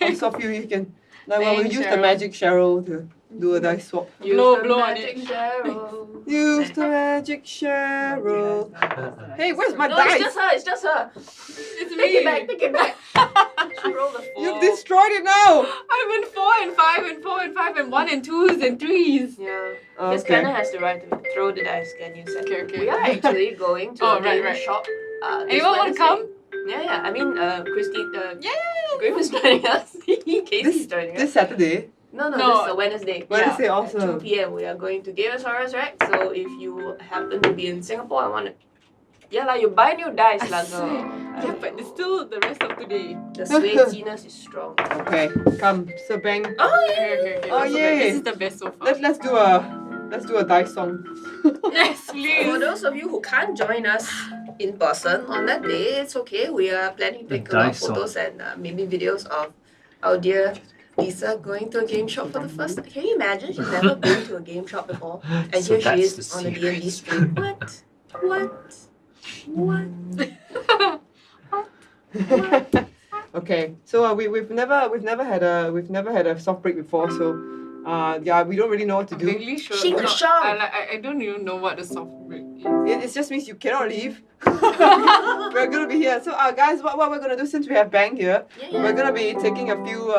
I'll swap you. You can. Now we'll Thanks, use the Cheryl. magic Cheryl to do a dice swap. Use Blow- the blow on magic it. Cheryl. Use the magic Cheryl. Hey, where's my No, dice? it's just her. It's Take me. it back. She rolled a 4. You've destroyed it now. I'm in 4 and 5 and 4 and 5 and 1 and 2s and 3s. Yeah. This Okay. Scanner has the right to throw the dice, can you say? Okay. We are actually going to Oh, a right, game right. shop. This Anyone want to Wednesday. come? Yeah. I mean, Christine, Yeah. Griff is joining us. Casey's joining us. This Saturday. No, No. this is a Wednesday. Wednesday At also. 2 p.m. we are going to Gamosaurus Rex. So if you happen to be in Singapore, I want to. Yeah, like you buy new dice, lah, girl. Yeah, but it's still the rest of today. The sweatiness is strong. Okay. Come, Sir Bang. Oh yeah. Okay. Oh, That's the yay. best. This is the best so far. Let's do a Let's do a dice song. Yes, For please. those of you who can't join us in person on that day, it's okay. We are planning to take a lot of dice song. photos and maybe videos of our dear Yrsa going to a game shop for the first time. Can you imagine? She's never been to a game shop before. And So here she that's is the on a D&D secret. stream. What? Okay, so we've never had a soft break before, so yeah, we don't really know what to I'm do. vaguely sure. Sheena No, Chan. I don't even know what a soft break is. It just means you cannot leave. We're gonna be here. So guys, what we're gonna do, since we have Bang here, we're gonna be taking a few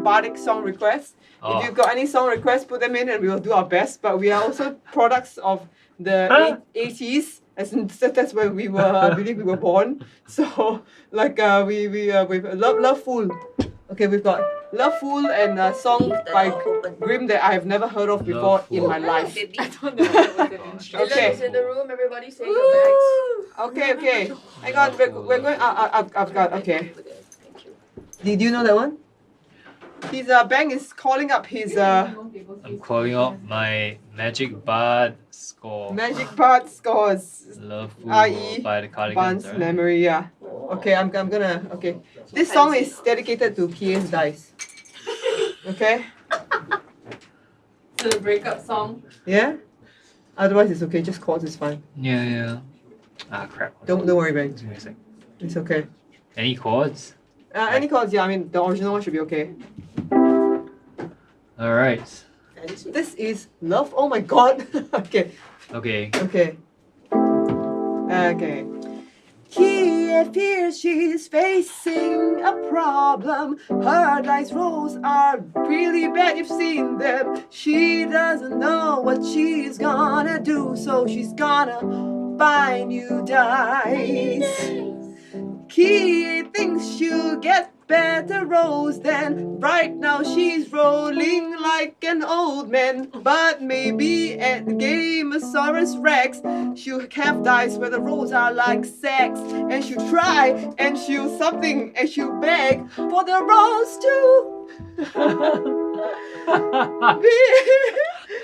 bardic song requests. If you've got any song requests, put them in and we will do our best. But we are also products of the 80s. As in, that's where we were, I believe we were born. So, like, we've Love Fool. Okay, we've got Love Fool and a song by Grimm that I have never heard of before in my life. I don't know that was an instruction. Okay. Dylan is in the room. Everybody say your bags. Okay. Hang on, we're going. I've got. Okay. Thank you. Did you know that one? His Bang is calling up his I'm calling out my magic bard score. magic part scores. Love i.e. Fool by the Cardigans. Bun's Right? memory. Yeah. Okay, I'm gonna. Okay. This song is dedicated to Kie's dice. Okay. The breakup song. Yeah. Otherwise, it's okay. Just chords is fine. Yeah. Ah, crap. Don't worry, Bang. Give me a sec. It's okay. Any chords? Any chords? Yeah. I mean, the original one should be okay. All right. This is Love. Oh my God. Okay. Okay. Okay. Kie fears she's facing a problem. Her dice rolls are really bad, you've seen them. She doesn't know what she's gonna do, so she's gonna buy new dice. Kie thinks she'll get better rolls than right now she's rolling like an old man. But maybe at the Gamesaurus Rex she'll have dice where the rolls are like sex, and she'll try and she'll something and she'll beg for the rolls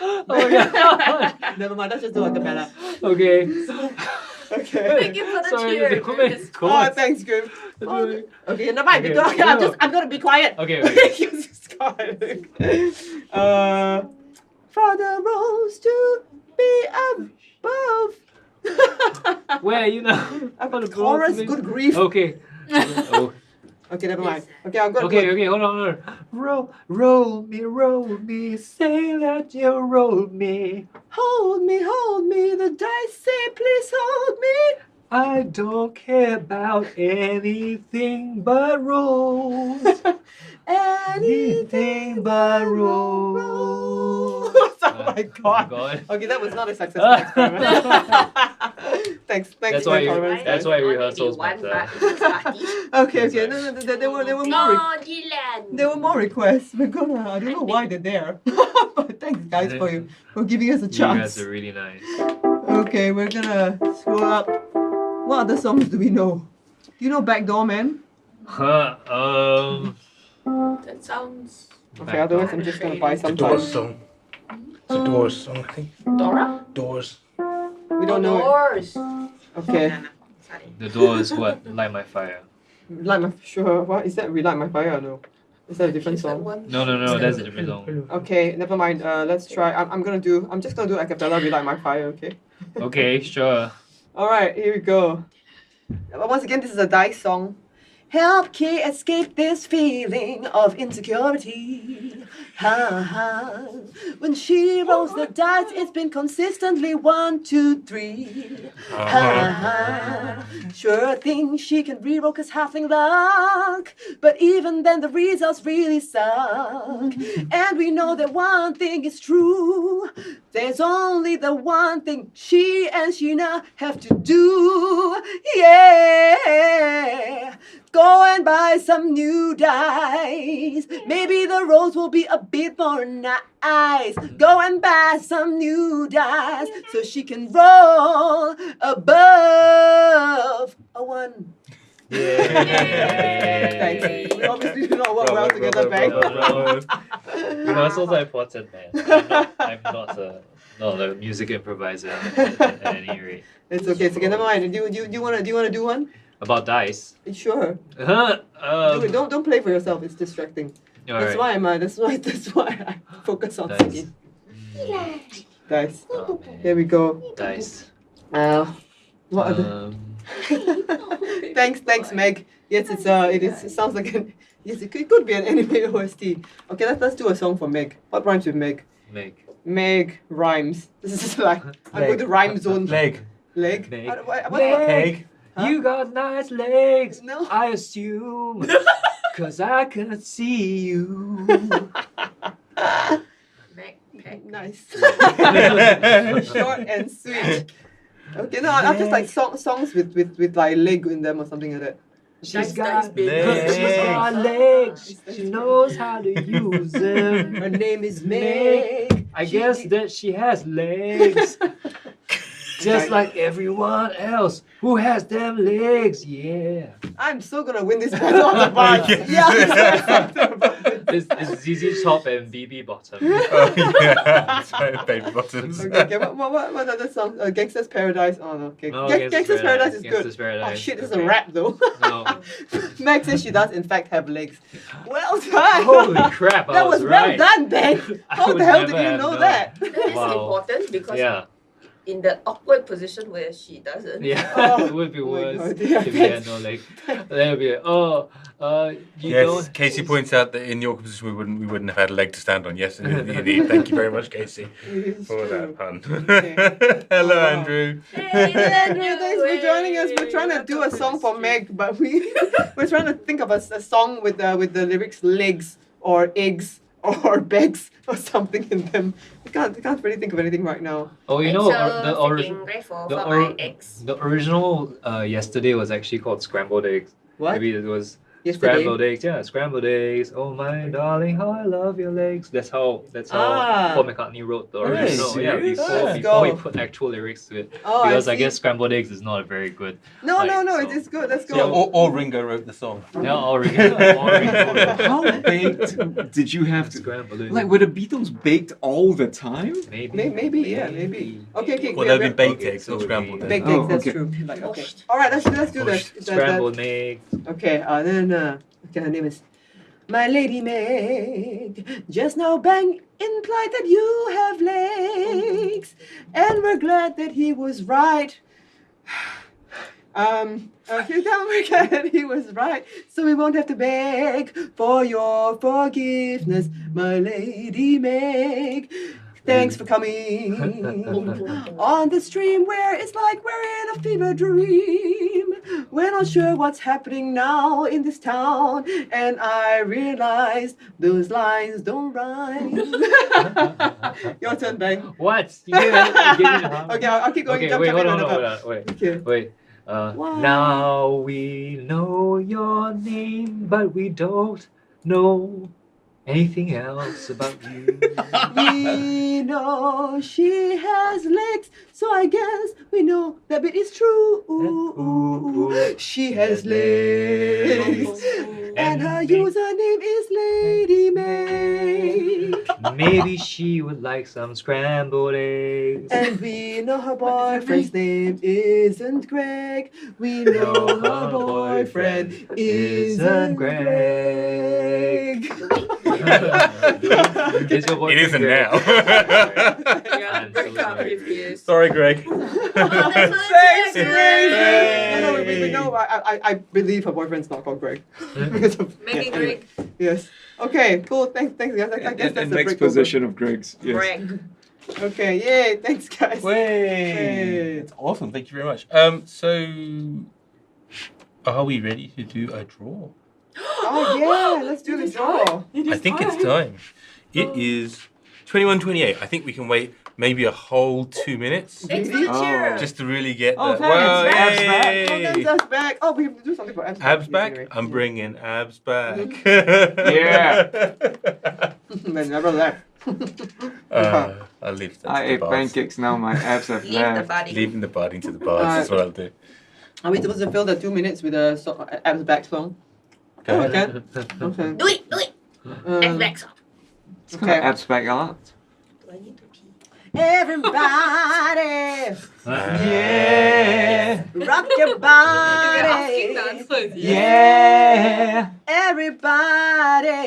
Oh my god. Never mind, let's just do a cappella. Okay. Okay. Thank you for the Sorry, cheer. the comment Just- Oh, thanks, Grim. Okay, never mind. Okay. I'm gonna be quiet. Okay. You just quiet. For the rolls to be above. Where you know? I've For got the chorus, rolls, good grief. Okay. Oh. Okay, never mind. Okay, I'm gonna Okay, hold on. Roll me, say that you roll me. Hold me, the dice say please hold me. I don't care about anything but rolls. Anything but rolls. Oh my god. God. Okay, that was not a successful experiment. Thanks That's for why your you- comments. that's why Only rehearsals one matter. Okay. No, there were more. No, Dylan. There were more requests. We're gonna. I don't know why they're there. But thanks, guys, for giving us a You guys chance. are really nice. Okay, we're gonna scroll up. What other songs do we know? Do you know Backdoor Man? Huh, That sounds. Okay, otherwise I'm just gonna buy some Doors time. song. It's a Doors song, I think. Dora? Doors. We don't know it. Doors. Okay. Sorry. The door is what? Light my fire. Light my sure. What is that? Relight My Fire or no? Is that a different Is that song? one? No, that's a different song. Okay, never mind. Let's try. I'm just gonna do a cappella Relight My Fire. Okay. Okay, sure. All right, here we go. Once again, this is a dice song. Help Kie escape this feeling of insecurity. Ha ha. When she rolls the dice, it's been consistently 1, 2, 3. Ha ha. Sure thing she can reroll 'cause halfling luck. But even then, the results really suck. And we know that one thing is true. There's only the one thing she and Sheena have to do. Yeah. Go and buy some new dice. Maybe the rolls will be a bit more nice. Go and buy some new dice so she can roll above a 1. Thanks. We obviously do not work well together, Bang. We Rehearsals are important, man. I'm not a music improviser at any rate. It's okay. It's okay. Never mind. Do you wanna do one? About dice. Sure. Huh? Do it. Don't play for yourself. It's distracting. That's why I focus on Dice. singing. Dice. Oh, man. Here we go. Dice. What are the... Thanks, Meg. Yes, it sounds like it could be an anime OST. Okay, let's do a song for Meg. What rhymes with Meg? Meg rhymes. This is like I'm going to rhyme zone. Leg. Leg. Meg. What? Leg. Huh? You got nice legs. No. I assume. Cause I cannot see you. Nice. Short and sweet. Okay, no, I'm just like songs with like leg in them or something like that. She's got legs. She knows how to use them. Her name is Meg. I guess that she has legs. Just like everyone else who has them legs, yeah. I'm so gonna win this battle on the bar. It's ZZ Top and BB Bottom. Oh yeah, sorry, baby bottoms. Okay, what other song? Gangsta's Paradise. Oh no, okay. No, Gangsta's Paradise is good. Gangsta's Paradise. Oh shit, this is Okay. a rap though. No. Meg says she does in fact have legs. Well done. Holy crap, I That was right. well done, Ben. I How would the hell never did you have know known. that? That is Wow. important because Yeah. in the awkward position where she doesn't. Yeah, Oh, it would be oh my worse God, yeah, if you had no leg. Then it would be like, you Yes, don't. Casey points out that in your position we wouldn't have had a leg to stand on. Yes, indeed. Thank you very much, Casey, for that pun. Okay. Hello, Wow. Andrew. Hey, Andrew, thanks for joining us. We're trying to do a song for Meg, but we're trying to think of a song with the lyrics legs or eggs or bags or something in them. I can't really think of anything right now. Oh, you know, the original yesterday was actually called scrambled eggs. What? Maybe it was Yesterday? scrambled eggs. Yeah, scrambled eggs. Oh my darling, how I love your legs. That's how Ah. Paul McCartney wrote the Really? original. Yeah, Serious? before Let's he go. put actual lyrics to it. Oh, Because I see. guess scrambled eggs is not a very good. No, like, no, so- it's good. Let's go. Yeah, or Ringo wrote the song. Yeah, all Ringo. How baked did you have to? Scrambled eggs. Like, were the Beatles baked all the time? Maybe, yeah, maybe. Okay. Well, they've been baked Okay, eggs, not so scrambled eggs. Baked Oh, eggs, that's okay. true. Like, okay. All right, let's do this. Scrambled eggs. Okay, okay, her name is My Lady Meg. Just now Bang implied that you have legs, and we're glad that he was right. We're glad that he was right, so we won't have to beg for your forgiveness, my Lady Meg. Thanks for coming on the stream where it's like we're in a fever dream. We're not sure what's happening now in this town, and I realized those lines don't rhyme. Your turn, Bang. What? You gave me the harm. Okay, I'll keep going. Okay, Jump wait, in hold on, another. wait. Okay. Wait. Wow. Now we know your name, but we don't know anything else about you. We know she has legs, so I guess we know that it is true. She has legs, and her username is Lady May. Maybe she would like some scrambled eggs. And we know her boyfriend's name isn't Greg. We know her boyfriend isn't Greg. Is your It isn't Greg? now. Yeah, break up if he is. Sorry, Greg. Thanks, Greg. Yay. No, we know. I believe her boyfriend's not called Greg. Because of, Making anyway. Greg. Yes. Okay. Cool. Thanks, guys. I guess that's And the next break over. position of Greg's. Yes. Greg. Okay. Yay. Thanks, guys. Way. It's awesome. Thank you very much. So, are we ready to do a draw? Oh yeah. Let's do the draw. I think it's time. It is 21:28. I think we can wait maybe a whole 2 minutes Thanks for the Oh. cheer. just to really get Oh, the. thanks. Well, Abs back. yay. Oh, that's us back. Oh, we have to do something for abs. Abs back? Anyway. I'm bringing abs back. Yeah. They never left. I'll leave that I to the ate bars. pancakes now. My abs have Leave the left. body. Leaving the body to the bars. That's what I'll do. Are we supposed to fill the 2 minutes with a abs back song? Go Oh, ahead. okay. Okay. Do it. Um, X-Max up. It's kind of abstract art. Do I need to pee? Everybody, Yeah. rock your You're asking body. dancers. Yeah. Everybody,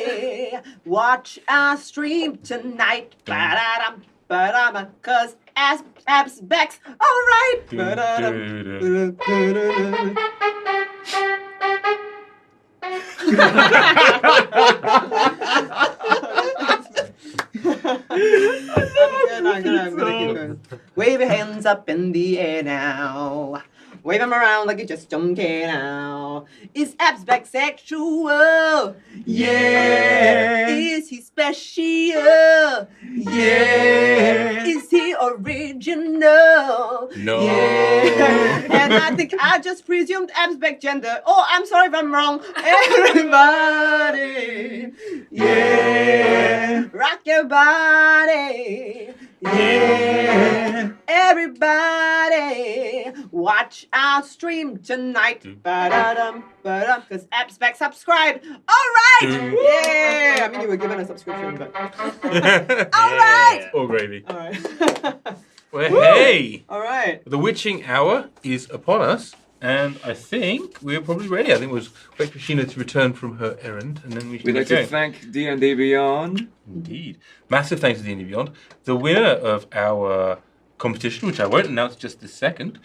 watch our stream tonight. Ba-da-dum, ba-da-dum, 'cause abs backs. All right. Ba-da-dum, ba-da-dum. I'm gonna keep going. Wave your hands up in the air now. Wave them around like you just don't care now. Is abs back sexual? Yeah. Is he special? Yeah. Is he original? No. Yeah. And I think I just presumed abs back gender. Oh, I'm sorry if I'm wrong. Everybody, yeah, rock your body. Yeah, everybody, watch our stream tonight. Ba-da-dum, ba-dum, 'cause abs back subscribe. All right. Yeah. I mean, you were given a subscription, but all right. All gravy. All right. Well, hey, All right. the witching hour is upon us, and I think we're probably ready. I think we'll wait for Sheena to return from her errand, and then we can We'd get like to going. thank D&D Beyond. Indeed. Massive thanks to D&D Beyond. The winner of our competition, which I won't announce just this second,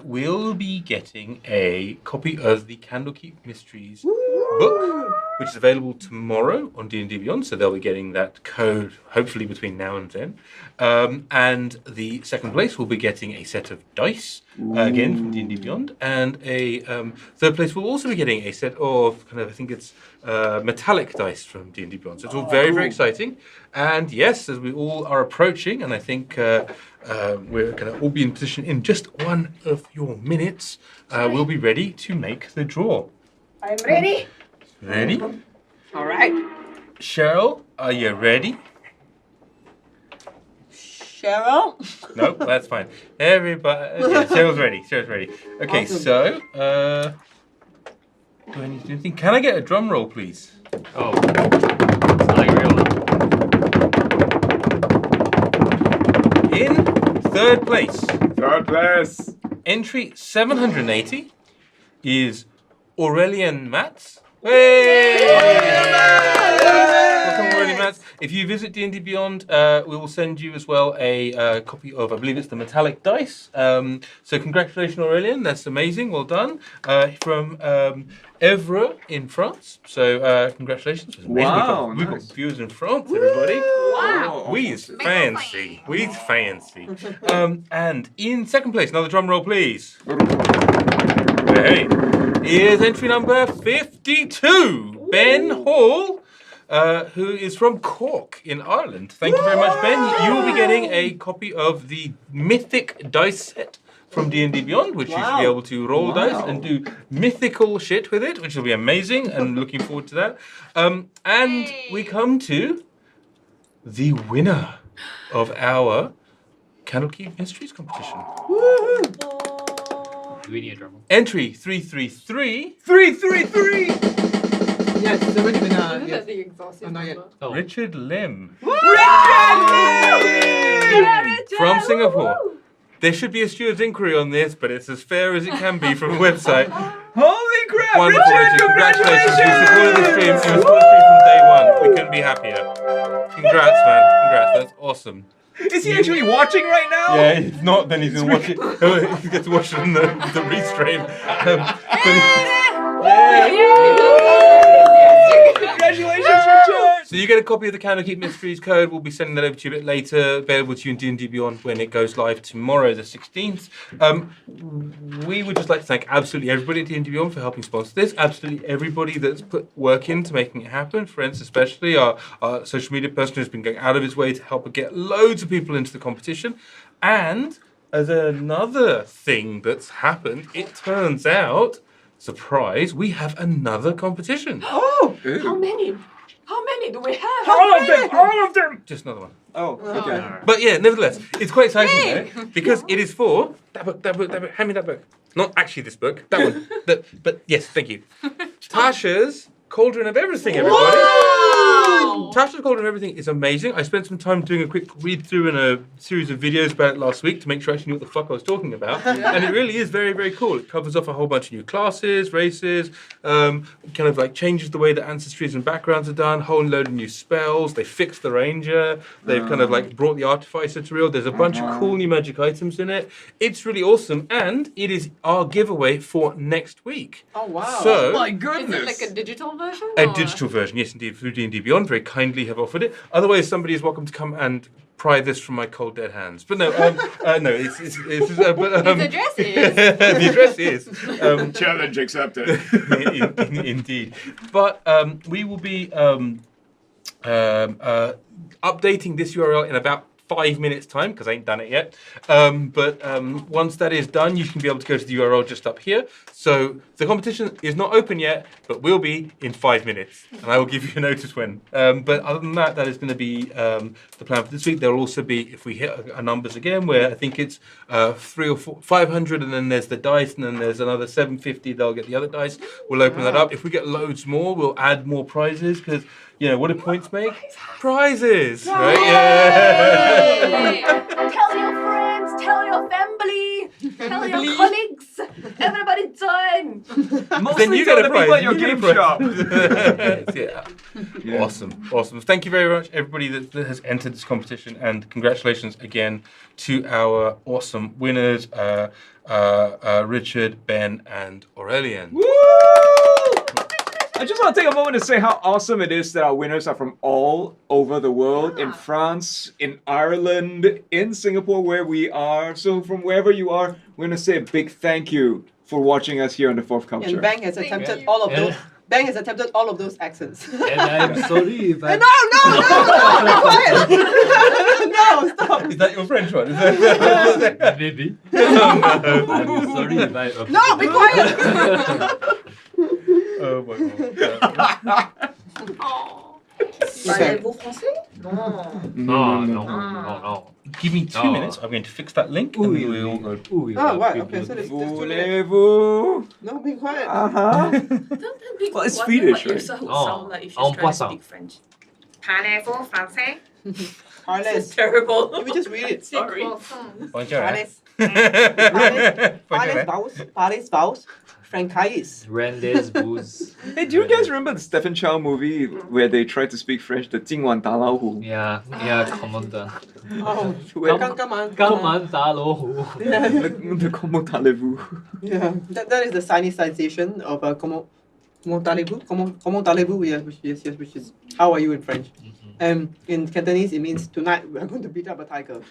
will be getting a copy of the Candlekeep Mysteries book, which is available tomorrow on D&D Beyond, so they'll be getting that code hopefully between now and then. And the second place will be getting a set of dice, again from D&D Beyond, and a third place will also be getting a set of, I think it's metallic dice from D&D Beyond. So it's all very, very exciting. And yes, as we all are approaching, and I think we're going to all be in position in just one of your minutes, we'll be ready to make the draw. I'm ready. Ready? All right. Cheryl, are you ready? Cheryl. No, that's fine. Everybody, yeah, Cheryl's ready. Cheryl's ready. Okay, Awesome. so do I need to do anything? Can I get a drum roll, please? Oh, it's not like a real one. In third place, Third place. entry 780 is Aurelian Matz. Hey! Welcome, Aurelian Matz. If you visit D&D Beyond, we will send you as well a copy of, I believe it's the metallic dice. So congratulations, Aurelian. That's amazing. Well done. From Evreux in France. So congratulations. It's amazing. Wow, We've nice. got viewers in France, everybody. Wow. We's fancy. We's fancy. And in second place, another drum roll, please. Hey, here's entry number 52, Ben Hall, who is from Cork in Ireland. Thank you very much, Ben. You will be getting a copy of the Mythic dice set from D&D Beyond, which you should be able to roll dice and do mythical shit with it, which will be amazing, and looking forward to that. And we come to the winner of our Candlekeep Mysteries competition. Do we need a drum roll? Entry 333, 333. Yes, it's already been Isn't that the exhaustive not yet. number? Oh. Richard Lim Richard! from Singapore. There should be a steward's inquiry on this, but it's as fair as it can be from a website. Holy crap, Wonderful, Richard, Congratulations. You congratulations! supported the stream. You supported the stream from day one. We couldn't be happier. Congrats, man. Congrats. That's awesome. Is he actually watching right now? Yeah, if not, then he's going to watch it. He gets to watch it on the restream. Congratulations, Richard! So you get a copy of the Candlekeep Mysteries code. We'll be sending that over to you a bit later, available to you in D&D Beyond when it goes live tomorrow, the 16th. We would just like to thank absolutely everybody at D&D Beyond for helping sponsor this. Absolutely everybody that's put work into making it happen. Friends especially, our social media person who's been going out of his way to help get loads of people into the competition. And as another thing that's happened, it turns out, surprise, we have another competition. Oh! How many? How many do we have? All of them! All of them! Just another one. Oh, okay. But yeah, nevertheless, it's quite exciting though, because it is for that book. Hand me that book. Not actually this book, that one. But yes, thank you. Tasha's Cauldron of Everything, everybody. Wow! Wow. Tasha's Cauldron of Everything is amazing. I spent some time doing a quick read through and a series of videos about it last week to make sure I actually knew what the fuck I was talking about. And it really is very, very cool. It covers off a whole bunch of new classes, races, kind of like changes the way that ancestries and backgrounds are done, whole load of new spells. They fixed the ranger. They've kind of like brought the artificer to real. There's a bunch of cool new magic items in it. It's really awesome. And it is our giveaway for next week. Oh wow. So, My Is goodness. it like a digital version? a or- digital version, yes, indeed. Through D&D Beyond, very kindly have offered it. Otherwise, somebody is welcome to come and pry this from my cold dead hands. But no, no, it's but, The address is. the address is Challenge accepted. indeed. But we will be updating this URL in about 5 minutes time because I ain't done it yet. But once that is done, you can be able to go to the URL just up here. So the competition is not open yet, but will be in 5 minutes, and I will give you a notice when. But other than that, that is going to be the plan for this week. There will also be, if we hit our numbers again, where I think it's 300 or 500, and then there's the dice, and then there's another 750. They'll get the other dice. We'll open that up. If we get loads more, we'll add more prizes because. You know, what do points make? Prizes! Right? Yeah! Tell your friends, tell your family, tell your colleagues. Everybody join. Then you get a prize. people at your You get a game prize. shop. Yeah. Awesome. Thank you very much, everybody that has entered this competition, and congratulations again to our awesome winners, Richard, Ben, and Aurelian. Woo! I just want to take a moment to say how awesome it is that our winners are from all over the world, in France, in Ireland, in Singapore, where we are. So from wherever you are, we're going to say a big thank you for watching us here on The Fourth Culture. And Bang has attempted all of those. Bang has attempted all of those accents. And I'm sorry if I... No, be quiet. No, stop. Is that your French one? Maybe. Oh, I'm sorry if I... No, be quiet. Oh my god. Parlez-vous français? No. No. Give me 2 minutes. I'm going to fix that link. And we will all go. Ooh, Oh, what? Okay, so there's 2 minutes. Voulez-vous? No, be quiet. Uh-huh. Well, it's Swedish, right? Yrsa would Oh, sound like if en she's trying to passant. speak French. Parlez-vous français? Parlez. Terrible. Let me just read it. Sorry. Bonjour. Parlez. Bonjour. Parlez vos. Francais. Rendes booze. Hey, do you guys remember the Stephen Chow movie where they tried to speak French, the 今晚打老虎? Yeah, Commander. Oh, Where- come on. 今晚打老虎. The comment allez-vous? Yeah, that is the sinicization of comment allez-vous? Comment allez-vous? Yeah, which is how are you in French? In Cantonese, it means tonight we are going to beat up a tiger.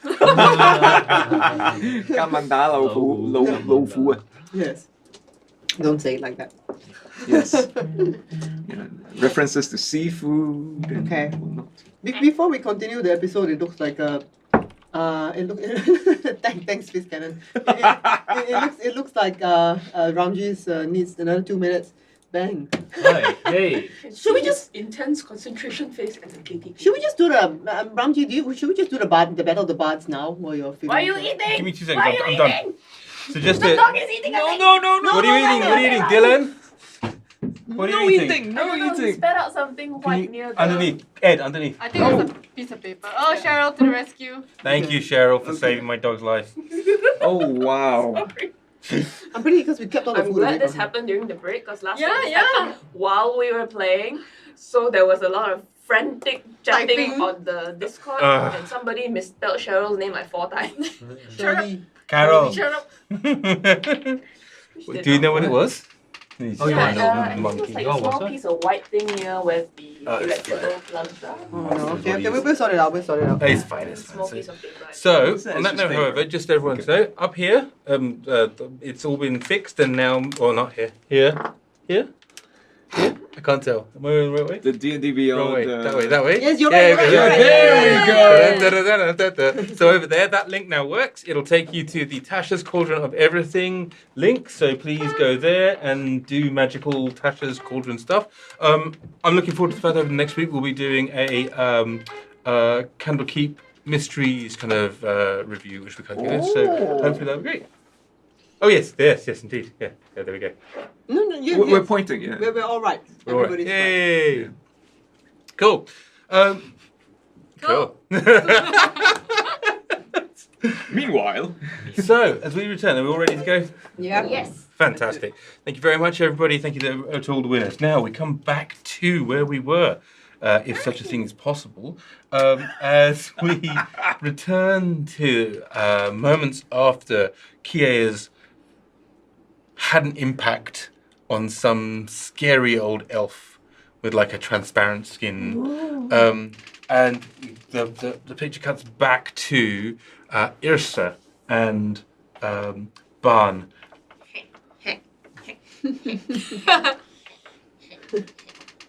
今晚打老虎, 老虎. Yes. Don't say it like that. Yes. Yeah, references to seafood. And Okay. whatnot. Before we continue the episode, it looks like a. Thanks, Fizz Cannon. It looks like Ramji's needs another 2 minutes. Bang. Hi, hey. Should we just intense concentration phase at the KTK? Should we just do the Ramji? Should we just do the battle of the bards now while you're filming? Why are you eating? Give me 2 Why seconds. are you I'm done. eating? So just The dog is eating a thing. No. What are you eating? What are you eating, Dylan? What are you eating? No I don't know, he eating. spat out something white near the... Underneath. Ed, underneath. I think it's a piece of paper. Oh, Cheryl to the rescue. Thank you, Cheryl, for saving my dog's life. Oh, wow. Sorry. I'm pretty because we kept all the I'm food glad away this from him. happened during the break because last Yeah, time this yeah. happened while we were playing. So there was a lot of frantic chatting Typing. on the Discord and somebody misspelled Cheryl's name like 4 times. Shirley. Carol. Cheryl. Do you know what it was? Oh, you Yeah, want to know? it Monkey. was like You a want small water? piece of white thing here with the Oh, it's electrical plugs are. Oh, no. Okay, we'll sort it out. We'll sort it out. It's fine, it's Small fine. piece of paper. So, What's that? on It's that just note, paper. however, just everyone to know, up here, it's all been fixed and now, or not here, here, I can't tell. Am I going the right way? The D&D Wrong Beyond. way, that way. Yes, you're Yeah, right. yeah, Right. there we go. So over there, that link now works. It'll take you to the Tasha's Cauldron of Everything link. So please go there and do magical Tasha's Cauldron stuff. I'm looking forward to the fact that over the next week we'll be doing a Candlekeep Mysteries kind of review, which we can't get in. So hopefully that'll be great. Oh yes, indeed. Yeah, there we go. No, We're pointing, yeah. We're all right. All right. Everybody's fine. Yay! Cool. Cool. Meanwhile, So, as we return, are we all ready to go? Yeah. Yes. Fantastic. Thank you very much, everybody. Thank you to all the winners. Now we come back to where we were, if such a thing is possible, as we return to moments after Kie's had an impact on some scary old elf with like a transparent skin. And the picture cuts back to Yrsa and Bh'an.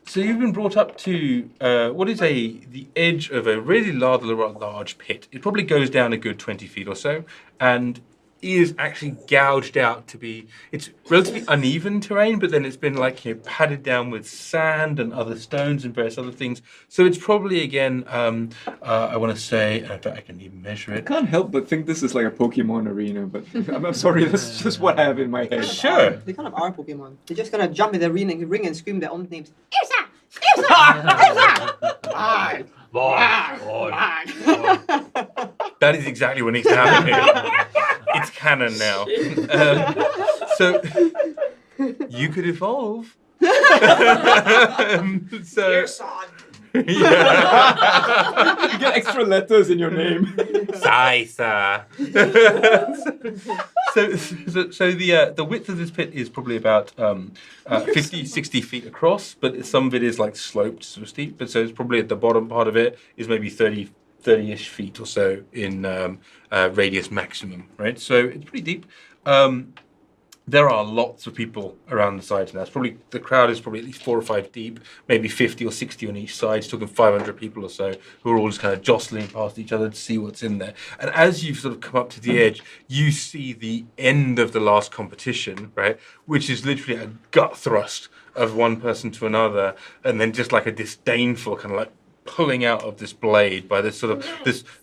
So you've been brought up to what is the edge of a really large pit. It probably goes down a good 20 feet or so, and is actually gouged out to be. It's relatively uneven terrain, but then it's been like padded down with sand and other stones and various other things. So it's probably again, I want to say, in fact, I can even measure I it. can't help but think this is like a Pokemon arena, but I'm sorry, that's just what I have in my head. Sure. They kind of are Pokemon. They're just gonna jump in the ring and scream their own names. Yrsa! That is exactly what needs to happen here. It's canon now. So you could evolve. So yeah. You get extra letters in your name. Saisa. So the width of this pit is probably about 50, 60 feet across, but some of it is like sloped, sort of steep. But so it's probably at the bottom part of it is maybe 30-ish feet or so in radius maximum, right? So it's pretty deep. There are lots of people around the sides now. The crowd is probably at least 4 or 5 deep, maybe 50 or 60 on each side. It's talking 500 people or so who are all just kind of jostling past each other to see what's in there. And as you sort of come up to the edge, you see the end of the last competition, right? Which is literally a gut thrust of one person to another, and then just like a disdainful kind of like pulling out of this blade by this sort of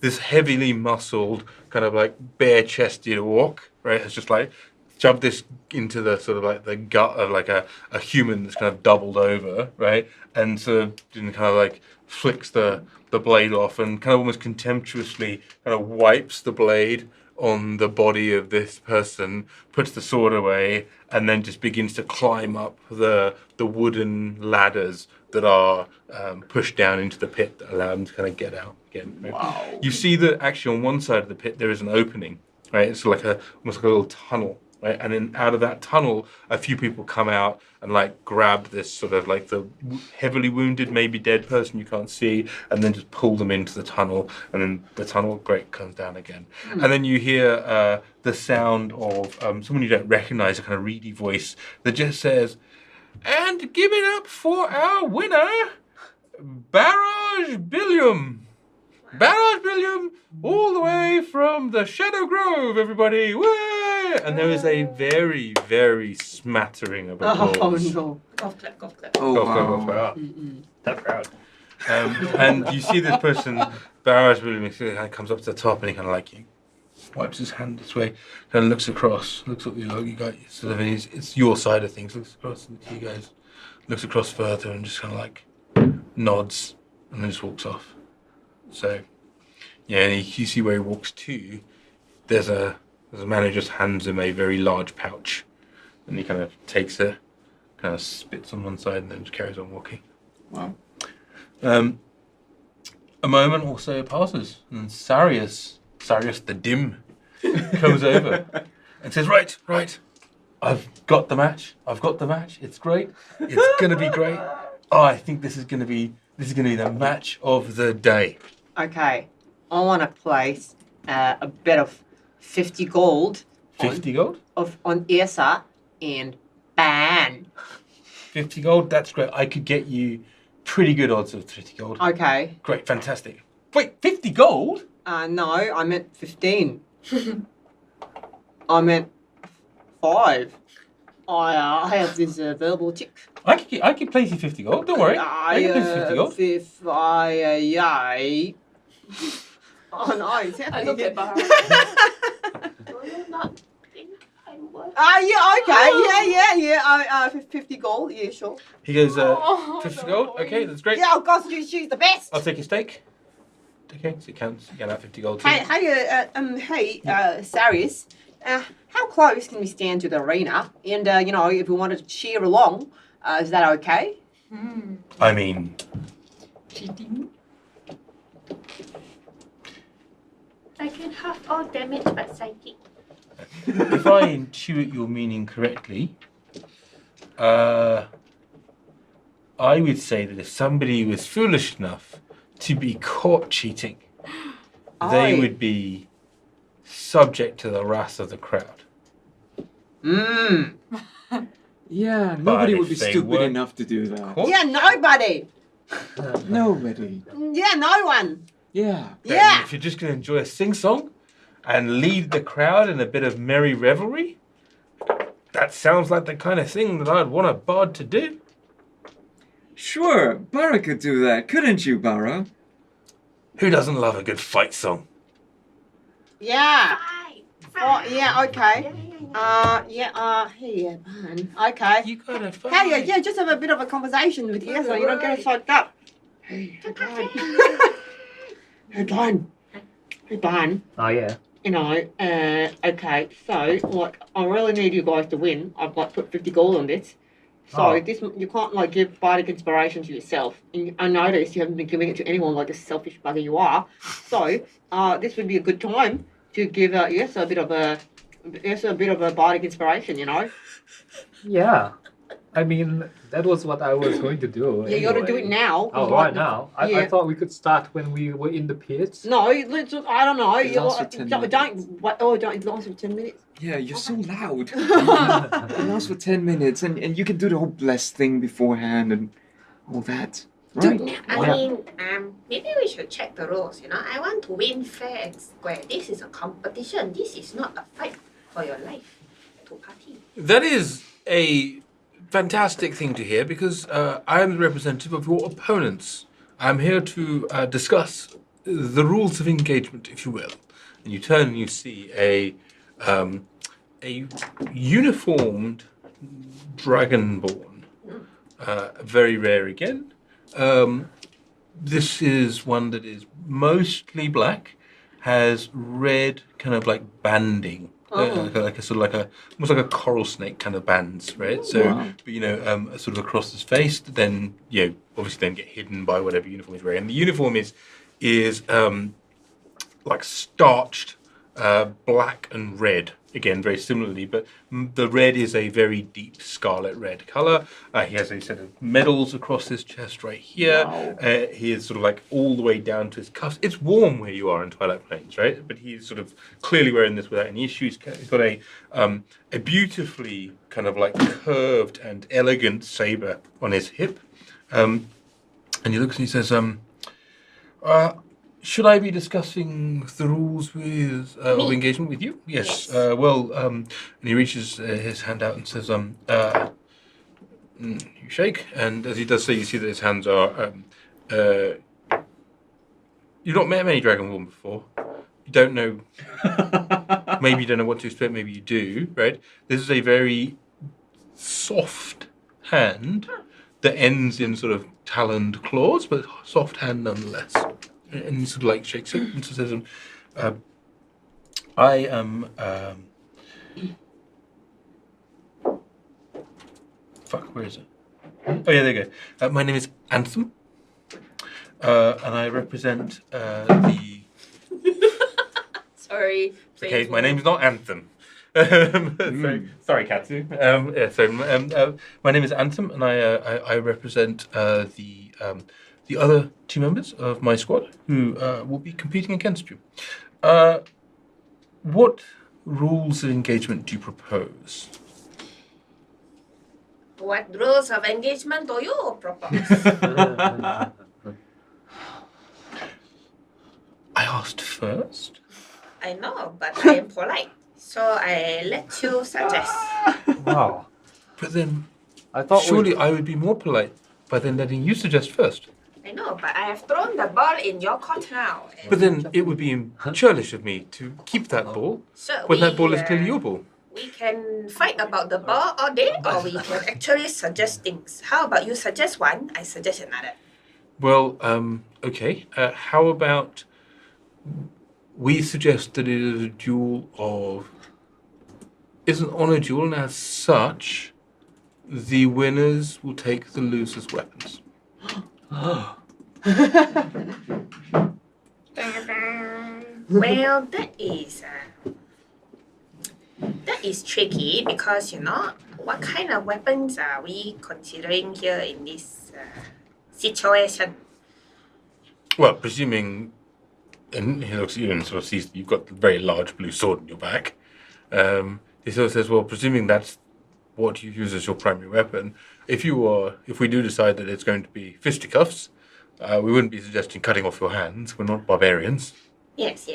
this heavily muscled kind of like bare-chested orc, right? It's just like shove this into the sort of like the gut of like a human that's kind of doubled over, right? And sort of kind of like flicks the blade off and kind of almost contemptuously kind of wipes the blade on the body of this person, puts the sword away, and then just begins to climb up the wooden ladders that are pushed down into the pit that allow them to kind of get out again. Right? Wow. You see that actually on one side of the pit there is an opening, right? It's like almost like a little tunnel. Right? And then out of that tunnel, a few people come out and like grab this sort of like the heavily wounded, maybe dead person you can't see, and then just pull them into the tunnel, and then the tunnel grate comes down again. And then you hear the sound of someone you don't recognize, a kind of reedy voice that just says, "And give it up for our winner, Barra-Billium. Barra-Billium, all the way from the Shadow Grove, everybody! Whee!" And there is a very, very smattering of applause. Oh no. Golf clap, golf clap. Oh, Golf clap, wow. golf clap. That crowd. And you see this person, Barra-Billium, he kind of comes up to the top and he kind of like wipes his hand this way, kind of looks across, looks at you guys, sort of, it's your side of things, looks across at you guys, looks across further and just kind of like nods and then just walks off. So, yeah, and you see where he walks to. There's a man who just hands him a very large pouch, and he kind of takes it, kind of spits on one side, and then just carries on walking. Wow. A moment or so passes, and Sarius the Dim, comes over and says, "Right, I've got the match. It's great. It's gonna be great. Oh, I think this is gonna be the match of the day." Okay. I want to place a bet of 50 gold 50 gold? on Yrsa and Bh'an. 50 gold? That's great. I could get you pretty good odds of 50 gold. Okay. Great, fantastic. Wait, 50 gold? No, I meant 15. I meant 5. I have this verbal chick. I could place you 50 gold. Don't worry. I can place you 50 gold. Oh no, it's I look happening at again. Barra. Do you not think I'm worth. Yeah, okay. Yeah. 50 gold. Yeah, sure. He goes, Oh, 50 the gold? boy. Okay, that's great. Yeah, of course, she's the best. I'll take your steak. Okay, so it counts. You get that 50 gold too. Hey, Sarius, how close can we stand to the arena? And, if we wanted to cheer along, is that okay? I mean, Cheating? I can half all damage but psychic. if I intuit your meaning correctly, I would say that if somebody was foolish enough to be caught cheating, they Aye. would be subject to the wrath of the crowd. Yeah, nobody if would be they stupid weren't enough to do that. What? Yeah, nobody. Nobody. Yeah, no one. Yeah. Then Yeah. if you're just going to enjoy a sing-song and lead the crowd in a bit of merry revelry, that sounds like the kind of thing that I'd want a bard to do. Sure, Barra could do that, couldn't you, Barra? Who doesn't love a good fight song? Yeah. Fight! Oh, yeah, okay. Yeah. Hey, man. Okay. You gotta fight. Hey, yeah, just have a bit of a conversation with you so you don't get us fucked up. Hey, Bh'an. Hey, Bh'an. Oh yeah. Okay, so, like, I really need you guys to win. I've, like, put 50 gold on this. So, this, you can't, like, give bardic inspiration to yourself. And I noticed you haven't been giving it to anyone like a selfish bugger you are. So, this would be a good time to give Yrsa a bit of a bardic inspiration, you know? Yeah. I mean, that was what I was going to do. Yeah, you gotta do it anyway. now. Oh, right now? I Yeah. thought we could start when we were in the pits. No, let's, I don't know. It lasts for 10 minutes. Don't it last for 10 minutes? Yeah, you're so loud. It lasts for 10 minutes, and you can do the whole bless thing beforehand and all that. Right? I mean, maybe we should check the rules, you know. I want to win fair and square. This is a competition. This is not a fight for your life. To party. That is a fantastic thing to hear because I am the representative of your opponents. I'm here to discuss the rules of engagement, if you will. And you turn and you see a uniformed dragonborn, very rare again. This is one that is mostly black, has red kind of like banding. Like a sort of like a almost like a coral snake kind of bands, right? So, Wow. but sort of across his face, then obviously then get hidden by whatever uniform he's wearing. And the uniform is like starched black and red, again very similarly, but the red is a very deep scarlet red color. He has a set of medals across his chest right here. Wow. He is sort of like all the way down to his cuffs. It's warm where you are in Twilight Plains, right? But he's sort of clearly wearing this without any issues. He's got a beautifully kind of like curved and elegant saber on his hip. And he looks and he says, should I be discussing the rules with of engagement with you? Yes. And he reaches his hand out and says, you shake. And as he does so, you see that his hands are... you've not met many Dragonborn before. You don't know... maybe you don't know what to expect, maybe you do, right? This is a very soft hand that ends in sort of taloned claws, but soft hand nonetheless. And he sort of like shakes it and says, I am, where is it? Oh yeah, there you go. My name is Anthem, and I represent the... Sorry. Okay, my name's not Anthem. Sorry, Katsu. My name is Anthem, and I represent the other two members of my squad who will be competing against you. What rules of engagement do you propose? What rules of engagement do you propose? I asked first. I know, but I am polite. So I let you suggest. Wow. But then, I thought surely I would be more polite by then letting you suggest first. I know, but I have thrown the ball in your court now. And But then it would be churlish of me to keep that ball so when that ball is we, clearly your ball. We can fight about the bar all day, or we can actually suggest things. How about you suggest one, I suggest another. Well, okay. How about we suggest that it is a duel of... Isn't on a duel, and as such, the winners will take the losers' weapons. Well, that is tricky because, what kind of weapons are we considering here in this situation? Well, presuming... And he looks at you and sort of sees you've got a very large blue sword in your back. He sort of says, well, presuming that's what you use as your primary weapon, if we do decide that it's going to be fisticuffs, we wouldn't be suggesting cutting off your hands. We're not barbarians. Yes.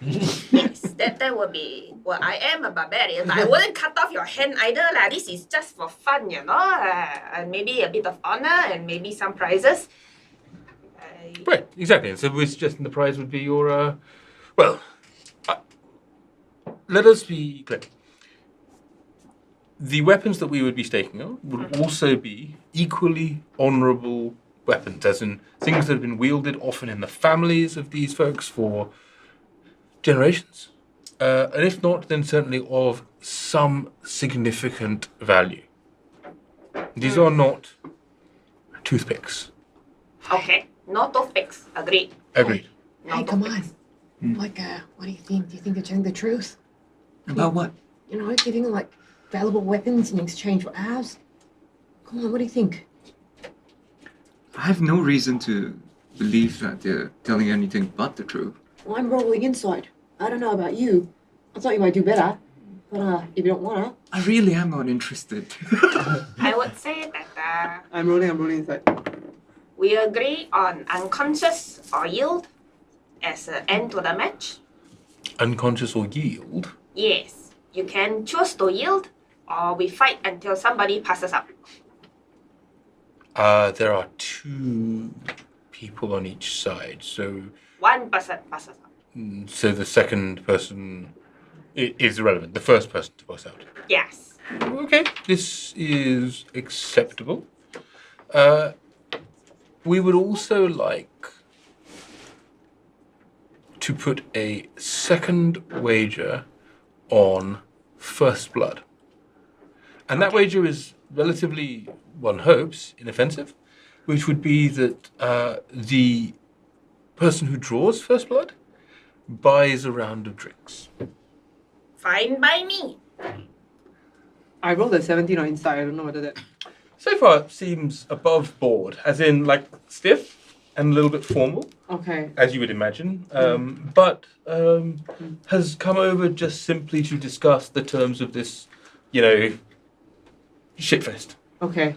Yes, that would be... Well, I am a barbarian, but I wouldn't cut off your hand either. This is just for fun, and maybe a bit of honor and maybe some prizes. Right, exactly. And so we're suggesting the prize would be your... let us be clear. The weapons that we would be staking on would also be equally honourable weapons, as in things that have been wielded often in the families of these folks for generations. And if not, then certainly of some significant value. These are not toothpicks. Okay, no toothpicks. Agreed. Agreed. Hey, come on. What do you think? Do you think they're telling the truth? About what? Giving them, valuable weapons in exchange for ours? Come on, what do you think? I have no reason to believe that they're telling anything but the truth. Well, I'm rolling inside. I don't know about you. I thought you might do better. But if you don't wanna... I really am not interested. I would say that I'm rolling inside. we agree on unconscious or yield as an end to the match. Unconscious or yield? Yes, you can choose to yield or we fight until somebody passes out. There are 2 people on each side, so... One person passes out. So the second person is irrelevant. The first person to pass out. Yes. Okay, this is acceptable. We would also like to put a second wager on first blood. And that wager is relatively, one hopes, inoffensive, which would be that the person who draws first blood buys a round of drinks. Fine by me. I rolled a 17 on inside. I don't know whether that... So far, it seems above board, as in, stiff and a little bit formal, Okay. as you would imagine, but has come over just simply to discuss the terms of this, shitfest. Okay.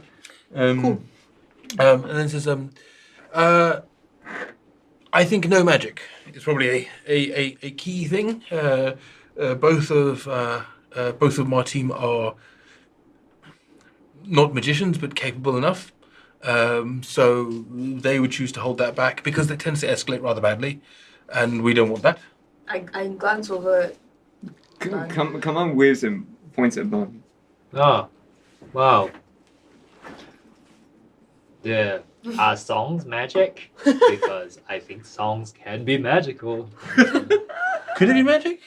Cool. And then says, I think no magic is probably a key thing. Both of my team are not magicians, but capable enough. So they would choose to hold that back because it tends to escalate rather badly, and we don't want that. I glance over. Come on, waves and points at Bh'an. Oh, wow. There are songs magic? Because I think songs can be magical. Could it be magic?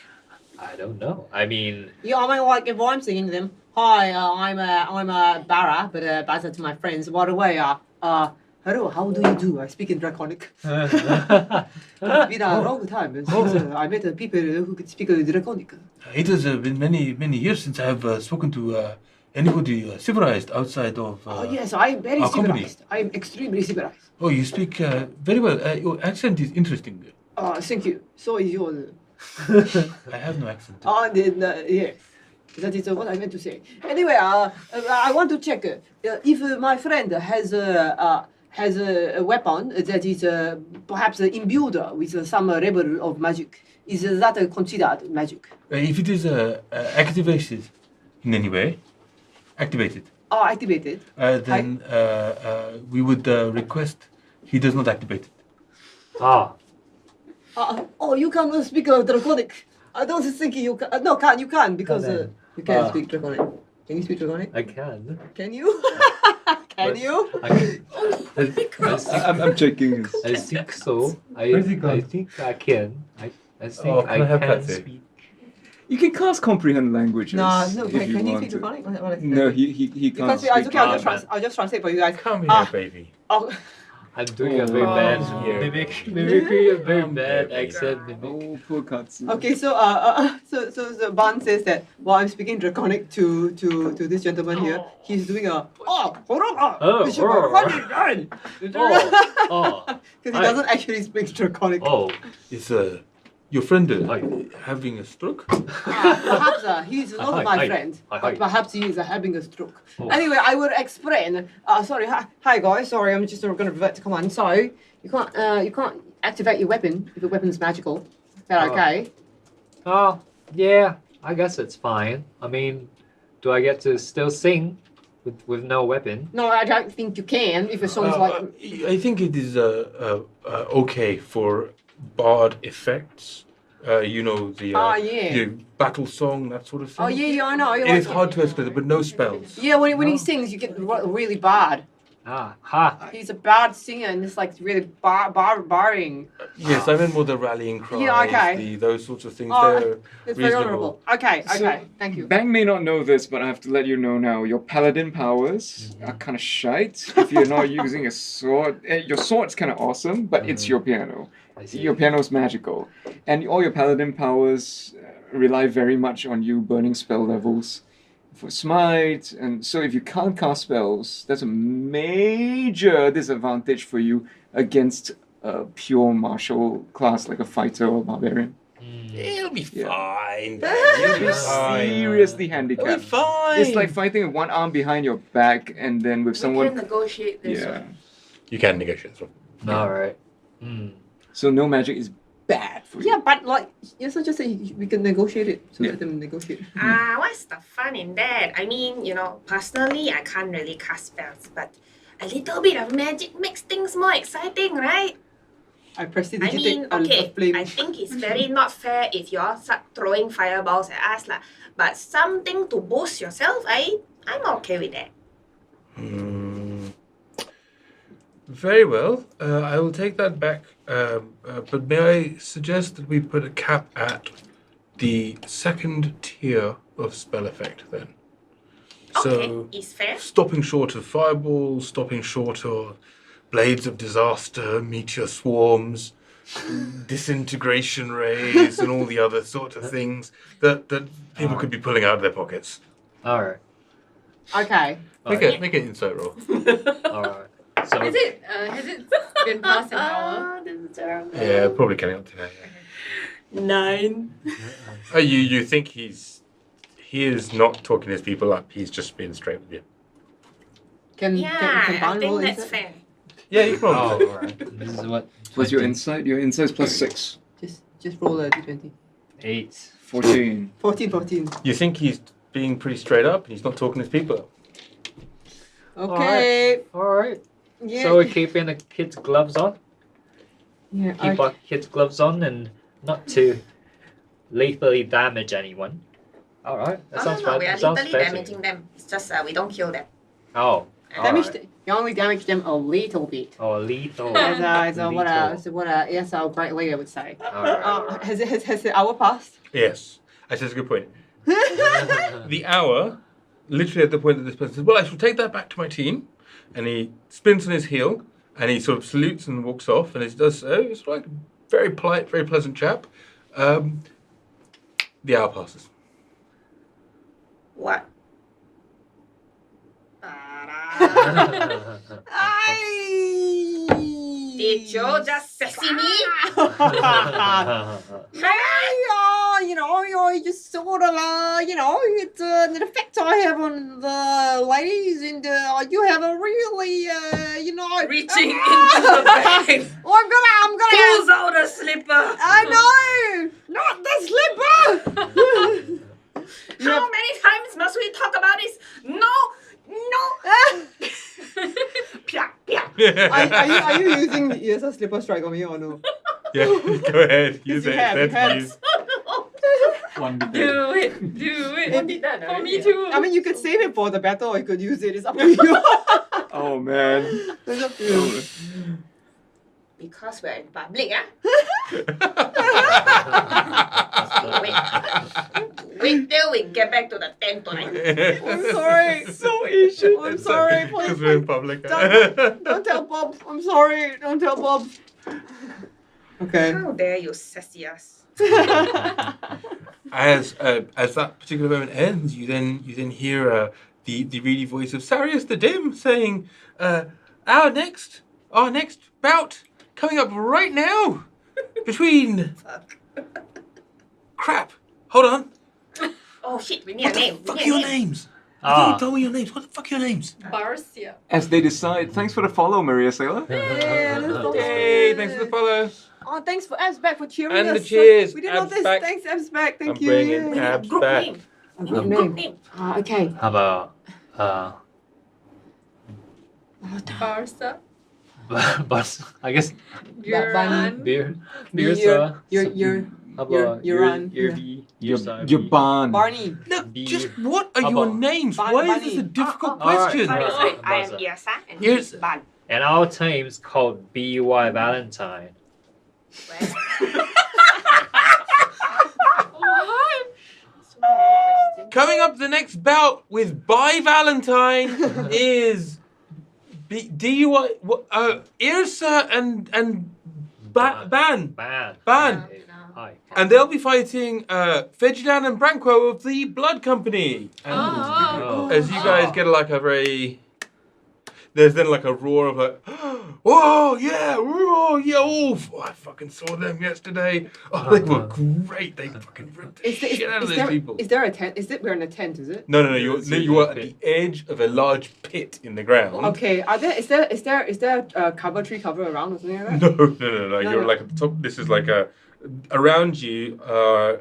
I don't know. I mean, Yeah, if I'm singing to them, hi, I'm Barra, but Barra to my friends, by the way, hello, how do you do? I speak in Draconic. It's been a long time since I met people who could speak Draconic. It has been many years since I have spoken to anybody civilized outside of. Yes, I'm very our company. civilized. I'm extremely civilized. Oh, you speak very well. Your accent is interesting. Thank you. So is yours. I have no accent. Yes. That is what I meant to say. Anyway, I want to check if my friend has a weapon that is perhaps imbued with some level of magic. Is that considered magic? If it is activated in any way, activated, then we would request he does not activate it. ah, You can speak Draconic. I don't think you can. No, you can because then. you can't speak Draconic. Can you speak Draconic? I can. Can you? Can you? I'm checking. I think so. Where's he I gone? think I can. I think Oh, can I have can that thing? speak. You can cast comprehend languages. No, if can you want speak to. Draconic? What No, he can't. Because it's okay, speak. I'll just translate for you guys. Come Ah. here, baby. Oh, I'm doing a very Oh. bad Yeah. mimicry, a very Come bad here, baby. accent mimic. Oh, poor Katsu. okay, so so Bh'an says that while I'm speaking Draconic to this gentleman here, he's doing a hold on, Oh, because he doesn't actually speak Draconic. oh, Is your friend Hi. having a stroke? Perhaps he's not Hi, my hi. friend. Hi, But hi. perhaps he is having a stroke. Oh. Anyway, I will explain. Sorry, hi guys. Sorry, I'm just going to revert to command. So you can't activate your weapon if your weapon is magical. Is that Oh. okay? oh, yeah. I guess it's fine. I mean, do I get to still sing with no weapon? No, I don't think you can. If your song's like I think it is okay for bard effects. You know the yeah. the battle song, that sort of thing. Oh yeah, I know. It is hard to explain, but no spells. Yeah, when he sings, you get really bad. Ah, ha. He's a bad singer, and it's like really barring. Yes, I meant more the rallying cries, Yeah, okay. those sorts of things. Oh, They're It's very reasonable. honourable. Okay, So- thank you. Bang may not know this, but I have to let you know now. Your paladin powers are kind of shite if you're not using a sword. Your sword's kind of awesome, but it's your piano. I see. Your piano's magical, and all your paladin powers rely very much on you burning spell levels for smite. And so, if you can't cast spells, that's a major disadvantage for you against a pure martial class like a fighter or barbarian. It'll be Yeah. fine. You'll be fine. seriously It'll be handicapped. fine. It's like fighting with one arm behind your back and then with We someone. can negotiate this Yeah. one. You can negotiate this one. All right. Mm. So no magic is bad for you. Yeah, but like Yrsa just said, we can negotiate it. So Yeah. let them negotiate. What's the fun in that? I mean, personally, I can't really cast spells, but a little bit of magic makes things more exciting, right? I I mean, okay, I think it's very not fair if you all start throwing fireballs at us, lah. But something to boost yourself, I'm okay with that. Hmm. Very well. I will take that back. But may I suggest that we put a cap at the second tier of spell effect then? So, Okay, it's fair. stopping short of fireballs, stopping short of blades of disaster, meteor swarms, disintegration rays, and all the other sort of things that people could be pulling out of their pockets. All right. Okay. Make an insight roll. All right. So Has it been past an hour? This is terrible. Yeah, probably getting up to that. 9. You think he is not talking his people up? He's just being straight with you. Can Yeah, can I Bh'an roll think that's insight? fair. Yeah, you can roll. oh, all right. This is what. What's your 20? insight? Your insight is +6. Just roll a d20. 8. 14. 14. You think he's being pretty straight up and he's not talking his people up? Okay. All right. Yeah. So we're keeping the kids' gloves on. yeah. Keep our kids' gloves on and not to lethally damage anyone. All right. That sounds no, fine. we are That sounds literally fair to me. damaging them. It's just we don't kill them. Oh. all Damage. right. You only damage them a little bit. Oh, lethal. As what Lethal. our great leader would say. All right. Has the hour passed? Yes. That's a good point. The hour, literally at the point that this person says, well, I shall take that back to my team. And he spins on his heel and he sort of salutes and walks off. And he does so. It's like a very polite, very pleasant chap. The hour passes. What? Did you just sassy me? I just sort of, it's an effect I have on the ladies, and you have a really, Reaching into the bag. I'm gonna. Pulls out a slipper. I know, not the slipper. How many times must we talk about this? No. Pia, pia. Are you using Yrsa slipper strike on me or no? Yeah, go ahead. Use You it. have, That's you have. use. 1d10. Do it. Do it. One did that For already, me too. I mean, you could save it for the battle or you could use it. It's up to you. Oh man. It's up to you. Because we're in public, wait till we get back to the tent tonight. I'm sorry. So Asian. I'm sorry. Because we're in public. Don't tell Bob. I'm sorry. Don't tell Bob. Okay. How dare you, sassy ass? As that particular moment ends, you then hear the reedy voice of Sarius the Dim saying, "Our next bout coming up right now between Fuck. crap. Hold on. Oh shit, we need What a name. the fuck We are need your a name. names? I thought Ah. you told me your names. What the fuck are your names? Barcia. As they decide, thanks for the follow, Maria Sailor. Yeah, let's go. Hey, thanks for the follow. Oh, thanks for Abs back for cheering And us. the cheers. We did Abs all this. back. Thanks, Abs back. Thank I'm you. bringing We need a Abs group back. name. A We group need a group name. name. Okay. How about Barca. but I guess Yuran. Yrsa. You're How about Yuran. Japan. Barney. Look, B- just what are How your about- names? Ban- Why is Bunny. this a difficult all right. question? Sorry, Alright. I am Barca. Yrsa and Here's- he's Ban. And our team's called BY Valentine. Coming up the next bout with By Valentine is Yrsa and Bh'an. Bh'an. Bh'an. Hi. And they'll be fighting Fejidan and Branko of the Blood Company. And Oh. as you guys get like a very... There's then like a roar of like, oh yeah, oh, I fucking saw them yesterday. Oh, they were great. They fucking ripped the shit out of those people. Is there a tent? We're in a tent, is it? No, you are at the edge of a large pit in the ground. Okay. Is there a tree cover around or something like that? No. You're like at the top. This is like around you,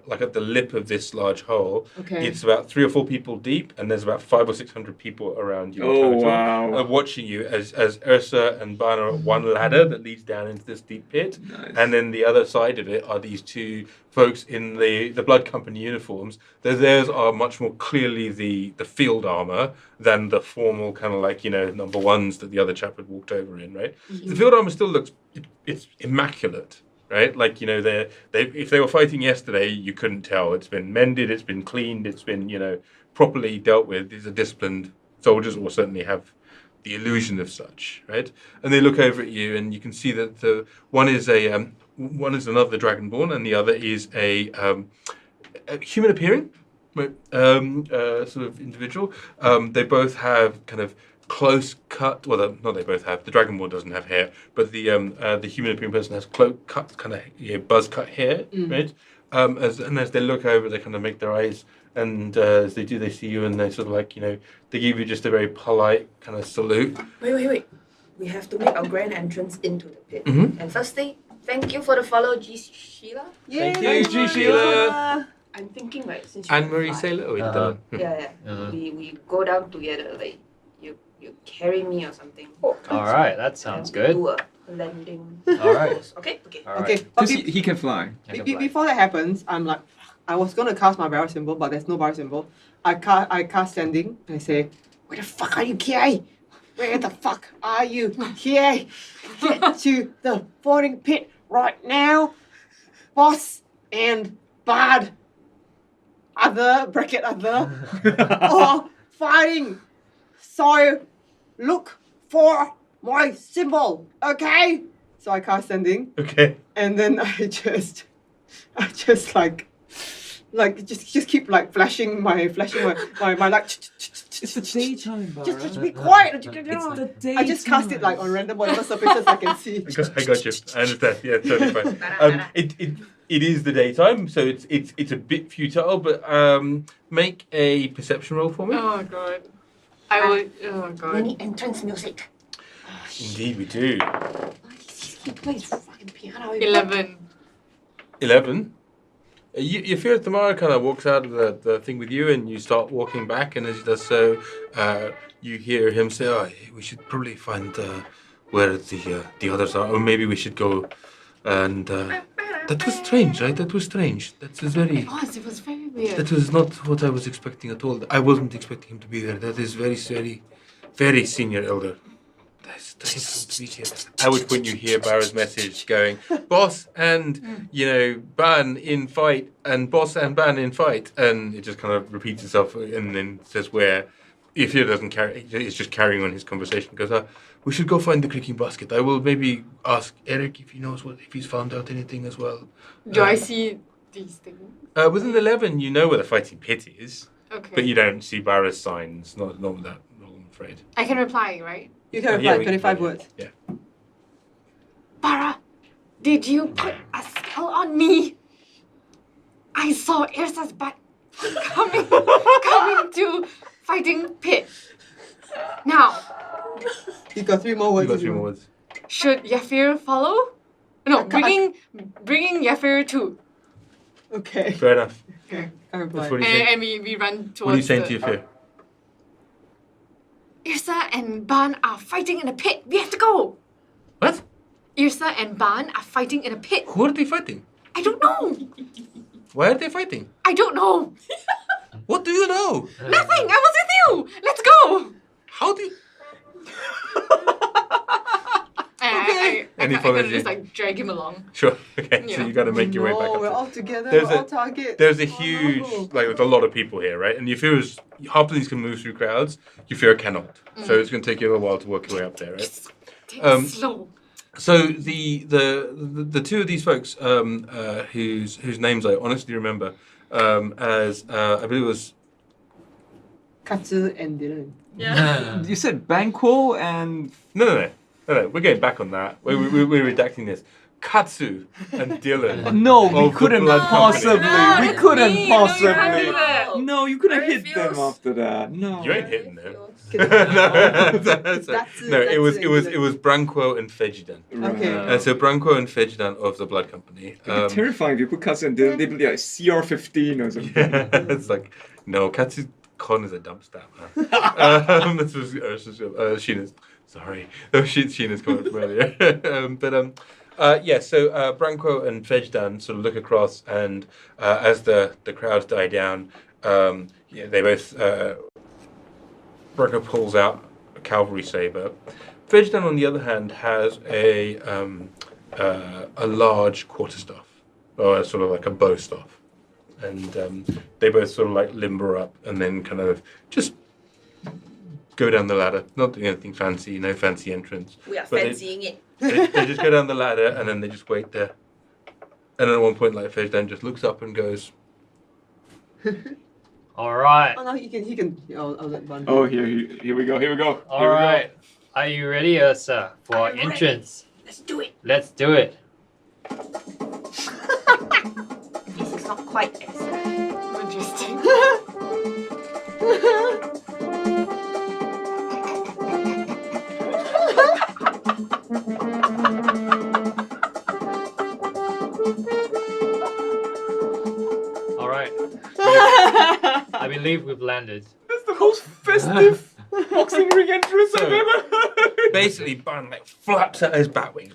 like at the lip of this large hole. Okay. It's about 3 or 4 people deep, and there's about 500 or 600 people around you. in Oh, total, wow. watching you as Yrsa and Bh'an are at one ladder that leads down into this deep pit, Nice. and then the other side of it are these 2 folks in the Blood Company uniforms. Theirs are much more clearly the field armor than the formal kind of like, number ones that the other chap had walked over in, right? The field armor still looks, it's immaculate. Right, like they if they were fighting yesterday, you couldn't tell. It's been mended, it's been cleaned, it's been properly dealt with. These are disciplined soldiers, or certainly have the illusion of such, right? And they look over at you, and you can see that the one is another Dragonborn, and the other is a human appearing, sort of individual. They both have kind of close cut. Well, no, they both have. The Dragonborn doesn't have hair, but the human appearing person has close cut, kind of buzz cut hair, right? As they look over, they kind of make their eyes, and as they do, they see you, and they sort of like they give you just a very polite kind of salute. Wait. We have to make our grand entrance into the pit. Mhm. And firstly, thank you for the follow, G. Sheila. Thank you, G. Sheila. I'm thinking since Anne Marie Sailor. Oh, Uh-huh. Yeah. Uh-huh. We go down together. Like you carry me or something. All right, that sounds good. Do a landing. All right. Okay. All right. Okay. But Because he can fly. before that happens, I'm like, I was gonna cast my barrel symbol, but there's no barrel symbol. I cast standing, and I say, where the fuck are you, Kie? Where the fuck are you, Kie? Get to the boarding pit right now, boss and bad. Other are fighting. So look for my symbol, okay? So I cast standing. Okay. And then I just just keep like flashing my like. It's the daytime, Barra. Just be quiet. It's the daytime. I just cast it like on random whatever surfaces I can see. I got you. I understand. Yeah, totally fine. It is the daytime, so it's a bit futile, but make a perception roll for me. Oh god. I would. Oh We god. need entrance music. Indeed, we do. He plays fucking piano. 11. 11. You feel Tamara kind of walks out of the thing with you, and you start walking back, and as he does so, you hear him say, "Oh, we should probably find where the others are, or maybe we should go." And that was strange, right? That was strange. That was very. It was very weird. That was not what I was expecting at all. I wasn't expecting him to be there. That is very, very senior elder. That's to be here. At which point you hear Barra's message going, boss and, Bh'an in fight, and boss and Bh'an in fight. And it just kind of repeats itself and then says where, if he doesn't carry, it's just carrying on his conversation. Goes, we should go find the creaking basket. I will maybe ask Eric if he knows if he's found out anything as well. Do I see these things? Within the 11, you know where the fighting pit is. Okay. But you don't see Barra's signs. Not with that role, I'm afraid. I can reply, right? You can Yeah, reply we 25 can- words. Yeah. Barra, did you put a spell on me? I saw Yrsa's butt coming to fighting pit. Now, You got 3 more words. You got if 3 you more want. words. should Yafir follow? No, I can't- bringing Yafir too. Okay. Fair enough. Okay. I reply. That's what he said. And we run towards What are you saying the- to your fear? Yrsa and Bh'an are fighting in a pit. We have to go. What? Yrsa and Bh'an are fighting in a pit. Who are they fighting? I don't know. Why are they fighting? I don't know. What do you know? Nothing. I was with you. Let's go. How do you... I And he kind follows of you. just drag him along. Sure. Okay. So Yeah. you got to make your way back No, we're up. all together. There's We're a- all target. There's a Oh, huge, no. there's a lot of people here, right? And your fears, Harpoons can move through crowds. Your fear cannot. So it's going to take you a little while to work your way up there, right? Just take Um, it slow. So the two of these folks, whose names I honestly remember, as I believe it was Katsu and Dylan. You said Banquo and no. We're going back on that. We're redacting this. Katsu and Dylan. no, we Of the couldn't Blood possibly. Company. We couldn't No, you can't do possibly. that. No, you couldn't I hit them refuse. after that. No. You ain't hitting them. Okay. No, it was Branquo and Fejidan. Okay. So Branquo and Fejidan of the Blood Company. It'd be terrifying if you put Katsu and Dylan. They'd be like CR15 or something. It's like, no, Katsu Con is a dump stat, man. This was Sheena's. Sorry, Sheena's comment from earlier. So Branquo and Fejdan sort of look across, and as the crowds die down, they both. Branquo pulls out a cavalry saber. Fejdan, on the other hand, has a large quarterstaff, or sort of like a bow staff. And they both sort of like limber up and then kind of just go down the ladder. Not doing anything fancy, no fancy entrance. We are But they- fancying it. They just go down the ladder and then they just wait there. And then at one point, like Fejdan just looks up and goes, All right. Oh no, he can. I'll let Van. Oh, here we go. All right. Are you ready, Yrsa, for I'm ready. entrance? Let's do it. Let's do it. This is not quite as Interesting. All right. I believe we've landed. That's the most festive boxing ring entrance I've So- ever heard. basically, Bh'an like flaps out his bat wings,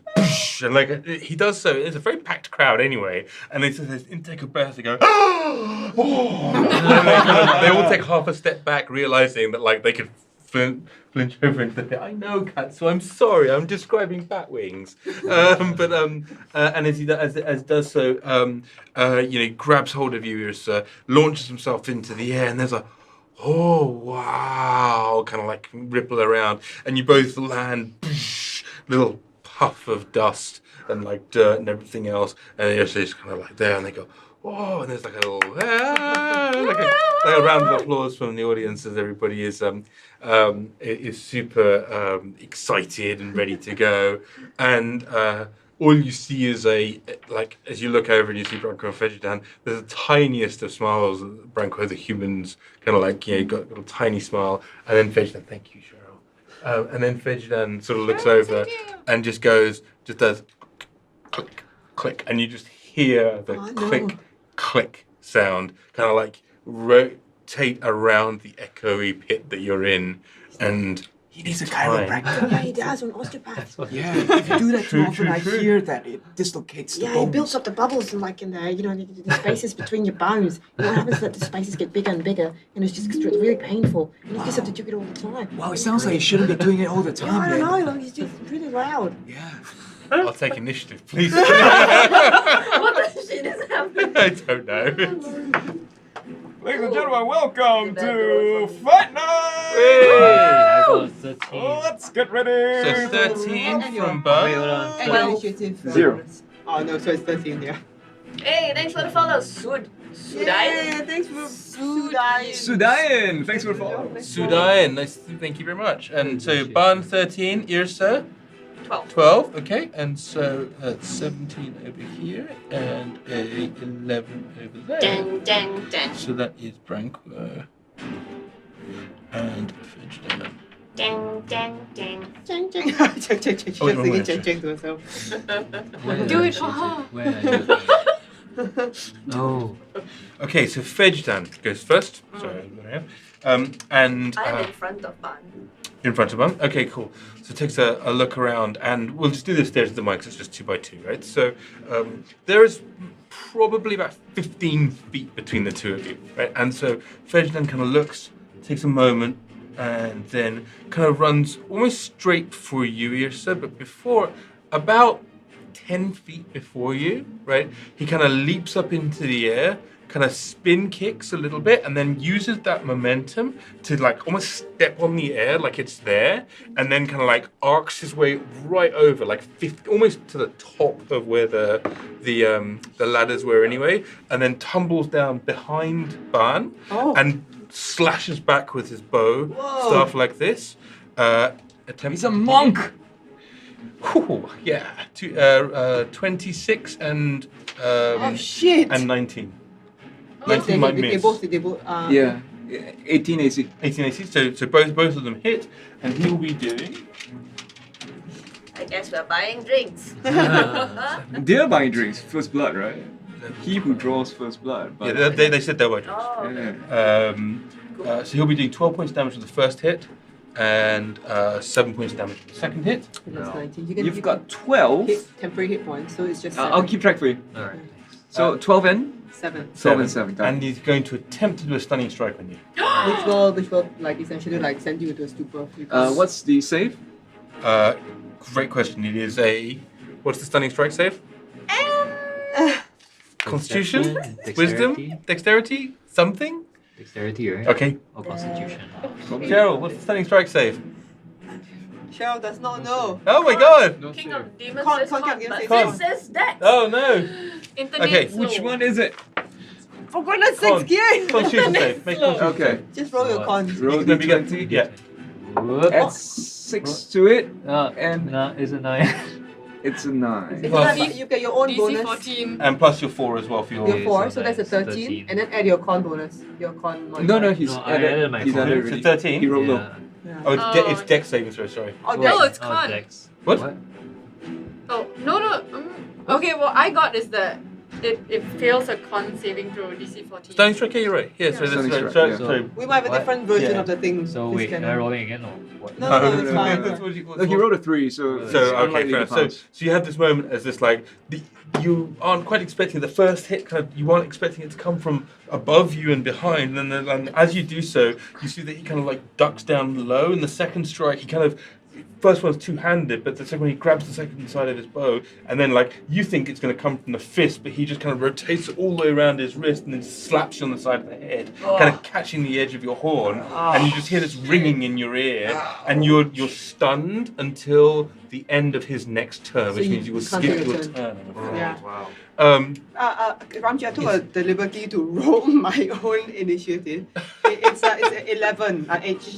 and like he does so. It's a very packed crowd anyway, and they just this intake of breath. They go, oh! And they all take half a step back, realizing that like they could flinch over into the pit. I know, Katsu. I'm sorry. I'm describing bat wings. And as he does so, he grabs hold of you, Yrsa, launches himself into the air, and there's a oh wow, kind of like ripple around, and you both land, little puff of dust and like dirt and everything else, and you're just kind of like there, and they go, oh, and there's like a little like a round of applause from the audience as everybody is super excited and ready to go, and all you see is as you look over and you see Branko and Fejdan, there's the tiniest of smiles. Branko, the humans, kind of like, got a little tiny smile. And then Fejdan, thank you, Cheryl. And then Fejdan sort of looks over and just does click, click. And you just hear the click sound, kind of like rotate around the echoey pit that you're in. And He needs a Time. chiropractor. Yeah, he does, an osteopath. Yeah, if you do that too True, often, true, I true. hear that it dislocates the Yeah, bones. it builds up the bubbles and like in the the spaces between your bones. And what happens is that the spaces get bigger and bigger, and it's really painful. And you just have to do it all the time. Wow, it sounds like you shouldn't be doing it all the Yeah, time, I don't man. know. Like, it's just really loud. Yeah. I'll take initiative, please. What the shit is happening? I don't know. Ladies and gentlemen, welcome to Fight Night! I got 13. Let's get ready. So 13 And your- from Wait, Bh'an. hold on. And 12. initiative. 0. Oh no, so it's 13, yeah. Hey, thanks for the follow, Sud. Sudai. Yeah, thanks for Sudai. Sudayan, thanks for the follow. Sudayan, thank you very much. And so Bh'an 13, Yrsa 12. 12, okay, and so that's 17 over here and a 11 over there. Dang, dang, dang. So that is Branko and Fidgedan. Dang, dang, dang. Chang, chang. Chang, chang, chang. She's Oh, wait, just wait, singing wait. chang, chang to herself. Where Do is it for her. Where is it? Oh. Okay, so Fidgedan goes first. Sorry, and I'm in front of Ban. in front of him. Okay, cool. So takes a look around, and we'll just do the stairs to the mic 'cause it's just 2 by 2, right? So there is probably about 15 feet between the two of you, right? And so Ferdinand kind of looks, takes a moment, and then kind of runs almost straight for you, Yrsa, but before, about 10 feet before you, right? He kind of leaps up into the air, kind of spin kicks a little bit, and then uses that momentum to like almost step on the air like it's there, and then kind of like arcs his way right over, like 50, almost to the top of where the ladders were anyway, and then tumbles down behind Bh'an and slashes back with his bow, stuff like this. He's a monk! Whew, yeah, 26 and Oh shit! and 19. Yes, 19 might they miss. both. Yeah, 18 AC. 18 AC. So both of them hit, and he will be doing. I guess we're buying drinks. They're buying drinks, first blood, right? He who draws first blood. Yeah, But they said they'll buy drinks. Oh, okay. yeah. So he'll be doing 12 points damage with the first hit, and 7 points damage with the second hit. That's 19. You've got 12. temporary hit points, so it's just I'll keep track for you. Alright. So 12 and? 7. 12 and 7. got it. And he's going to attempt to do a stunning strike on you. Which will like essentially like send you into a stupor. What's the save? Great question. It is a. What's the stunning strike save? Constitution? Dexterity? Wisdom? Dexterity? Something? Dexterity, right? Okay. Or constitution. Cheryl, what's the stunning strike save? Cheryl does not know. Oh my god! No King save. of Demons Con- says con- con, con- but con. this says Dex. Oh no! Internet Okay, slow. Which one is it? For goodness Con. sakes, Kie! Constitution save. Make constitution Okay. save. Just roll your cons. Roll Then we get- d20. Yeah. Whoop. Add 6 to it, And is it 9? it's a 9. Plus- You get your own DC bonus. 14. And plus your 4 as well for your. Your Okay, 4, so so that's a that's 13, 13. and then add your con bonus. Your con modifier. No, he's No, I added my he's con. added So already. 13? He rolled low. Yeah. Yeah. Oh, it's, Oh. it's dex saving throw, sorry. Oh, No, that's it's con. Dex. What? Oh, no. Okay, what I got is that it fails a con saving throw DC 14. Stunning strike, yeah, you're right. Yeah, so Yeah. that's Stunning right. strike, So, yeah. so, We might have a What? different version Yeah. of the thing. So this wait, can- am I rolling again or what? No, it's fine. that's what you- No, he rolled a 3, so it's So okay, unlikely fair. to So pass. you have this moment as this like you aren't quite expecting the first hit. Kind of you aren't expecting it to come from above you and behind, and then and as you do so, you see that he kind of like ducks down low. And the second strike, he kind of. First one's two-handed, but the second one he grabs the second side of his bow, and then like you think it's going to come from the fist, but he just kind of rotates it all the way around his wrist and then slaps you on the side of the head, kind of catching the edge of your horn, and you just hear this ringing in your ear, and you're stunned until the end of his next turn, So which you means you will can't skip take a your turn. turn. Yeah. Wow. Ramji, I took the liberty to roll my own initiative. It's 11.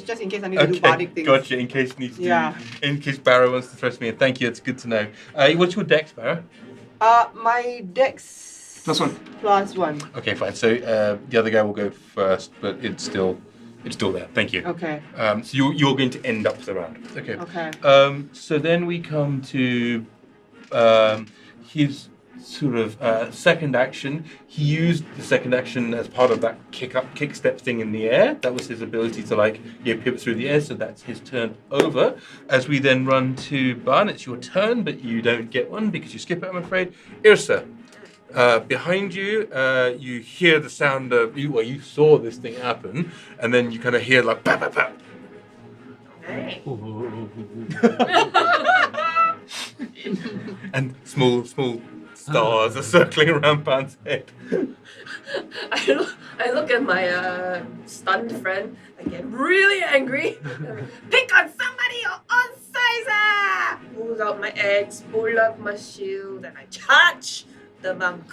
Just in case I need to do bardic Okay, things. gotcha. In case needs to, Yeah. in case Barra wants to thrust me in. Thank you. It's good to know. What's your dex, Barra? My dex +1. +1. Okay, fine. So the other guy will go first, but it's still there. Thank you. Okay. So you're going to end up the round. Okay. Okay. So then we come to his sort of second action. He used the second action as part of that kick step thing in the air. That was his ability to pivot through the air. So that's his turn over. As we then run to Bh'an, it's your turn, but you don't get one because you skip it, I'm afraid. Yrsa, behind you, you hear the sound of you saw this thing happen, and then you kind of hear like, "Bah, bah, bah." Hey. And small stars are circling around Bh'an's head. I look at my stunned friend. I get really angry. Pick on somebody your own size! Pull out my axe, pull out my shield, and I charge the monk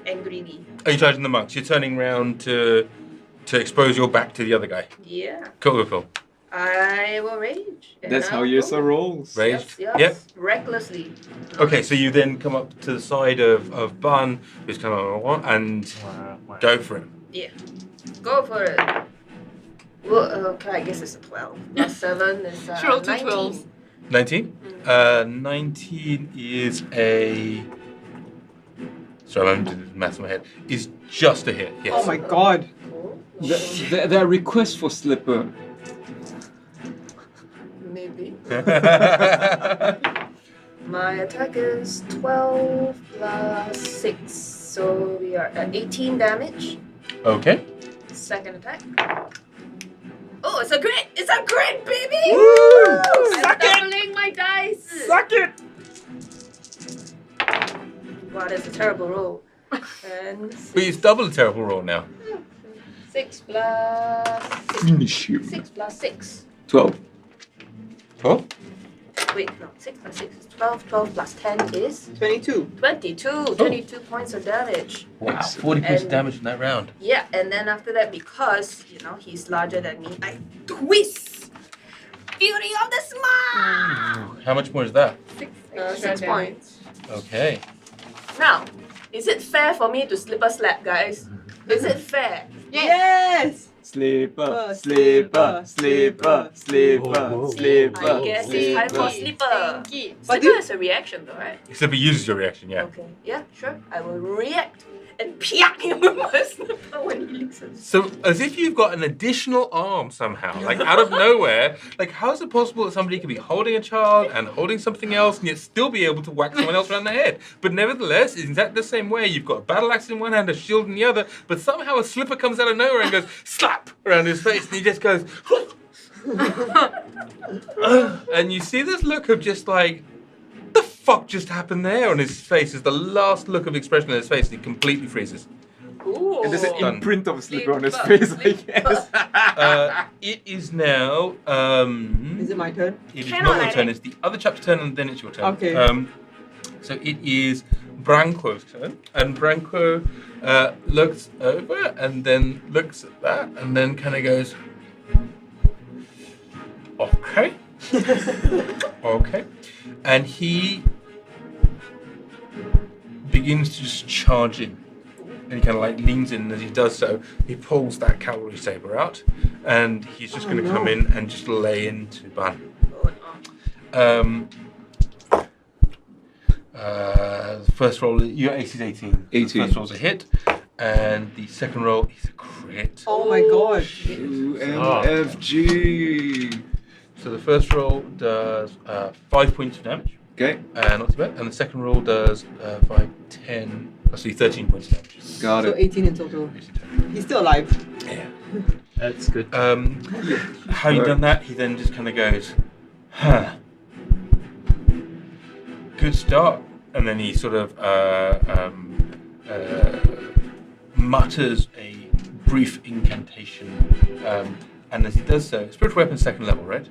angrily. Are you charging the monks? You're turning round to expose your back to the other guy. Yeah, Cool. I will rage. and That's how I'll Yrsa go. rolls. Raged? Yes. Yep. Recklessly. Okay, so you then come up to the side of Bh'an, who's kind of and go for it. Yeah. Go for it. Well, okay, I guess it's a 12. Plus 7 is Roll two 19. 12s. 19? 19 is a... Sorry, I'm doing the math in my head. Is just a hit, yes. Oh my god. Cool. There are requests for Slipper. Maybe. My attack is 12 plus 6. So we are at 18 damage. Okay. Second attack. Oh, it's a crit! It's a crit, baby! Woo! I'm Suck it! doubling my dice! Suck it! Wow, that's a terrible roll. And But it's double a terrible roll now. 6 plus 6. Finish him. 6 plus 6. 12. Oh? Wait, no. 6 plus 6 is 12. 12 plus 10 is 22. 22. 22 points of damage. Wow, 40 points of And- damage in that round. Yeah, and then after that, because, he's larger than me, I twist! Fury of the Smart! How much more is that? 6 points. Okay. Now, is it fair for me to slipper slap, guys? Is it fair? Yes! Slipper, slipper, slipper, slipper, slipper. I guess it's time for Slinky. slipper. Slinky. But Slipper is a reaction, though, right? Except it uses your reaction, yeah. Okay. Yeah, sure. I will react and piak him with my slipper when he listens. So, as if you've got an additional arm somehow, like out of nowhere. Like, how is it possible that somebody could be holding a child and holding something else and yet still be able to whack someone else around the head? But nevertheless, in exactly the same way, you've got a battle axe in one hand, a shield in the other, but somehow a slipper comes out of nowhere and goes slap around his face, and he just goes. And you see this look of just like, what the fuck just happened there on his face? Is the last look of expression on his face, and he completely freezes. Ooh. And there's an Done. imprint of a slipper on his Slipper, face, I guess. It is now. Is it my turn? It is Cannot not your let turn. it. It's the other chap's turn, and then it's your turn. Okay. So it is Branquo's turn, and Branquo looks over and then looks at that, and then kind of goes, "Okay, okay," and he begins to just charge in. And he kind of like leans in, and as he does so, he pulls that cavalry saber out, and he's just going to come in and just lay into Bh'an. Oh, The first roll, your AC is 18. 18. The first roll's a hit, and the second roll is a crit. Oh my god. UMFG. So the first roll does 5 points of damage, Okay, not too bad, and the second roll does 5, 10, actually 13 points of damage. got So it. 18 in total. He's still alive. Yeah. That's good. Having done that, he then just kind of goes, huh. Good start. And then he sort of mutters a brief incantation. And as he does so, spiritual weapon second level, right?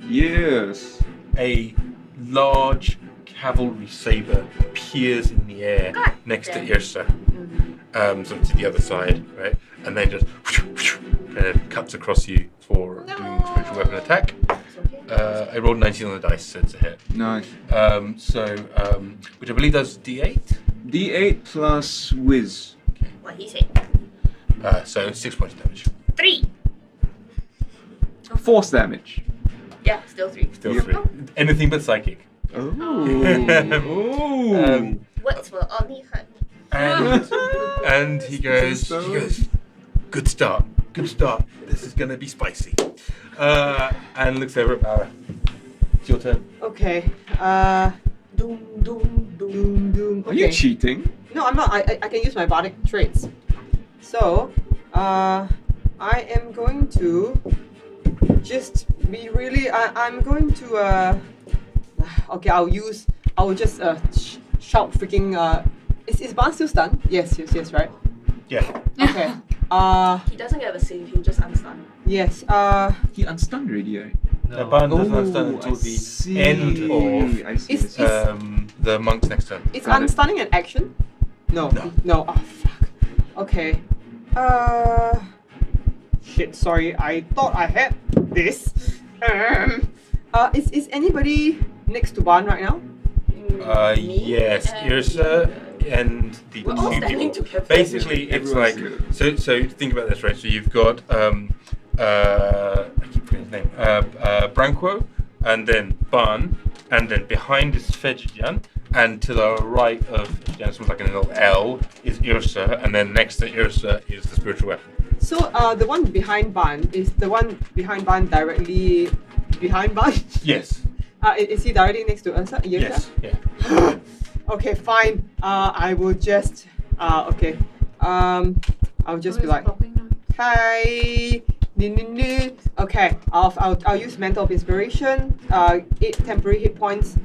Yes. A large cavalry saber appears in the air next to Yrsa. Sort of to the other side, right? And then just kind of cuts across you for doing spiritual weapon attack. I rolled 19 on the dice, so it's a hit. Nice. Which I believe does D8. D8 plus whiz. what he said. So 6 points of damage. 3. Force damage. Yeah, still 3. Still Yep. 3. Anything but psychic. Oh. Words will only hurt me. And he goes, good start. This is gonna be spicy. And looks over at Barra. It's your turn. Okay. Doom, doom, doom, doom. Are you Okay. cheating? No, I'm not. I can use my bardic traits. So, I am going to just be really. I'm going to. Okay, I'll just shout freaking. Is Bh'an still stunned? Yes, right? Yeah. Okay. He doesn't get a save, he'll just unstun. Yes. He unstunned already, right? The Bh'an doesn't understand I until the see. end of I see. It's- the monk's next turn. Is Got it. unstunning an action? No. No. No. Oh fuck. Okay. Shit. Sorry. I thought I had this. Is anybody next to Bh'an right now? Me Yes, and Yrsa and the We're all two standing people. together. Basically, it's like Everyone's so. Think about this, right? So you've got I keep forgetting his name. Branquo, and then Bh'an, and then behind is Fejian, and to the right of Fejian, something like a little L, is Yrsa, and then next to Yrsa is the spiritual weapon. So the one behind Bh'an is the one behind Bh'an directly behind Bh'an. Yes. Is he directly next to Yrsa? Yes. Yeah. Okay, fine. I will just. Okay. I'll just be like, hi. Okay. I'll use mental of inspiration. 8 temporary hit points,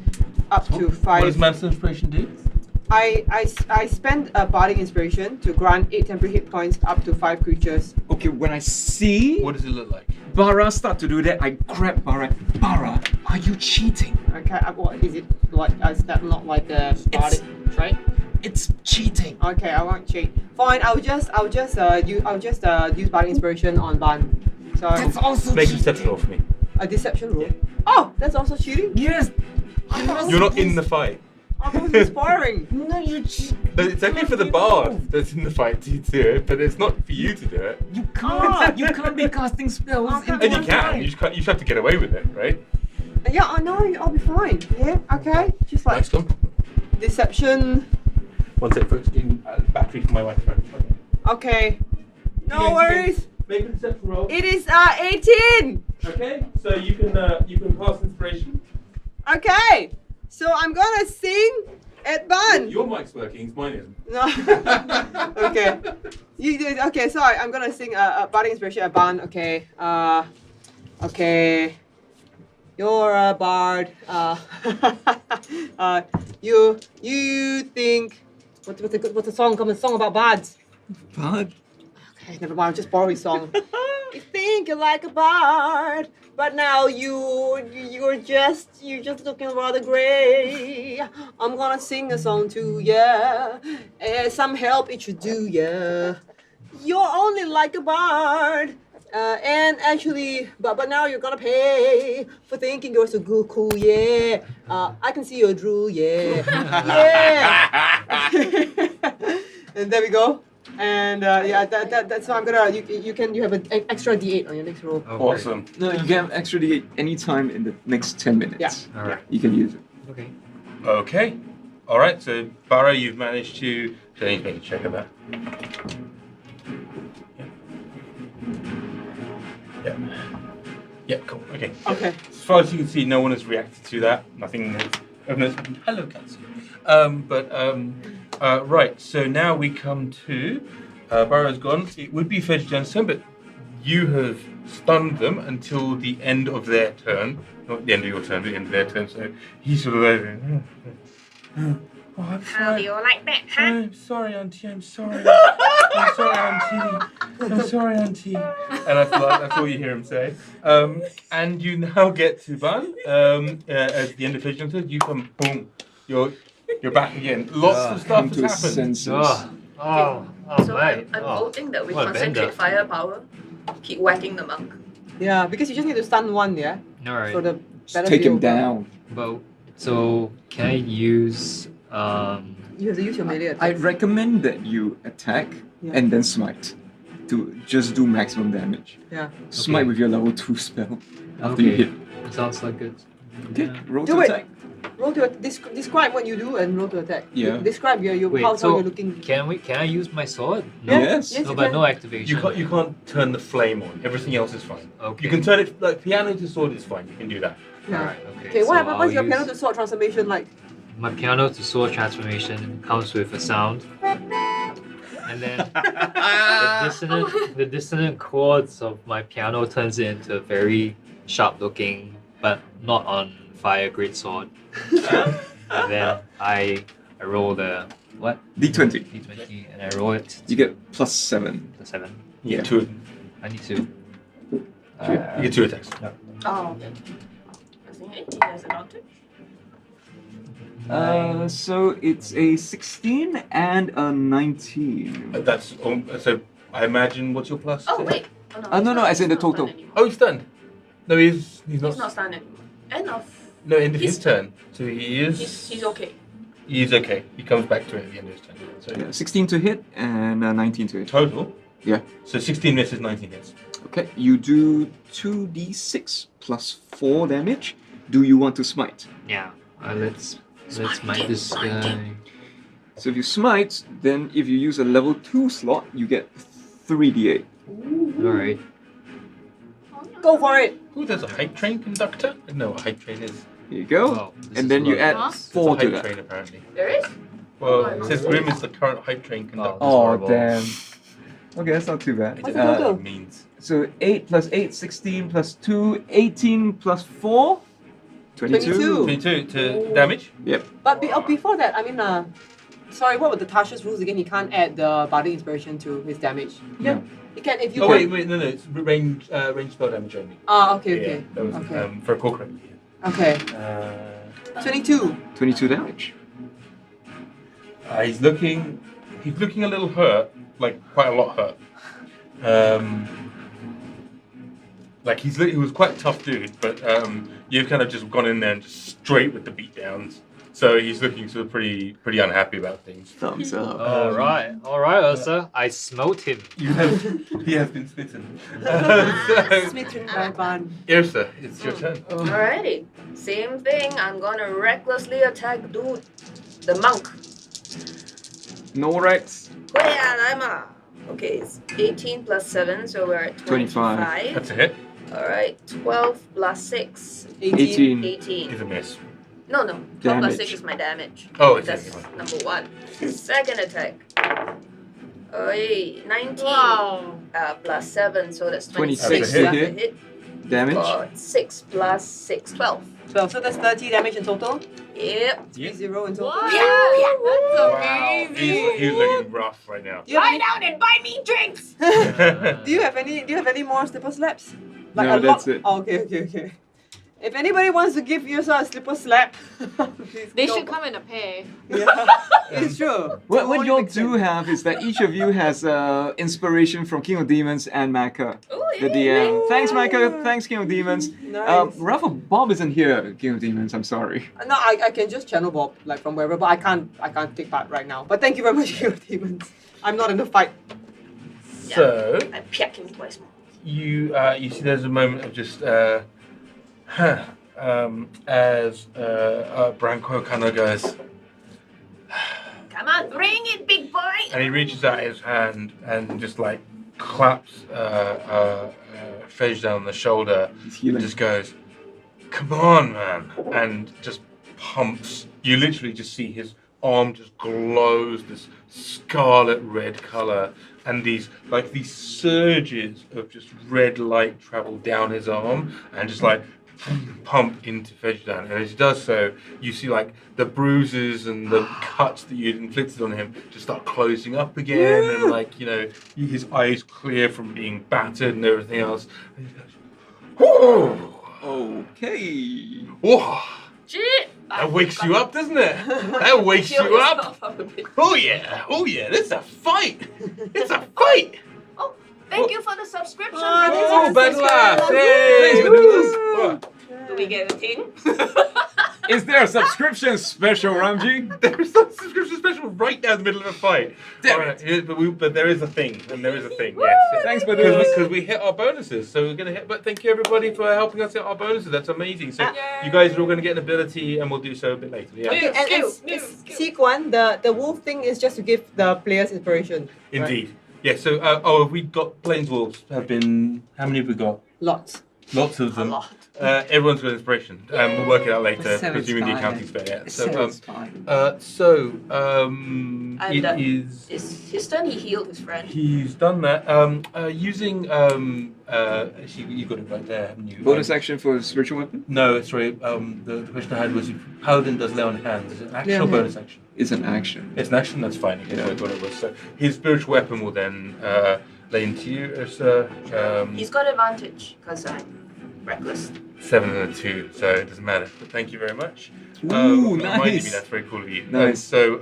up to 5. What does Man's Inspiration do? I spend a bardic inspiration to grant 8 temporary hit points up to 5 creatures. Okay, when I see What does it look like? Barra start to do that, I grab Barra. Barra, are you cheating? Okay. What is it like? Is that not like a bardic trait? It's cheating. Okay, I won't cheat. Fine. I'll just use bardic inspiration on Bh'an. So That's also Make a cheating. deception roll for me. a deception roll. Oh, that's also cheating. Yes. You're not in the fight. I thought it was inspiring. No, you cheat. But it's only for the bard that's in the fight to do it, but it's not for you to do it. You can't. You can't be casting spells. Okay. into And you one can. fight. You just can't. You just have to get away with it, right? Yeah, I know. I'll be fine. Yeah. Okay. Just like Nice one. deception. One sec, folks. Getting battery for my microphone. Okay. No You can- worries. Make a deception roll. It is 18. Okay, so you can cast inspiration. Okay. So I'm gonna sing at Bh'an. Your mic's working, mine isn't. No. Okay. You did. Okay. Sorry. I'm gonna sing a bardic inspiration at Bh'an. Okay. Okay. You're a bard. You think what's the song? Come a song about bards. Bard. Okay, never mind. I'll just borrow his song. You think you're like a bard, but now you're just looking rather grey. I'm gonna sing a song to ya. Some help it should do ya. You're only like a bard. And actually, but now you're gonna pay for thinking you're so good, cool, yeah. I can see your drool, yeah, yeah. And there we go. And yeah, that's what I'm gonna. You have an extra D8 on your next roll. Oh, Awesome. No, you can have extra D8 anytime in the next 10 minutes. Yeah. All right. You can use it. Okay. Okay. All right. So Barra, you've managed to. So I need to make a check of that. Yeah. Yeah. Cool. Okay. Okay. As far as you can see, no one has reacted to that. Nothing has. Hello, cats. Right. So now we come to Barra's gone. It would be Fejian's turn, but you have stunned them until the end of their turn. Not the end of your turn, but the end of their turn. So he's sort of there. Oh, I'm How do sorry. you like that, huh? I'm sorry, Auntie. I'm sorry. I'm sorry, Auntie. I'm sorry, Auntie. And that's all you hear him say. And you now get to Bh'an. At the end of Fejian's turn, you come, boom. You're back again. Lots of stuff Come has to his happened. senses. So man. I'm Oh, voting that we what a concentrate bender. firepower. Keep whacking the monk. Yeah, because you just need to stun one, yeah. All right. For the Just take him battlefield. down. But so can I use You have to use your melee attack. I recommend that you attack Yeah. and then smite to just do maximum damage. Yeah. Smite Okay. with your level 2 spell after you Okay. hit. Sounds like it. Okay, roll Do to it. attack. Roll to describe what you do and roll to attack. Yeah. Describe your Wait, how so you're looking. can I use my sword? Yeah. Yes. Yes, No, you but can. no activation. You can't turn the flame on. Everything else is fine. Okay. You can turn it like piano to sword is fine. You can do that. Yeah. Alright, okay. Okay, so what happens? I'll What's your use- piano to sword transformation like? My piano to sword transformation comes with a sound. And then the dissonant chords of my piano turns it into a very sharp looking but not on fire great sword. And then I roll the what? D20. D20 and I roll it You get +7. to 7. Yeah. I need to. You get 2 attacks. Oh, okay. I think he has advantage. So it's a 16 and a 19. That's so. I imagine what's your plus? Oh, to- wait. No, as in the he's not total. stunned anymore. Oh, he's stunned. No, he's not. He's not stunned anymore. End of. No, end of his He's- turn. So he is. He's okay. He's okay. He comes back to it at the end of his turn. So Yeah, 16 to hit and 19 to hit. total. Yeah. So 16 misses, 19 hits. Okay, you do 2d6 plus 4 damage. Do you want to smite? Yeah. Let's smite this guy. So if you smite, then if you use a level 2 slot, you get 3d8. Alright. Go for it. Ooh, there's a hype train conductor. I don't know what hype train is. Here you go. Wow, this and is then you low. add Huh? It's 4 a to hype that. train apparently. There is? Well, it says Grim is the current hype train conductor. Oh. Oh, damn. Okay, that's not too I bad. don't What's know the what total? that means. So 8 plus 8, 16 plus 2, 18 plus 4, 22. 22 to damage. Yep. But before that, I mean, sorry, what were the Tasha's rules again? He can't add the bardic inspiration to his damage. Yeah. He can if you. Oh can- wait, no, it's range spell damage only. Ah, okay, Yeah, okay, that was okay. for a core crit. okay. 22. 22 damage. He's looking a little hurt, like quite a lot hurt. Like he was quite a tough dude, but you've kind of just gone in there and just straight with the beatdowns. So he's looking sort of pretty unhappy about things. Thumbs up. Alright, Yrsa. I smote him. He has been smitten. Smitten by Bh'an. Yrsa, it's your turn. Alrighty. Same thing. I'm gonna recklessly attack dude. The monk. No rights. Okay, it's 18 plus 7, so we're at 25. That's a hit. Alright, 12 plus 6. 18. 18. Is a miss. No, 12 plus Damage. 6 is my damage. Oh, it's That's okay. number 1. Second attack. 19 Wow. plus 7, so that's 26 26. to That's a hit. hit. Damage. 6 plus 6, 12. 12, so that's 30 damage in total. Yep. 3-0 in total. Wow. Yeah, That's Wow, amazing. he's looking rough right now. Do you have Lie down and buy me drinks! Do you have any more slipper slaps? No, a that's lot? it. Oh, okay. If anybody wants to give Yrsa a slipper slap, please They go. should come in a pair. Yeah, it's true. What Two y'all only do makes have is that each of you has inspiration from King of Demons and Micah, Oh, the DM. Thanks, Micah. Thanks, King of Demons. sense. Nice. Rafa Bob isn't here, King of Demons. I'm sorry. No, I can just channel Bob like from wherever, but I can't take part right now. But thank you very much, King of Demons. I'm not in the fight. So I peck him twice more. you see there's a moment of just as Branko kind of goes, Come on, bring it, big boy! and he reaches out his hand and just like claps Fej down on the shoulder He's and healing. just goes, "Come on, man!" and just pumps. You literally just see his arm just glows this scarlet red color, and these surges of just red light travel down his arm and just like pump into Fejdan. And as he does so, you see like the bruises and the cuts that you'd inflicted on him just start closing up again, and like, you know, his eyes clear from being battered and everything else. And he goes, "Whoa, Okay. whoa." Shit! That wakes you up, doesn't it? That wakes you up. Oh yeah, this is a fight. It's a fight. Oh, thank you for the subscription. Oh, brothers and bad laugh. sisters. Hey. Thanks, Manulas. What? Do we get a thing? Is there a subscription special, Ramji? There's a subscription special right down the middle of a fight. Damn All right, but there is a thing, yes. Thanks, Badoo. Because we hit our bonuses, so we're gonna hit. But thank you everybody for helping us hit our bonuses. That's amazing. So you guys are all gonna get an ability, and we'll do so a bit later. Yeah, Okay, and Sequan, the wolf thing is just to give the players inspiration. indeed. Yeah. So have we got plains wolves? Have been how many have we got? Lots. Lots of them. lot. Everyone's got inspiration. We'll work it out later, So presuming the inspiring. accounting's fair. Yeah. So It is. It's his turn. He healed his friend. He's done that. Using actually you got it right there, haven't you? Bonus action for spiritual weapon? No, sorry. The question I had was if Paladin does lay on hands. Is it an action Lay or on bonus action? It's an action. It's an action. That's fine. Okay, so I thought it was. So his spiritual weapon will then lay into you, Yrsa. He's got advantage because I'm reckless. 7 and a 2, so it doesn't matter. But thank you very much. Ooh, Reminding me, nice. that's very cool of you. Nice. So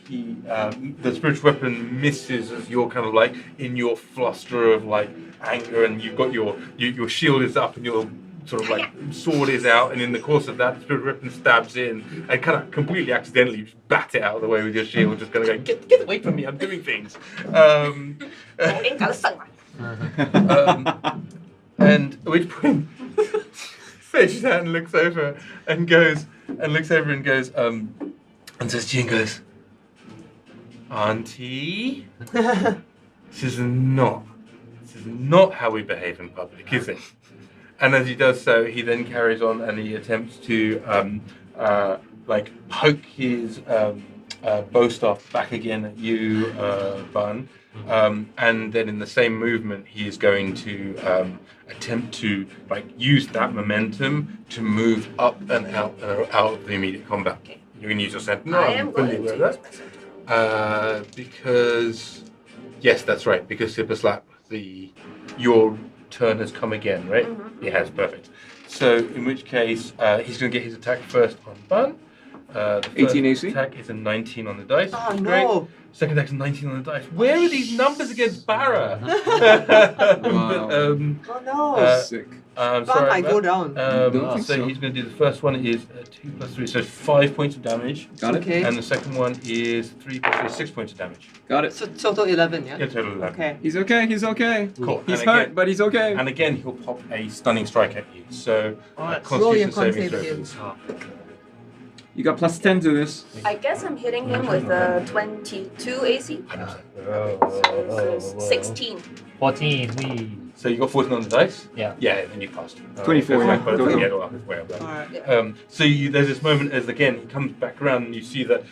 he, the spiritual weapon misses as you're kind of like in your fluster of like anger, and you've got your shield is up and your sort of like sword is out, and in the course of that, the spiritual weapon stabs in and kind of completely accidentally just bat it out of the way with your shield, just kind of going, get away from me, I'm doing things. And at which point, stretches out and looks over and goes, and says to you and goes, Auntie, this is not how we behave in public, is it? And as he does so, he then carries on and he attempts to like poke his bow staff back again at you, Bh'an. And then in the same movement, he is going to attempt to like use that momentum to move up and out of the immediate combat. Okay. You can use your sentinel. I am fully going to aware use of my sentinel. that. Because yes, that's right. Because Super Slap, your turn has come again, right? Mm-hmm. It has, perfect. So in which case, he's going to get his attack first on Bh'an. The first 18 AC? attack is a 19 on the dice. Oh which is great. no! Second attack is 19 on the dice. Where are these numbers against Barra? Wow. Oh no! Sick. I'm Bang, sorry. I about go that. down. Don't think So so. he's going to do the first one is 2 plus 3, so 5 points of damage. Got it? Okay. And the second one is 3 plus 3, 6 points of damage. Got it. So total 11, yeah? Yeah, total 11. Okay. He's okay, he's okay. Cool. He's And hurt, again- but he's okay. And again, he'll pop a stunning strike at you. So, Roll your Constitution con saving save throw, again. please. You got plus 10 to this. I guess I'm hitting him with a 22 AC. So 16. 14. We. So you got 14 on the dice? Yeah. Yeah, then you passed. 24, that's yeah. right, both Total. yeah, well, it's way up there. Alright. So there's this moment as again he comes back around and you see that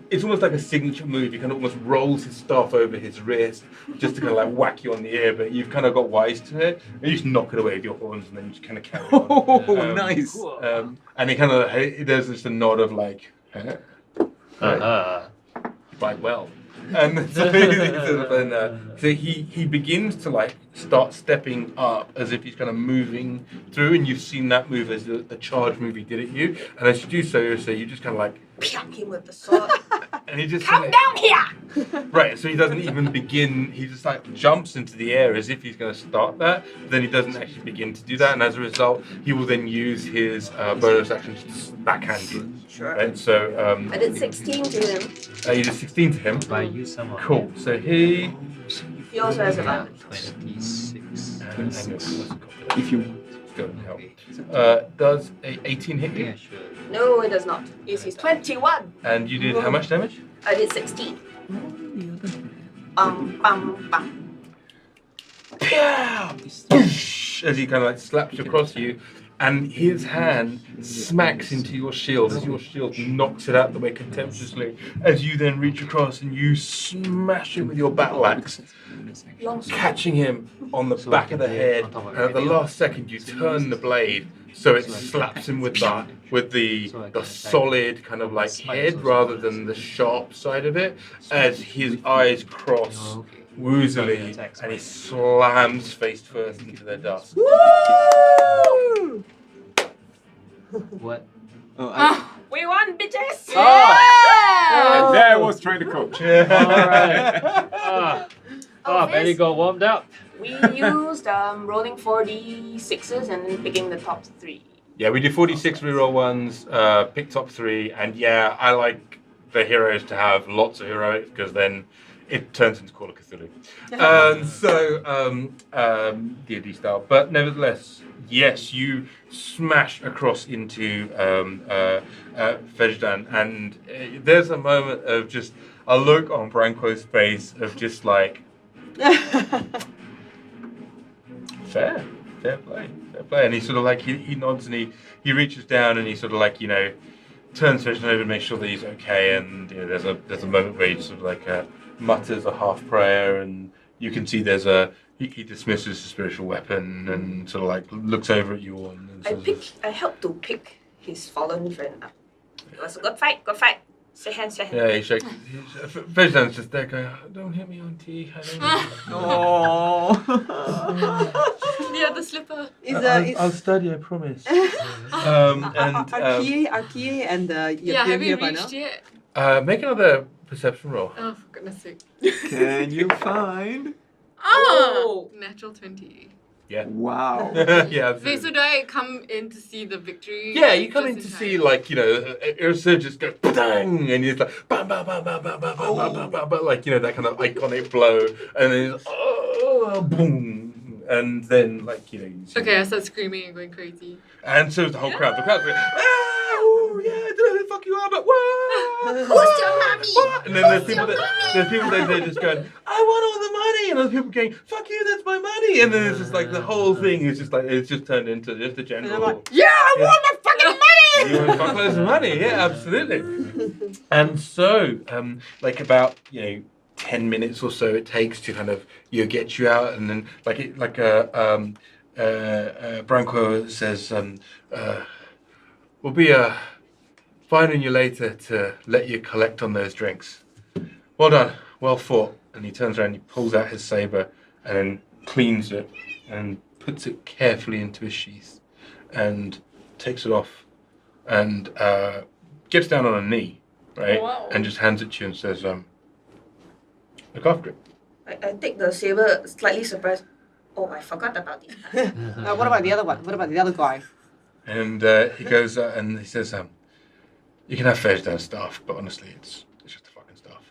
it's almost like a signature move. He kind of almost rolls his staff over his wrist just to kind of like whack you on the ear, but you've kind of got wise to it. And you just knock it away with your horns and then you just kind of carry on. Oh, nice. And he kind of there's just a nod of like, right, well. And so, so he begins to like start stepping up as if he's kind of moving through, and you've seen that move as the charge move he did at you. And as you do so, you just kind of like, Piak him with the sword. and he just Come down here! right. So he doesn't even begin. He just like jumps into the air as if he's going to start that. But then he doesn't actually begin to do that, and as a result, he will then use his bonus action to backhand you. Sure. Right. So I did 16 to him. you did 16 to him. By you some of Cool. So he. He also has advantage. 26. If you Still help. Does a 18 hit you? Yeah, sure. No, it does not. It's 21. And you did how much damage? I did 16. Bum, bum. As he kind of like slaps across you, and his hand smacks into your shield as your shield knocks it out the way contemptuously. As you then reach across and you smash him with your battle axe, Long sword. catching him on the back of the head. And at the last second, you turn the blade so it slaps him with the solid kind of like head rather than the sharp side of it. As his eyes cross woozily, and he slams face first into the dust. What? Oh, We won, bitches! and there I was trying to coach. Alright. Oh, Betty got warmed up. We used rolling 4d6s and then picking the top 3. Yeah, we do 46 reroll ones, pick top 3, and yeah, I like the heroes to have lots of heroics because then it turns into Call of Cthulhu. D&D style. But nevertheless, yes, you smash across into Vejdan, and there's a moment of just a look on Branko's face of just like, fair play. And he sort of like, he nods and he reaches down and he sort of like, turns Vejdan over to make sure that he's okay, and there's a moment where he sort of like mutters a half prayer, and you can see he dismisses the spiritual weapon and sort of like looks over at you all. And I helped to pick his fallen friend up. It was a good fight. Shake hands. Yeah, he shakes. Vejdan's just there going, don't hit me, Auntie. I don't Yeah, the slipper. I'll study, I promise. Are Kie and Yeah, have you here by now? reached yet? Make another perception roll. Oh, for goodness sake. Can you find? Oh! Natural 20. Yeah. Wow. Yeah. Wait, so do I come in to see the victory? Yeah, you come in just to time? see like Yrsa just go bang, and he's like bam bam bam bam bam bam bam bam bam bam, like that kind of iconic blow, and then he's boom, and then like you see Okay, I start screaming and going crazy. and so is the whole crowd. The crowd's like, oh yeah, I don't know who the fuck you are, but whoa, Who's your mommy? and then there's people that just going, I want all the money, and other people going, fuck you, that's my money, and then it's just like the whole thing is just like it's just turned into just a general. And I'm like, yeah, I want my fucking money! You want fuck loads of money, yeah, absolutely. And so, like about 10 minutes or so it takes to kind of get you out, and then Branko says, we'll be finding you later to let you collect on those drinks. Well done, well fought. And he turns around, he pulls out his saber, and then cleans it and puts it carefully into his sheath, and takes it off, and gets down on a knee, right, Wow. and just hands it to you and says, look after it. I take the saber, slightly surprised. Oh, I forgot about this. What about the other one? What about the other guy? And he goes and he says, you can have Vejdan's staff, but honestly, it's just a fucking staff.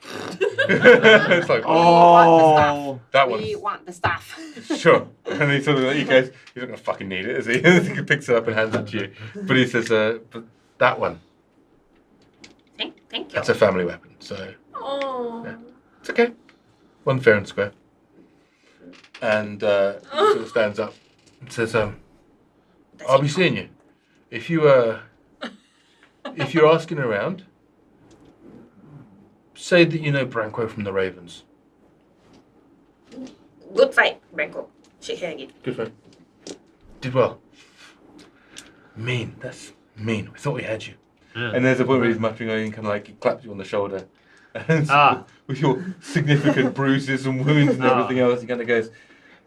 It's like, Oh. that one. We want the stuff. Sure. And he sort of he goes, he's not gonna fucking need it, is he? He picks it up and hands it to you. But he says, but that one, Thank you. that's a family weapon, so Oh. Yeah. it's okay. One fair and square. And he sort of stands up and says, I'll be seeing you. If you're asking around, say that you know Branko from the Ravens. Good fight, Branko. Shake hand again. Good friend. Did well. Mean. That's mean. We thought we had you. Yeah. And there's a point where he's muttering and kind of like he claps you on the shoulder. And so with your significant bruises and wounds and everything else, he kind of goes,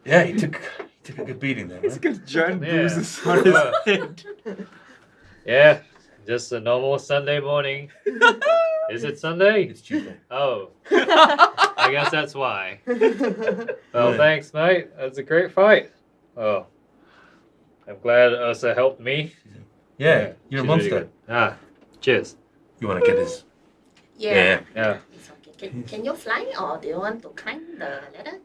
yeah, he took a good beating there, He's man. got giant Yeah. bruises on his head. Yeah, just a normal Sunday morning. Is it Sunday? It's Tuesday. Oh. I guess that's why. Well, thanks, mate. That's a great fight. Oh. I'm glad Yrsa helped me. Yeah, you're a she's monster. really good. Cheers. You want to get his... Yeah. Yeah. It's okay. Can you fly, or do you want to climb the ladder?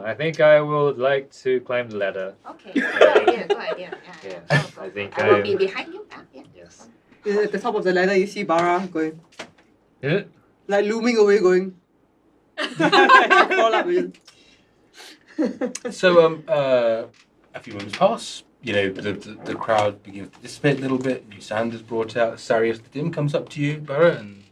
I think I would like to climb the ladder. Okay. Good idea. Yeah, Go. I think I will be behind you. Yeah. Yes. At the top of the ladder, you see Barra going, Yeah. like looming away, going. Fall up again. So, a few moments pass. The crowd begins to dissipate a little bit. New sand is brought out. Sarius the Dim comes up to you, Barra, and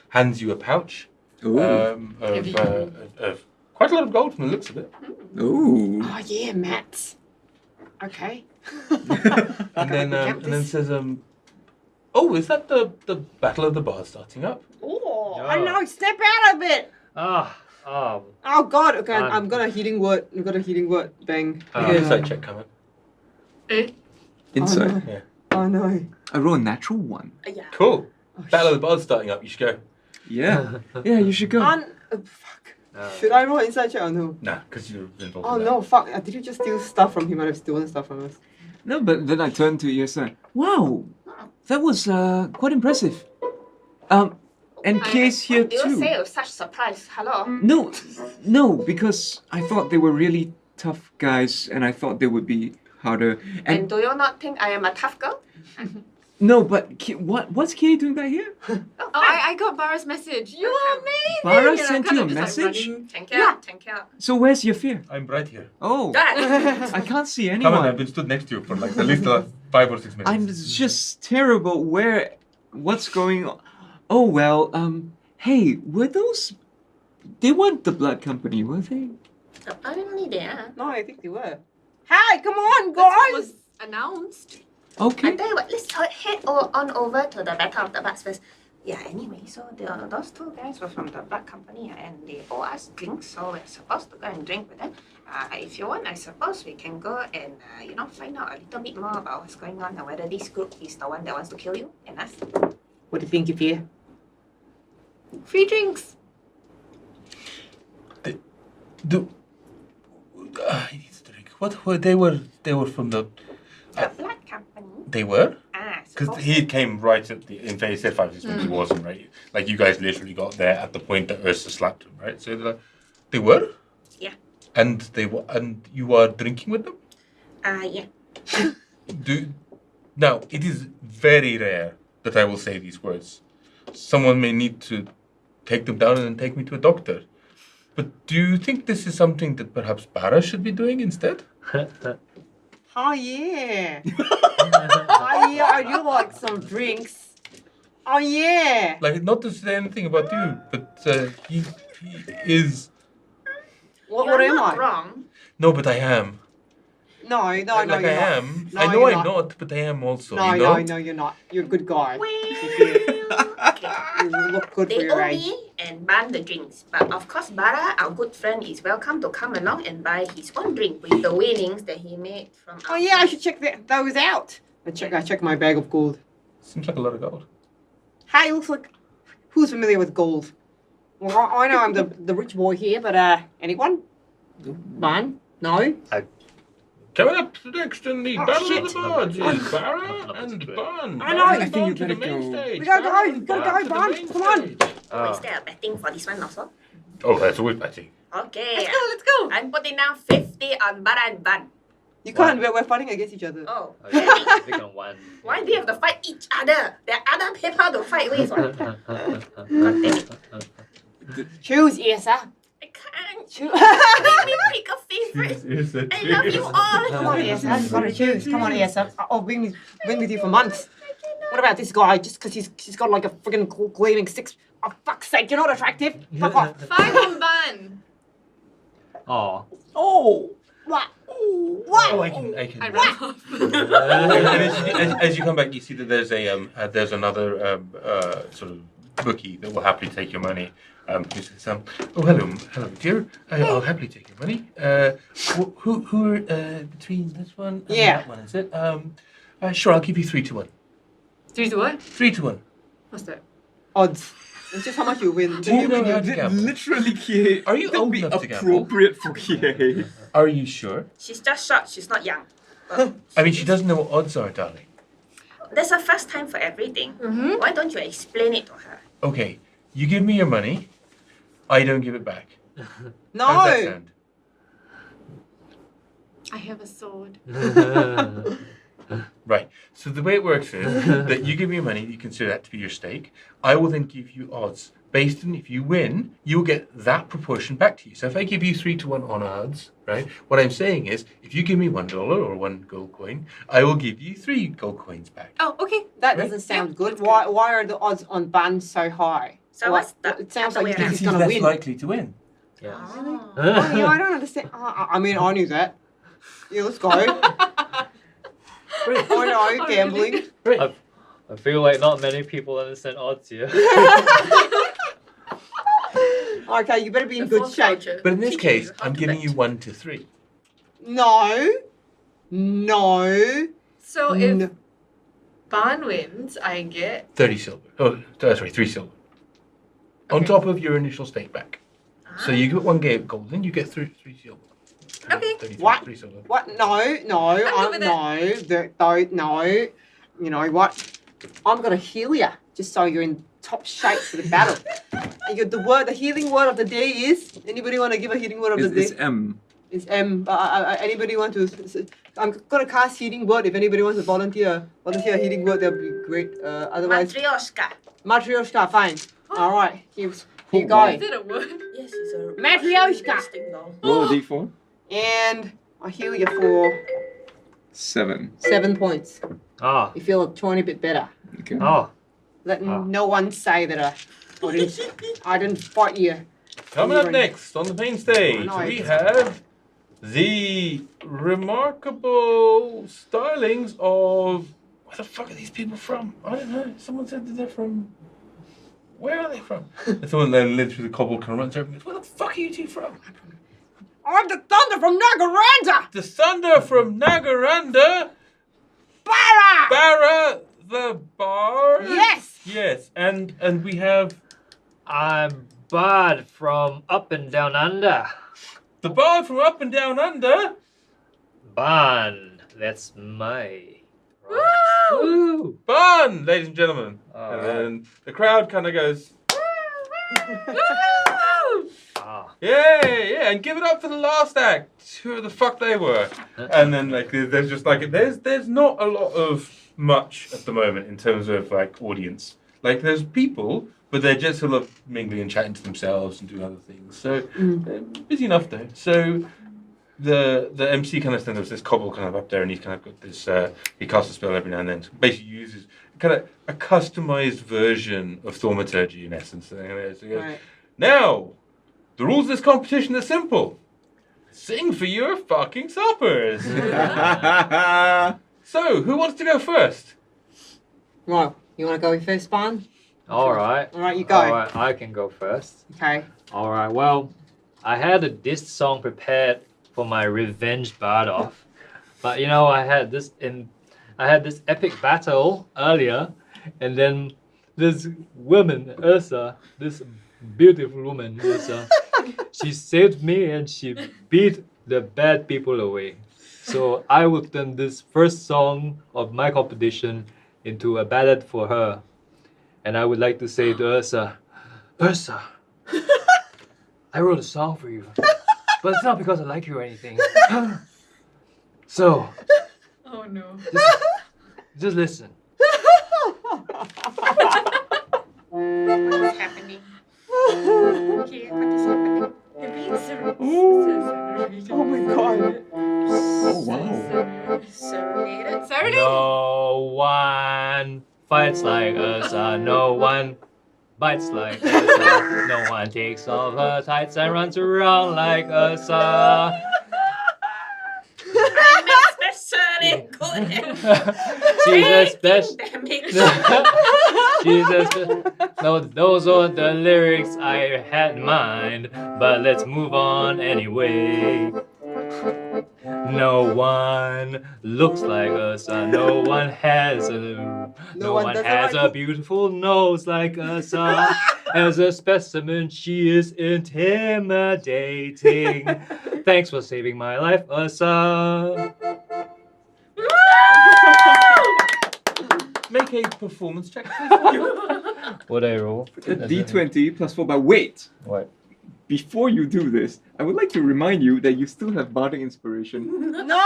hands you a pouch Ooh. of quite a lot of gold from the looks of it. Ooh. Oh yeah, Matt. Okay. And then says, oh, is that the Battle of the Bar starting up? Oh, Yeah. I know. Step out of it. Oh, Oh God. Okay, Um, I'm gonna healing word. I'm gonna healing word. Bang. Insight check coming. Eh? Inside. Oh, no. Yeah. Oh no. I roll a natural one. Yeah. Cool. Oh, Battle of the Bar's starting up. You should go. Yeah. Yeah, you should go. Fuck. Should I roll inside check or no? Nah, because you're involved. Oh in no, fuck. Did you just steal stuff from him? I'd have stolen stuff from us. No, but then I turned to Yrsa. Wow, that was quite impressive. And Kie's here Do you too. say with such surprise? Hello? No, because I thought they were really tough guys, and I thought they would be harder. And And do you not think I am a tough girl? no, but what's Kie doing back here? Oh, I got Barra's message. You are amazing. Barra And I'm sent kind you of a just, like, message? running. Thank you. Thank you. So where's your fear? I'm right here. Oh, Done. I can't see Come on, I've anyone. been stood next to you for like at least 5 or 6 minutes. I'm just terrible. What's going on? Oh well. Hey, were those? They weren't the blood company, were they? Apparently they are. No, I think they were. Hey, come on, That's what guys! was announced. I Okay. tell you what, let's head on over to the Battle of the Buds first. Yeah, anyway, so those two guys were from the blood company and they owe us drinks, so we're supposed to go and drink with them. If you want, I suppose we can go and, find out a little bit more about what's going on and whether this group is the one that wants to kill you and us. What do you think of you? Free drinks. I need to drink. What were they were from the The blood company? they were? Because Suppose he came right at the in phase 5 is when he wasn't, right? Like you guys literally got there at the point that Yrsa slapped him, right? So they were? Yeah. And and you are drinking with them? yeah. Now it is very rare that I will say these words. Someone may need to take them down and then take me to a doctor. But do you think this is something that perhaps Barra should be doing instead? Oh, yeah. Oh, yeah, I do like some drinks. Oh, yeah. Like, not to say anything about you, but he is... What You're am not I? wrong. No, but I am. No, Like you're I not. am. No, I know you're I'm not. not, but I am also. No, you know? no, you're not. You're a good guy. Well, okay. You look good for They your owe age. me and Bh'an the drinks. But of course, Barra, our good friend, is welcome to come along and buy his own drink with the winnings that he made from Oh, yeah, I should check those out. I check my bag of gold. Seems like a lot of gold. Hey, looks like... Who's familiar with gold? Well, I know I'm the rich boy here, but, anyone? Bh'an? No? Coming up next in the Oh, Battle shit. of the Bards is Barra and Bh'an. I know. Barra's I think gone you to the better main go. stage. We gotta go, Barra's we gotta gone go, to the Bh'an, main come on. stage. Oh, is there a betting for this one also? Oh, that's always betting. Okay. Let's go. I'm putting down 50 on Barra and Bh'an. You can't, we're fighting against each other. Oh. I think on one. Why do you have to fight each other? There are other people to fight with. God damn it. Choose, Yrsa. I can't. Choose. Make me pick a favorite. I love you all. Come on, Yrsa. You gotta choose. Come on, Yrsa. I'll been with you for months. What about this guy? Just because he's got like a friggin' gleaming six. Oh, fuck's sake, you're not attractive. Fuck off. 5 on Bh'an. Oh. Oh! What? What? Oh, I can. I ran off. And as you come back, you see that there's another sort of bookie that will happily take your money. Who says, "Oh, hello, dear. I'll happily take your money. Who are between this one and Yeah. that one? Is it? Sure, I'll give you 3 to 1. 3 to what? 3 to 1. What's that? Odds. It's just how much you win. Do you know how to gamble? Literally, Kie. Are you That'd old be enough to gamble? appropriate for Kie. Are you sure? She's just short. She's not young. Well, I mean, she doesn't know what odds are, darling. there's a first time for everything. Mm-hmm. Why don't you explain it to her? Okay, you give me your money. I don't give it back. How's that No! sound? I have a sword. Right. So the way it works is that you give me money, you consider that to be your stake. I will then give you odds. Based on if you win, you'll get that proportion back to you. So if I give you 3 to 1 on odds, right? What I'm saying is if you give me $1 or 1 gold coin, I will give you 3 gold coins back. Oh, okay. That Right? doesn't sound Yeah, good. that's Why are the odds on Bh'an so high? So what's the It sounds other like you way think around? he's He's gonna less win. likely to win. Yes. Oh. Oh, yeah, I don't understand. I mean, I knew that. Yeah, let's go. I know, gambling. I feel like not many people understand odds here. Okay, you better be in The good fourth shape. culture But in this teaches case, you how I'm to giving bet. you 1 to 3. No. No. So if No. Bh'an wins, I get 30 silver. Oh, sorry, 3 silver. On Okay. top of your initial stake back. So you get 1 gold, then you get 3 silver. Okay. 33, What? pretty solid. What? No, good with no. You know what? I'm gonna heal you just so you're in top shape for the battle. And the healing word of the day is. Anybody want to give a healing word of the It's day? M. It's M. Anybody want to? I'm gonna cast healing word. If anybody wants to volunteer a healing word, that'd be great. Otherwise, Matryoshka. Matryoshka, fine. All right, here you go. wow. Is it a word? Yes, it's a Matryoshka. interesting now. Roll a d4. And I'll heal you for 7. 7 points. Ah. You feel a tiny bit better. Okay. Oh. Let no one say that I didn't fight you. Coming up next on the main stage, Oh, no, we it's- have the remarkable stylings of. Where the fuck are these people from? I don't know. Someone said that they're from. Where are they from? And someone then literally the cobble kind of runs over and goes, where the fuck are you two from? I'm the thunder from Nagaranda! The thunder from Nagaranda, Barra! Barra the Bar. Yes! Yes, and we have I'm Bud from Up and Down Under. the bard from Up and Down Under. Bh'an. That's my. Woo! Woo! Bh'an, ladies and gentlemen. All And right. then the crowd kind of goes, Woo! Ah. yeah, and give it up for the last act. Who the fuck they were. And then like there's just like there's not a lot of much at the moment in terms of like audience. Like there's people, but they're just sort of mingling and chatting to themselves and doing other things. So they're busy enough though. So the MC kind of stands up, this cobble kind of up there, and he's kind of got this. He casts a spell every now and then. So basically uses kind of a customized version of thaumaturgy in essence. So he goes, Right. now, the rules of this competition are simple. Sing for your fucking suppers. So, who wants to go first? Right, you want to go first, Barn? All right. All right, you go. All right. I can go first. Okay. All right. Well, I had this song prepared for my revenge bard off, but you know I had this epic battle earlier, and then this woman Yrsa, this beautiful woman Yrsa, she saved me and she beat the bad people away. So I will turn this first song of my competition into a ballad for her, and I would like to say to Yrsa, Yrsa, I wrote a song for you. But it's not because I like you or anything. So, Oh no. just listen. What's happening? Okay, what is happening? You're being serenaded. Oh my god. Oh wow. Serenaded? Serenade? No one fights like Yrsa. No one bites like Yrsa. No one takes off her tights and runs around like Yrsa. I'm especially good at She's a special. damage. She's a no, those aren't the lyrics I had in mind, but let's move on anyway. No one looks like Yrsa. No one has a doesn't beautiful nose like Yrsa. As a specimen, she is intimidating. Thanks for saving my life, Yrsa. Make a performance check, please. What I roll? A D20 plus 4. But wait, What? before you do this, I would like to remind you that you still have bardic inspiration. No!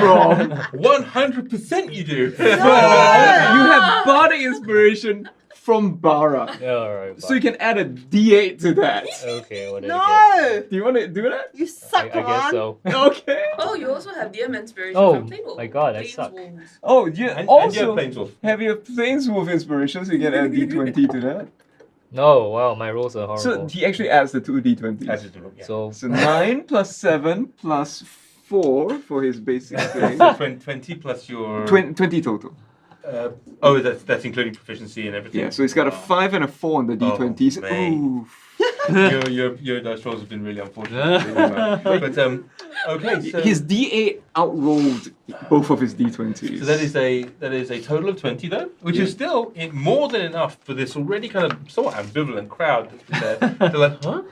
From 100% you do. you have bardic inspiration from Barra. Yeah, alright. So you can add a D8 to that. Okay, what did I No! Do you want to do that? You get? suck, I guess so. Okay. Oh, you also have DM inspiration Oh, from Playbook. my god, I suck. Planeswolves. Oh, yeah. And Also, you have Planeswolf. have your Planeswolf inspiration, so you can add D20 to that. No, wow, my rolls are horrible. So he actually adds the 2 D20s. As it do, yeah. So, So 9 plus 7 plus 4 for his basic thing. So 20 plus your... 20 total. Oh, that's including proficiency and everything? Yeah, so he's got a 5 and a 4 on the D20s. mate. Oof. your dice rolls have been really unfortunate. But okay, so His D8 outrolled both of his D20s. so that is a total of 20 though, which is still more than enough for this already kind of somewhat ambivalent crowd that's been there. They're like, huh?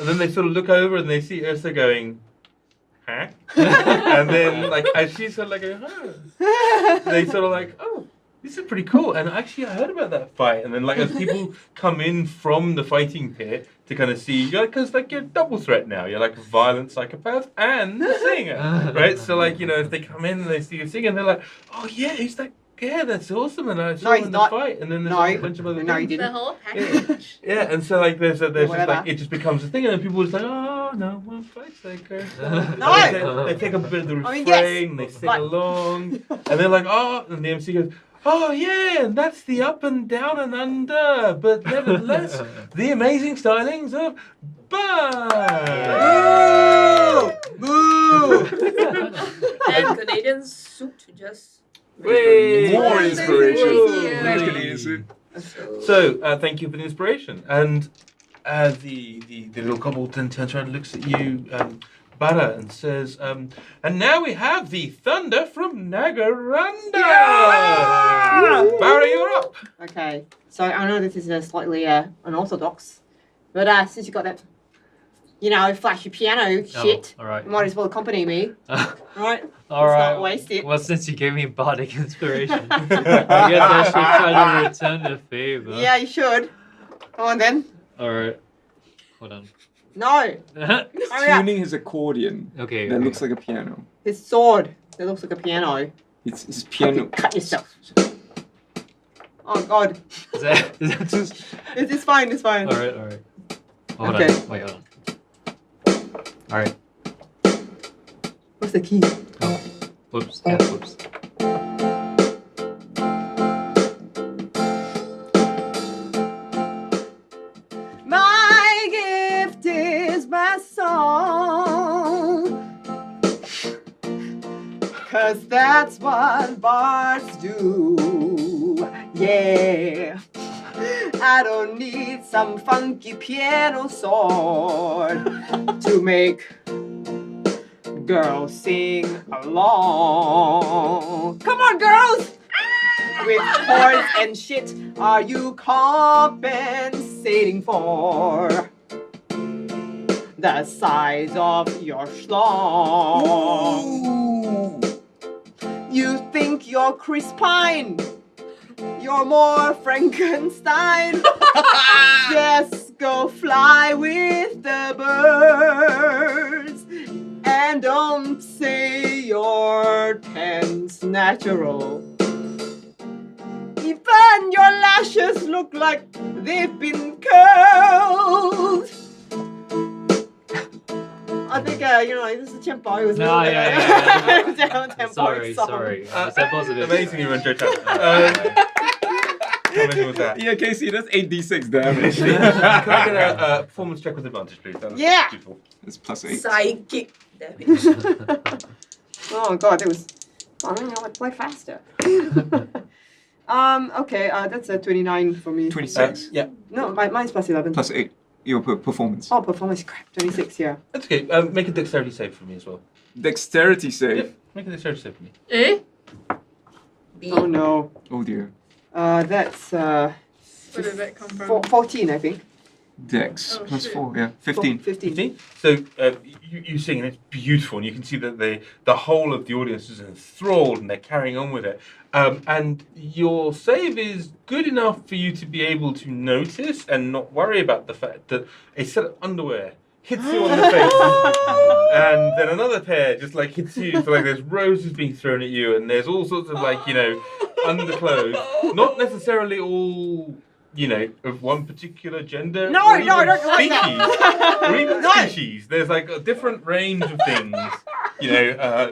And then they sort of look over and they see Yrsa going, huh? And then like as she sort of like, huh, they sort of like, oh, this is pretty cool. And actually, I heard about that fight. And then like as people come in from the fighting pit to kind of see, because like you're a double threat now. You're like a violent psychopath and a singer, right? So like if they come in and they see you singing, they're like, oh yeah, who's that? Yeah, that's awesome. And I saw him in the fight. And then there's like, a bunch of other No, you things. The didn't. whole package. Yeah, and so like there's just whatever. like it just becomes a thing, and then people are just like, oh no, well, fight's like No. they take a bit of the I mean, refrain, yes, and they sing but- along, and they're like, oh, and the MC goes, oh yeah, and that's the up and down and under, but nevertheless, the amazing stylings of Bh'an. Boo! And Canadian suit just. Whey! More inspiration. Woo! Nice Canadian suit. So thank you for the inspiration, and the little goblin then turns around and looks at you, Barra, and says, and now we have the thunder from Nagaranda. Barra, you're up. Okay, so I know this is a slightly unorthodox, but since you got that, flashy piano shit, all right. you might as well accompany me, right? All Let's right. not waste it. Well, since you gave me bardic inspiration, I guess I should try to return the favor. Yeah, you should. Come on then. All right. Hold on. No, hurry up. Tuning his accordion Okay. that looks like a piano. His sword that looks like a piano. It's piano. Cut yourself. Oh God, Is that too? it's fine. It's fine. All right. Hold Okay. on. Wait, hold on. All right. What's the key? Whoops. Yeah, whoops. My gift is my song, 'cause that's what bards do. Yeah, I don't need some funky piano sword to make girls sing along. Come on, girls! With chords and shit, are you compensating for the size of your schlong? You think you're Chris Pine? You're more Frankenstein. Just go fly with the birds and don't say you're tense natural. Even your lashes look like they've been curled. I think, this is a tempo. It was No, yeah. down tempo. Sorry. song. The sample's a bit. Amazing, you run Joe Chan. Come in with that. Yeah, Casey, that's 8d6 damage. Can I get a performance check with advantage, please? That was Yeah. beautiful. It's +8. Psychic damage. Oh God, it was. I don't know. I play faster. Okay. That's a 29 for me. 26. Yeah, No, mine's +11. +8. Your performance. Oh, performance crap. 26. Yeah. that's okay. Make a dexterity save for me as well. Dexterity save. Yep, make a dexterity save for me. Eh? B. Oh no. Oh dear. That's Where did that come from? 14, I think. Dex. Oh, Plus shit. 4, yeah. 15. 15. 15. So you sing and it's beautiful, and you can see that the whole of the audience is enthralled and they're carrying on with it. And your save is good enough for you to be able to notice and not worry about the fact that a set of underwear hits you on the face, and then another pair just like hits you. So like there's roses being thrown at you, and there's all sorts of like underclothes, not necessarily all. Of one particular gender. No, or no, even don't like that. species, or even No. species. There's like a different range of things,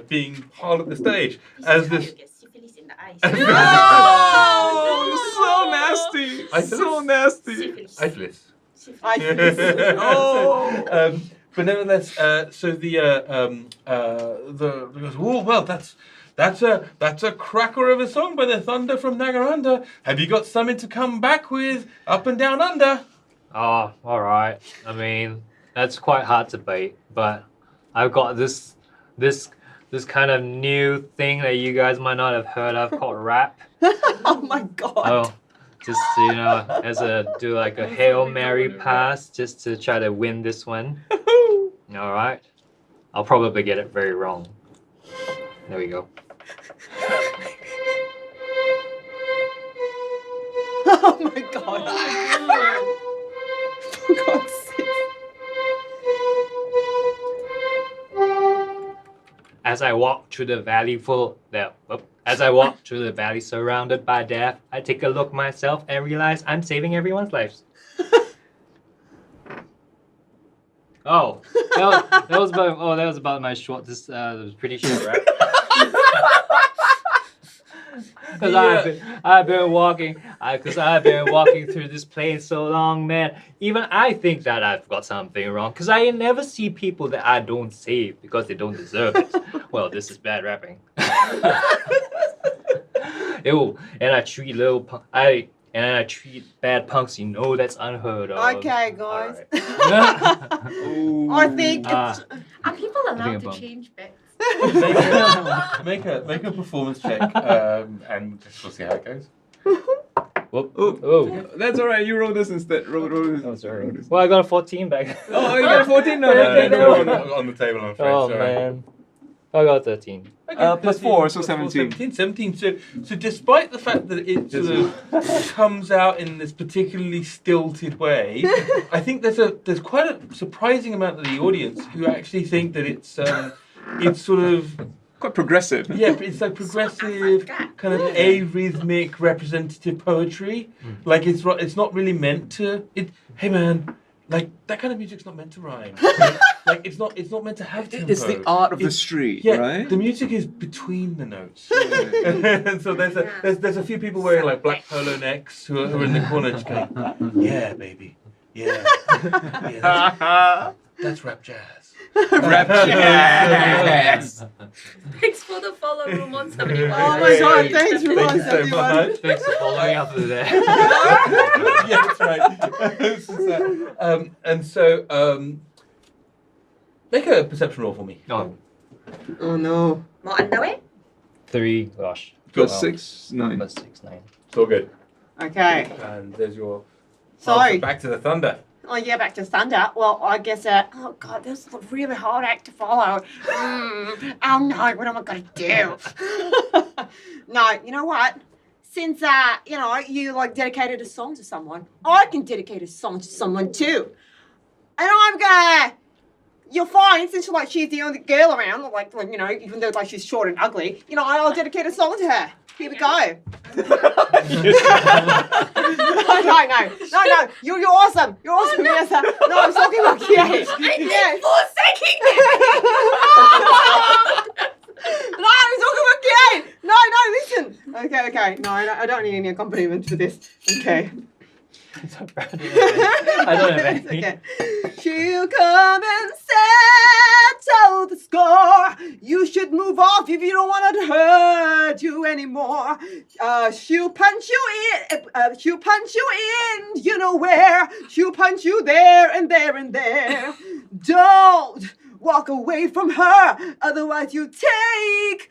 being piled at the stage. This As is how this, you get syphilis in the eyes. Oh, so nasty. I feel So nasty. Syphilis. Syphilis. Syphilis. Oh. But nevertheless, so the oh well, that's a cracker of a song by the thunder from Nagaranda. Have you got something to come back with? Up and down under. Oh, all right. I mean, that's quite hard to beat, but I've got this kind of new thing that you guys might not have heard of called rap. Oh my God. Oh, just as do like a Hail Mary pass just to try to win this one. All right. I'll probably get it very wrong. There we go. Oh my god. For God's sake. As I walk through the valley as I walk through the valley surrounded by death, I take a look myself and realize I'm saving everyone's lives. Oh, that was about my short. This was pretty short, right? Because I've been walking through this place so long, man. Even I think that I've got something wrong. Because I never see people that I don't save because they don't deserve it. Well, this is bad rapping. Ew, and I treat I treat bad punks. You know that's unheard of. Okay, guys. Alright. I think Ah. Are people allowed to bummed. change bets? make a performance check, and just we'll see how it goes. Whoop. Oh, Oh. that's alright. You roll this instead. Roll this. Oh, sorry. Roll this. Well, I got a 14 back. Oh, you got a 14? No, On the table, I'm afraid. Oh, sorry. man. I got 13. Okay, Plus 4, so 17. 17. So despite the fact that it sort of comes out in this particularly stilted way, I think there's quite a surprising amount of the audience who actually think that it's sort of Quite progressive. yeah, it's like progressive kind of arrhythmic representative poetry. Like it's not really meant to. Hey man, like that kind of music's not meant to rhyme. Like it's not meant to have tempo. It's the art of the It's- street, Yeah, right? the music is between the notes. And so there's a few people wearing like black polo necks who are in the corner just going, yeah, baby, yeah, that's rap jazz. Rap jazz. Thanks for the follow room on 71. Oh my god, thanks for Thank you so 171. much. Thanks for following up with that. Yeah, that's right. And so, make a perception roll for me. Oh, Oh no. More underwear? 3. Gosh. Plus Wow. 6, 9. Plus 6, 9. It's all good. Okay. And there's your Sorry. answer back to the thunder. Oh yeah, back to Thunder. Well, I guess oh god, this is a really hard act to follow. Oh no, what am I gonna do? No, you know what? Since you like dedicated a song to someone, I can dedicate a song to someone too. And I'm gonna you'll find since like she's the only girl around, like even though like she's short and ugly, I'll dedicate a song to her. Here we go. No, you're awesome. You're awesome, Yrsa. No, I'm talking about Kie. Yes. For a second! No, I'm talking about Kie. No, listen. Okay. No, I don't need any accompaniment for this. Okay. I don't have It's any. okay. She'll come and settle the score. You should move off if you don't want her to hurt you anymore. She'll punch you in. She'll punch you in. You know where? She'll punch you there and there and there. Don't walk away from her, otherwise you take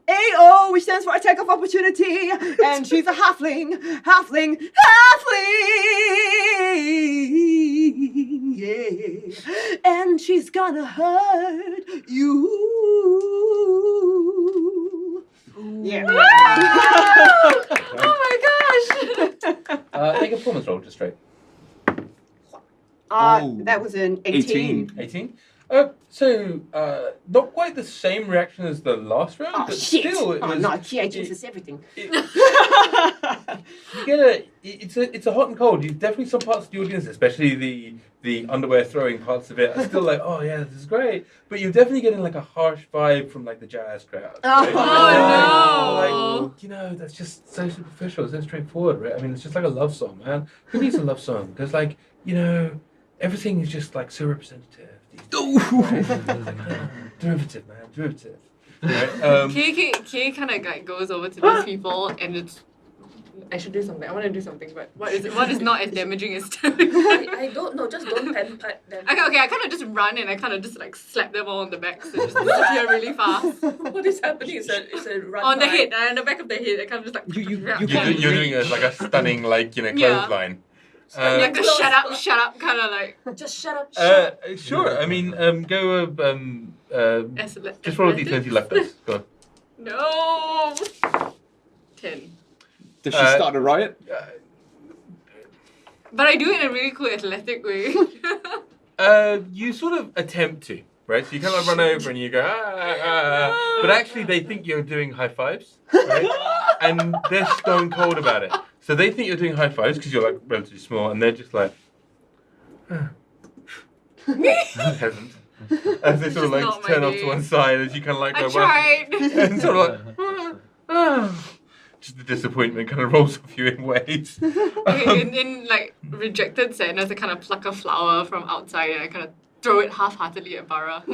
AO, which stands for attack of opportunity, and she's a halfling, yeah, and she's gonna hurt you. Yeah. Oh my gosh! Make a performance roll, just straight. That was an 18. 18. So not quite the same reaction as the last round, Oh but shit! still, it was. No, Kie jinxes everything. You get it's a hot and cold. You definitely some parts of the audience, especially the underwear throwing parts of it, are still like, oh yeah, this is great. But you're definitely getting like a harsh vibe from like the jazz crowd. Right? Oh, Like, that's just so superficial, so straightforward, right? I mean, it's just like a love song, man. Who needs a love song? Because like, everything is just like so representative. Derivative, man, derivative. Right? Kie kind of like goes over to these people and it's. I should do something. I want to do something, but what is not as damaging as stabbing? I don't know, just don't pen pat them. Okay, I kind of just run and I kind of just like slap them all on the back so just disappear really fast. What is happening? It's a run On the by. head, and the back of the head, I kind of just like. You're doing like a stunning Yeah. clothesline. Like a shut up kind of like. Just shut up. Shut up. Sure. I mean, go. Just roll a d20 luck dice. Go on. No. 10. Does she start a riot? But I do it in a really cool athletic way. You sort of attempt to, right? So you kind of run over and you go, but actually they think you're doing high fives, right? And they're stone cold about it. So they think you're doing high fives because you're like relatively small, and they're just like, peasant. As they sort of like not my turn off to game. one side as you kind of like I go, tried. and sort of like, just the disappointment kind of rolls off you in waves. in like rejected sadness, I kind of pluck a flower from outside and I kind of throw it half-heartedly at Barra. You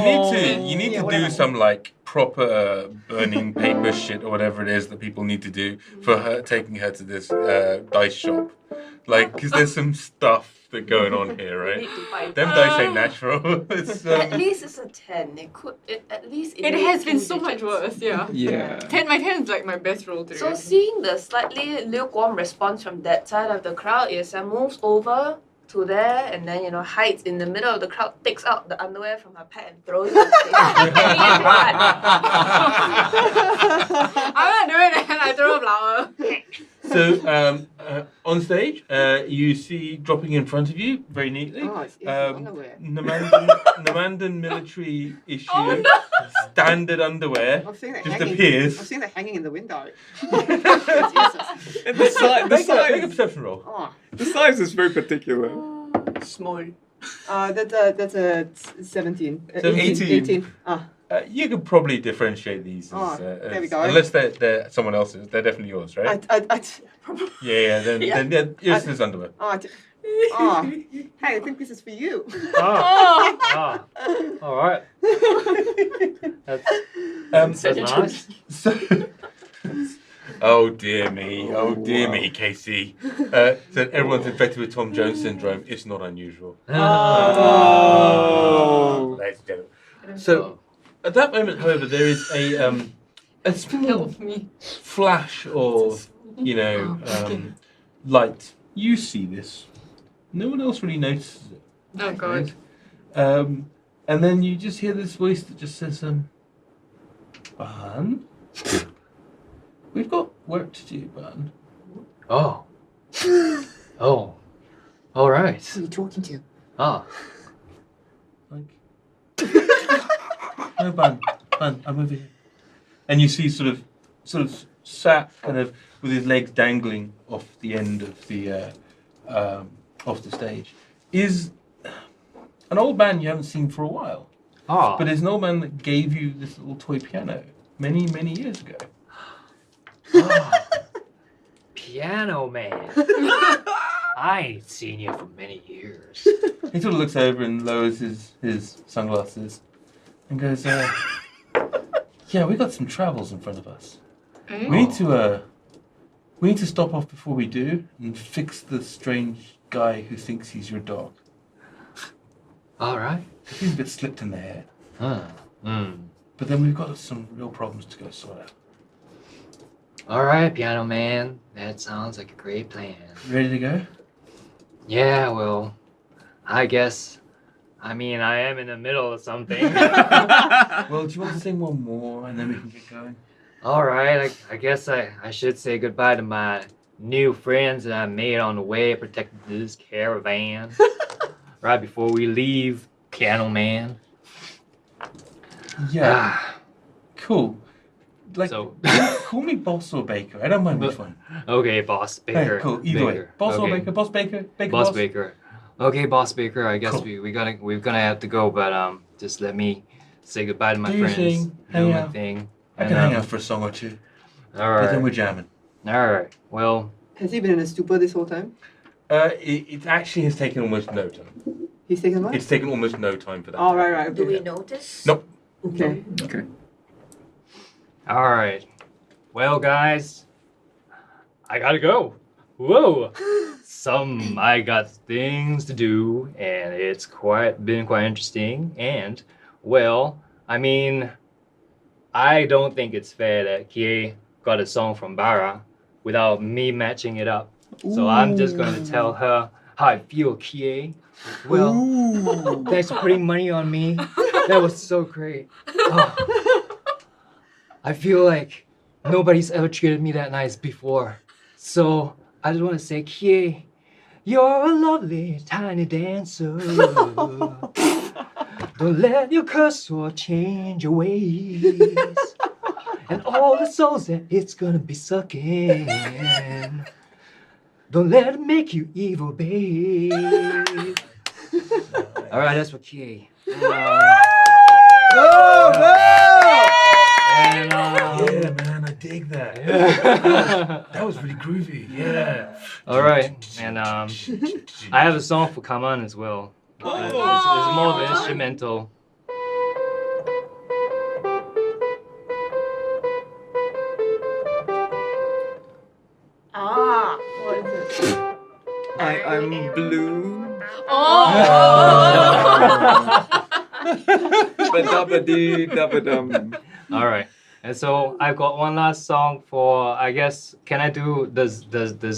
need to do whatever. some like proper burning paper shit or whatever it is that people need to do for her taking her to this dice shop, like because there's some stuff that going on here, We right? need to find. Them dice ain't natural. It's, At least it's a 10. At least It made has been 2 so much digits. worse, yeah. Yeah. 10, my 10 is like my best roll today. So seeing the slightly lukewarm response from that side of the crowd, Yrsa moves over to there and then hides in the middle of the crowd, takes out the underwear from her pack and throws it on stage. I'm not doing it and I throw a flower. So on stage, you see dropping in front of you very neatly. Oh, it's underwear. Namandan military issue standard underwear I've seen that just hanging. appears. I've seen that hanging in the window. And the size, Make a perception roll. Oh, the size is very particular. Small. that's a 17. 18. 18. Ah, You could probably differentiate these. Oh, As, there we go. Unless they're someone else's, they're definitely yours, right? Then Yrsa's underwear. oh, hey, I think this is for you. All right. That's That's nice. So, oh dear me, Casey. So everyone's infected with Tom Jones syndrome. It's not unusual. Oh. Ladies and gentlemen. So at that moment, however, there is a small Help me. flash or light. You see this. No one else really notices it. Oh god. And then you just hear this voice that just says, Bh'an? We've got work to do, Bh'an. Oh. Oh. All right. Who are you talking to? Ah. Like, no, Bh'an, I'm over here. And you see sort of sat kind of with his legs dangling off the end of the stage is an old man you haven't seen for a while. Ah. But it's an old man that gave you this little toy piano many, many years ago. Piano Man. I ain't seen you for many years. He sort of looks over and lowers his sunglasses and goes, yeah, we got some travels in front of us. Eh? We need to stop off before we do and fix the strange guy who thinks he's your dog. All right. He's a bit slipped in the head. Huh. Hmm. But then we've got some real problems to go sort out. All right, Piano Man. That sounds like a great plan. Ready to go? Yeah, well, I guess. I mean, I am in the middle of something. Well, do you want to sing one more and then we can get going? All right, I guess I should say goodbye to my new friends that I made on the way protecting this caravan. Right before we leave, Piano Man. Yeah, Ah, cool. Like, so, call me Boss or Baker. I don't mind which one. okay, Boss Baker. Hey, cool. Either way. Baker. Boss or Okay. Baker? Boss Baker? Baker Boss Boss? Baker. Okay, Boss Baker. I guess Cool. we're gonna have to go, but just let me say goodbye to my Do your friends. thing, Do hang my out. thing. I can hang out for a song or two. All But then right. we're jamming. All right. Well, Has he been in a stupor this whole time? It actually has taken almost no time. He's taken what? It's taken almost no time for that. Oh, to right, happen. right. Do Okay. we notice? Nope. Okay. Okay. all right. Well, guys, I gotta go. Whoa. I got things to do, and it's been quite interesting. And well, I mean, I don't think it's fair that Kie got a song from Barra without me matching it up So I'm just going to tell her how I feel, Kie. Well, thanks for putting money on me. That was so great. Oh, I feel like nobody's ever treated me that nice before. So I just want to say, Kie, you're a lovely tiny dancer. Don't let your curse or change your ways. And all the souls that it's gonna be sucking. Don't let it make you evil, babe. Alright, that's for Kie. And, Yeah, man, I dig that. That was really groovy. Yeah. Alright, and I have a song for Kaman as well. It's more of an instrumental. Ah, what is it? I'm blue. Oh! Ba-da-ba-dee-da-ba-dum. Alright. And so I've got one last song for, I guess, can I do, does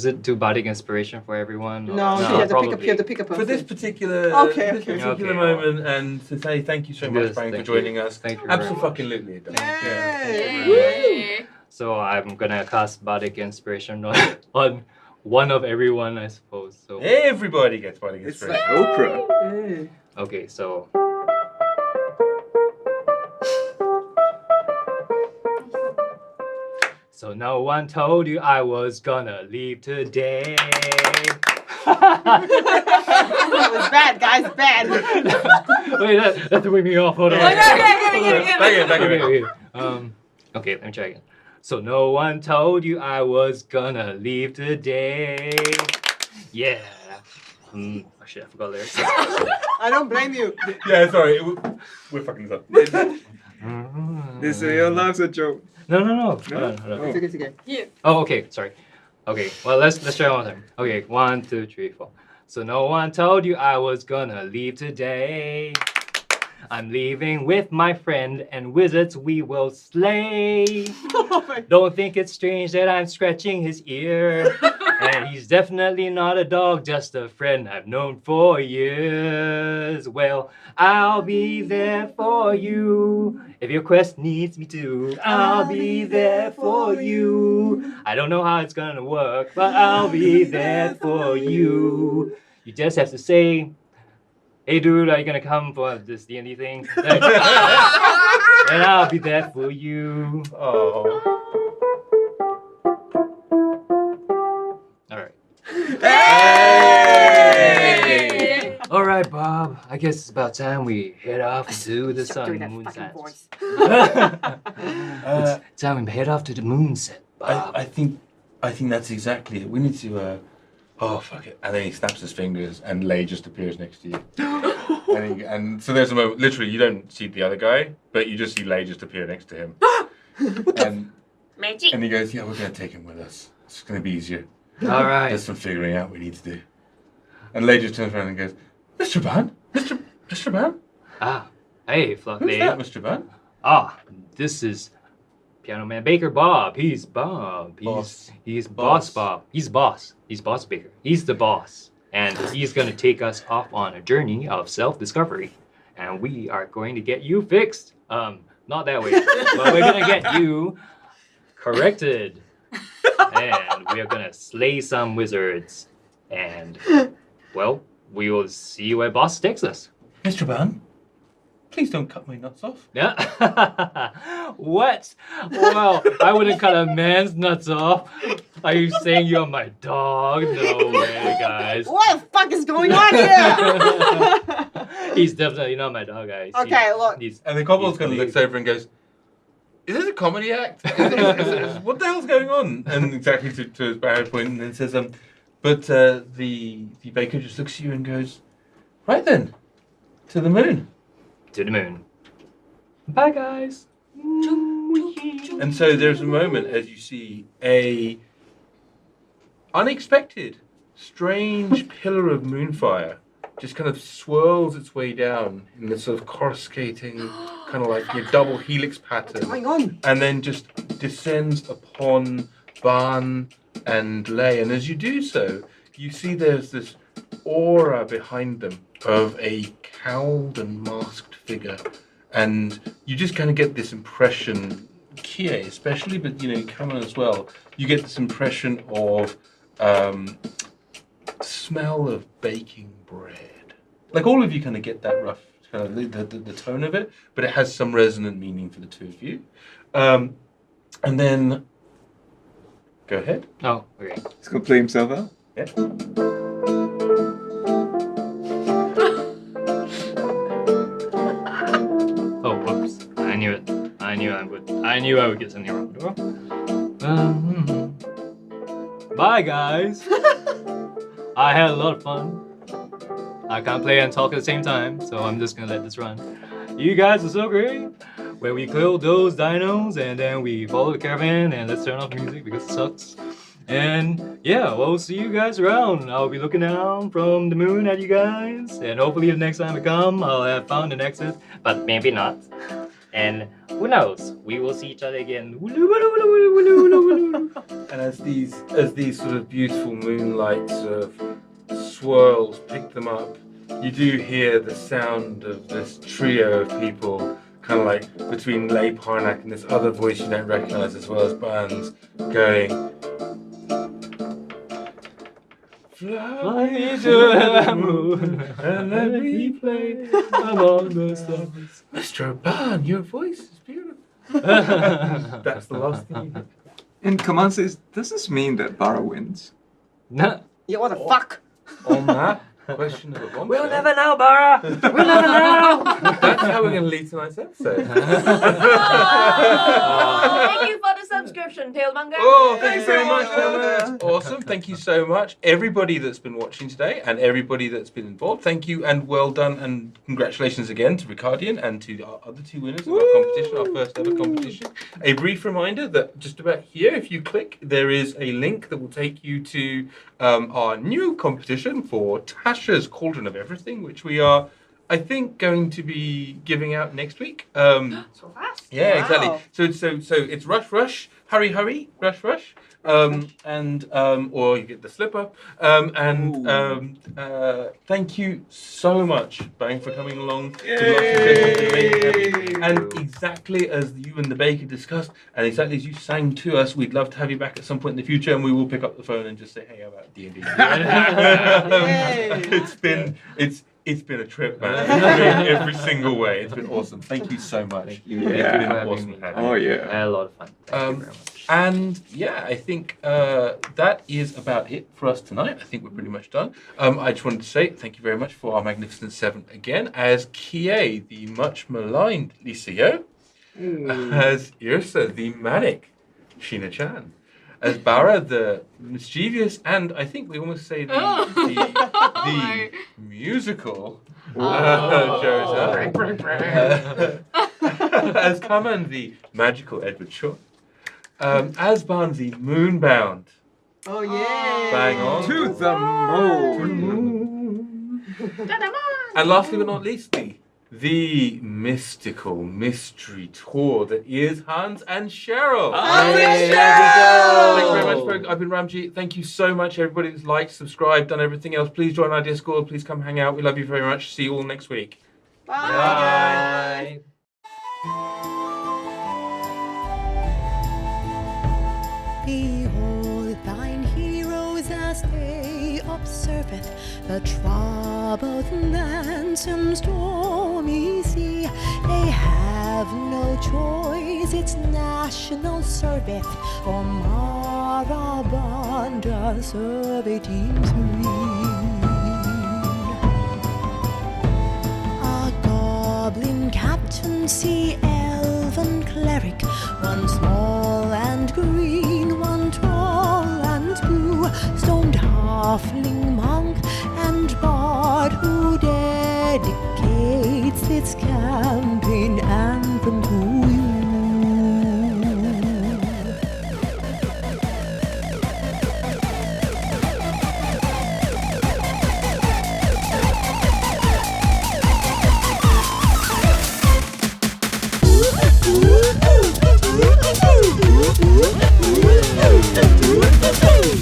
it do bardic inspiration for everyone? No, you have to probably. pick a person. For this particular, Okay, this okay. particular Okay. moment, and to say thank you so much, Yes, Bang, for thank joining you. us. Thank you very much. Absolutely, it does. Yeah. Yay! So I'm gonna cast bardic inspiration on one of everyone, I suppose. So Everybody gets bardic It's inspiration. like Oprah. Hey. okay, so no one told you I was gonna leave today. That was bad, guys, bad. Wait, that threw me off. Hold on. Back it. Okay, let me try again. So no one told you I was gonna leave today. Yeah. Oh shit, I forgot lyrics. I don't blame you. Yeah, sorry. We're fucking this up. They say your life's a joke. No. Hold No? on. It's okay, it's okay. Oh, okay. Sorry. Okay. Well, let's try one more time. Okay, 1, 2, 3, 4. So no one told you I was gonna leave today. I'm leaving with my friend, and wizards we will slay. Oh my Don't think it's strange that I'm scratching his ear. And he's definitely not a dog, just a friend I've known for years. Well, I'll be there for you. If your quest needs me to, I'll be there for you. I don't know how it's gonna work, but I'll be there for you. You just have to say, hey dude, are you gonna come for this D&D thing? And I'll be there for you. Oh. Alright. Hey! Alright, Bob. I guess it's about time we head off to the Stop sun doing and moon that set. fucking voice. It's time we head off to the moon set, Bob. I think that's exactly it. We need to. Oh fuck it! And then he snaps his fingers, and Lay just appears next to you. and so there's a moment. Literally, you don't see the other guy, but you just see Lay just appear next to him. Magic. And he goes, "Yeah, we're gonna take him with us. It's gonna be easier. Alright. There's some figuring out we need to do." And Lay just turns around and goes, "Mr. Bh'an, Mr. Bh'an, Ah, hey, Fluff who's Lady. that, Mr. Bh'an?" Ah, this is Piano Man Baker Bob. He's Bob. He's Boss Bob. He's boss. He's Boss Baker. He's the boss. And he's going to take us off on a journey of self-discovery. And we are going to get you fixed. Not that way. But we're going to get you corrected. And we are going to slay some wizards. And, well, we will see where boss takes us. Mr. Bh'an, please don't cut my nuts off. Yeah. What? Well, I wouldn't cut a man's nuts off. Are you saying you're my dog? No way, guys. What the fuck is going on here? He's definitely not my dog, guys. Okay, look. He's, And the kobold kind of He's- looks over and goes, "Is this a comedy act? What the hell's going on?" And exactly to his Barra point, and then says, but the baker just looks at you and goes, "Right then, to the moon." to the moon. Bye, guys. And so there's a moment as you see a unexpected, strange pillar of moonfire just kind of swirls its way down in this sort of coruscating, kind of like your double helix pattern. What's going on? And then just descends upon Bh'an, and lay. And as you do so, you see there's this aura behind them of a cowled and masked figure. And you just kind of get this impression, Kie especially, but Kaman as well, you get this impression of smell of baking bread. Like all of you kind of get that rough, kind of the tone of it, but it has some resonant meaning for the two of you. And then, go ahead. Oh, okay. He's gonna play himself out. Yeah. Oh, whoops. I knew it. I knew I would get something wrong. Bye, guys. I had a lot of fun. I can't play and talk at the same time, so I'm just gonna let this run. You guys are so great. When we killed those dinos and then we followed the caravan and let's turn off the music because it sucks. And yeah, we'll see you guys around. I'll be looking down from the moon at you guys. And hopefully the next time I come, I'll have found an exit. But maybe not. And who knows? We will see each other again. And as these sort of beautiful moonlight sort of swirls pick them up, you do hear the sound of this trio of people, kind of like between Lay Parnak and this other voice you don't recognize, as well as B'han's, going, "Fly me to the moon and let me play among the stars." Mr. B'han, your voice is beautiful. That's the last thing you hear. And Kaman says, does this mean that Barra wins? Nah. Yeah, what the fuck? On that question of a bombshell. We'll never know, Barra. We'll never know. That's how we're going to lead tonight's episode. Thank you for the subscription, Tailmonger. Oh, thank you very much, Tailmonger. That's awesome. Thank you so much. Everybody that's been watching today and everybody that's been involved, thank you and well done and congratulations again to Ricardian and to our other two winners of our competition, our first ever competition. A brief reminder that just about here, if you click, there is a link that will take you to our new competition for Tasha's Cauldron of Everything, which we are, I think, going to be giving out next week. So fast. Yeah, Wow. exactly. So it's rush, hurry, rush, or you get the slipper. Thank you so much, Bang, for coming along. And exactly as you and the baker discussed, and exactly as you sang to us, we'd love to have you back at some point in the future, and we will pick up the phone and just say, "Hey, how about D&D?" It's been a trip, man. Every single way. It's been awesome. Thank you so much. Thank you. It's Yeah. been awesome having you. Oh, I yeah. had a lot of fun. Thank you very much. And yeah, I think that is about it for us tonight. I think we're pretty much done. I just wanted to say thank you very much for our Magnificent Seven again, as Kie, the much maligned Licio, as Yrsa, the manic Sheena Chan, as Barra, the mischievous, and I think we almost say the musical Yrsa, as Kaman, the magical Edward Choy, as B'han, the moonbound Oh yeah. Bang Ong, To the moon. and lastly but not least, the mystical mystery tour that is Hans and Cheryl. Thank you very much. I've been Ramji. Thank you so much, everybody that's liked, subscribed, done everything else. Please join our Discord. Please come hang out. We love you very much. See you all next week. Bye. Behold thine heroes as they observeth the troubled lands and stormy sea. They have no choice, it's national service for Marabanda serving serene. A goblin captain, sea elven cleric, one small and green, one tall and blue, stoned halfling monk and bard who dedicates its campaign anthem to you. Ooh.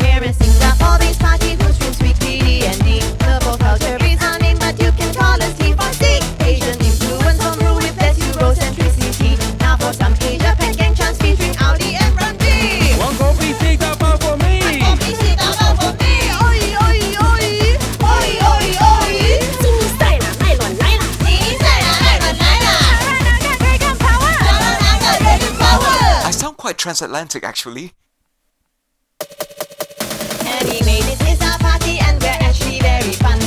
quite transatlantic actually. Anyway, this is our party and we're actually very fun.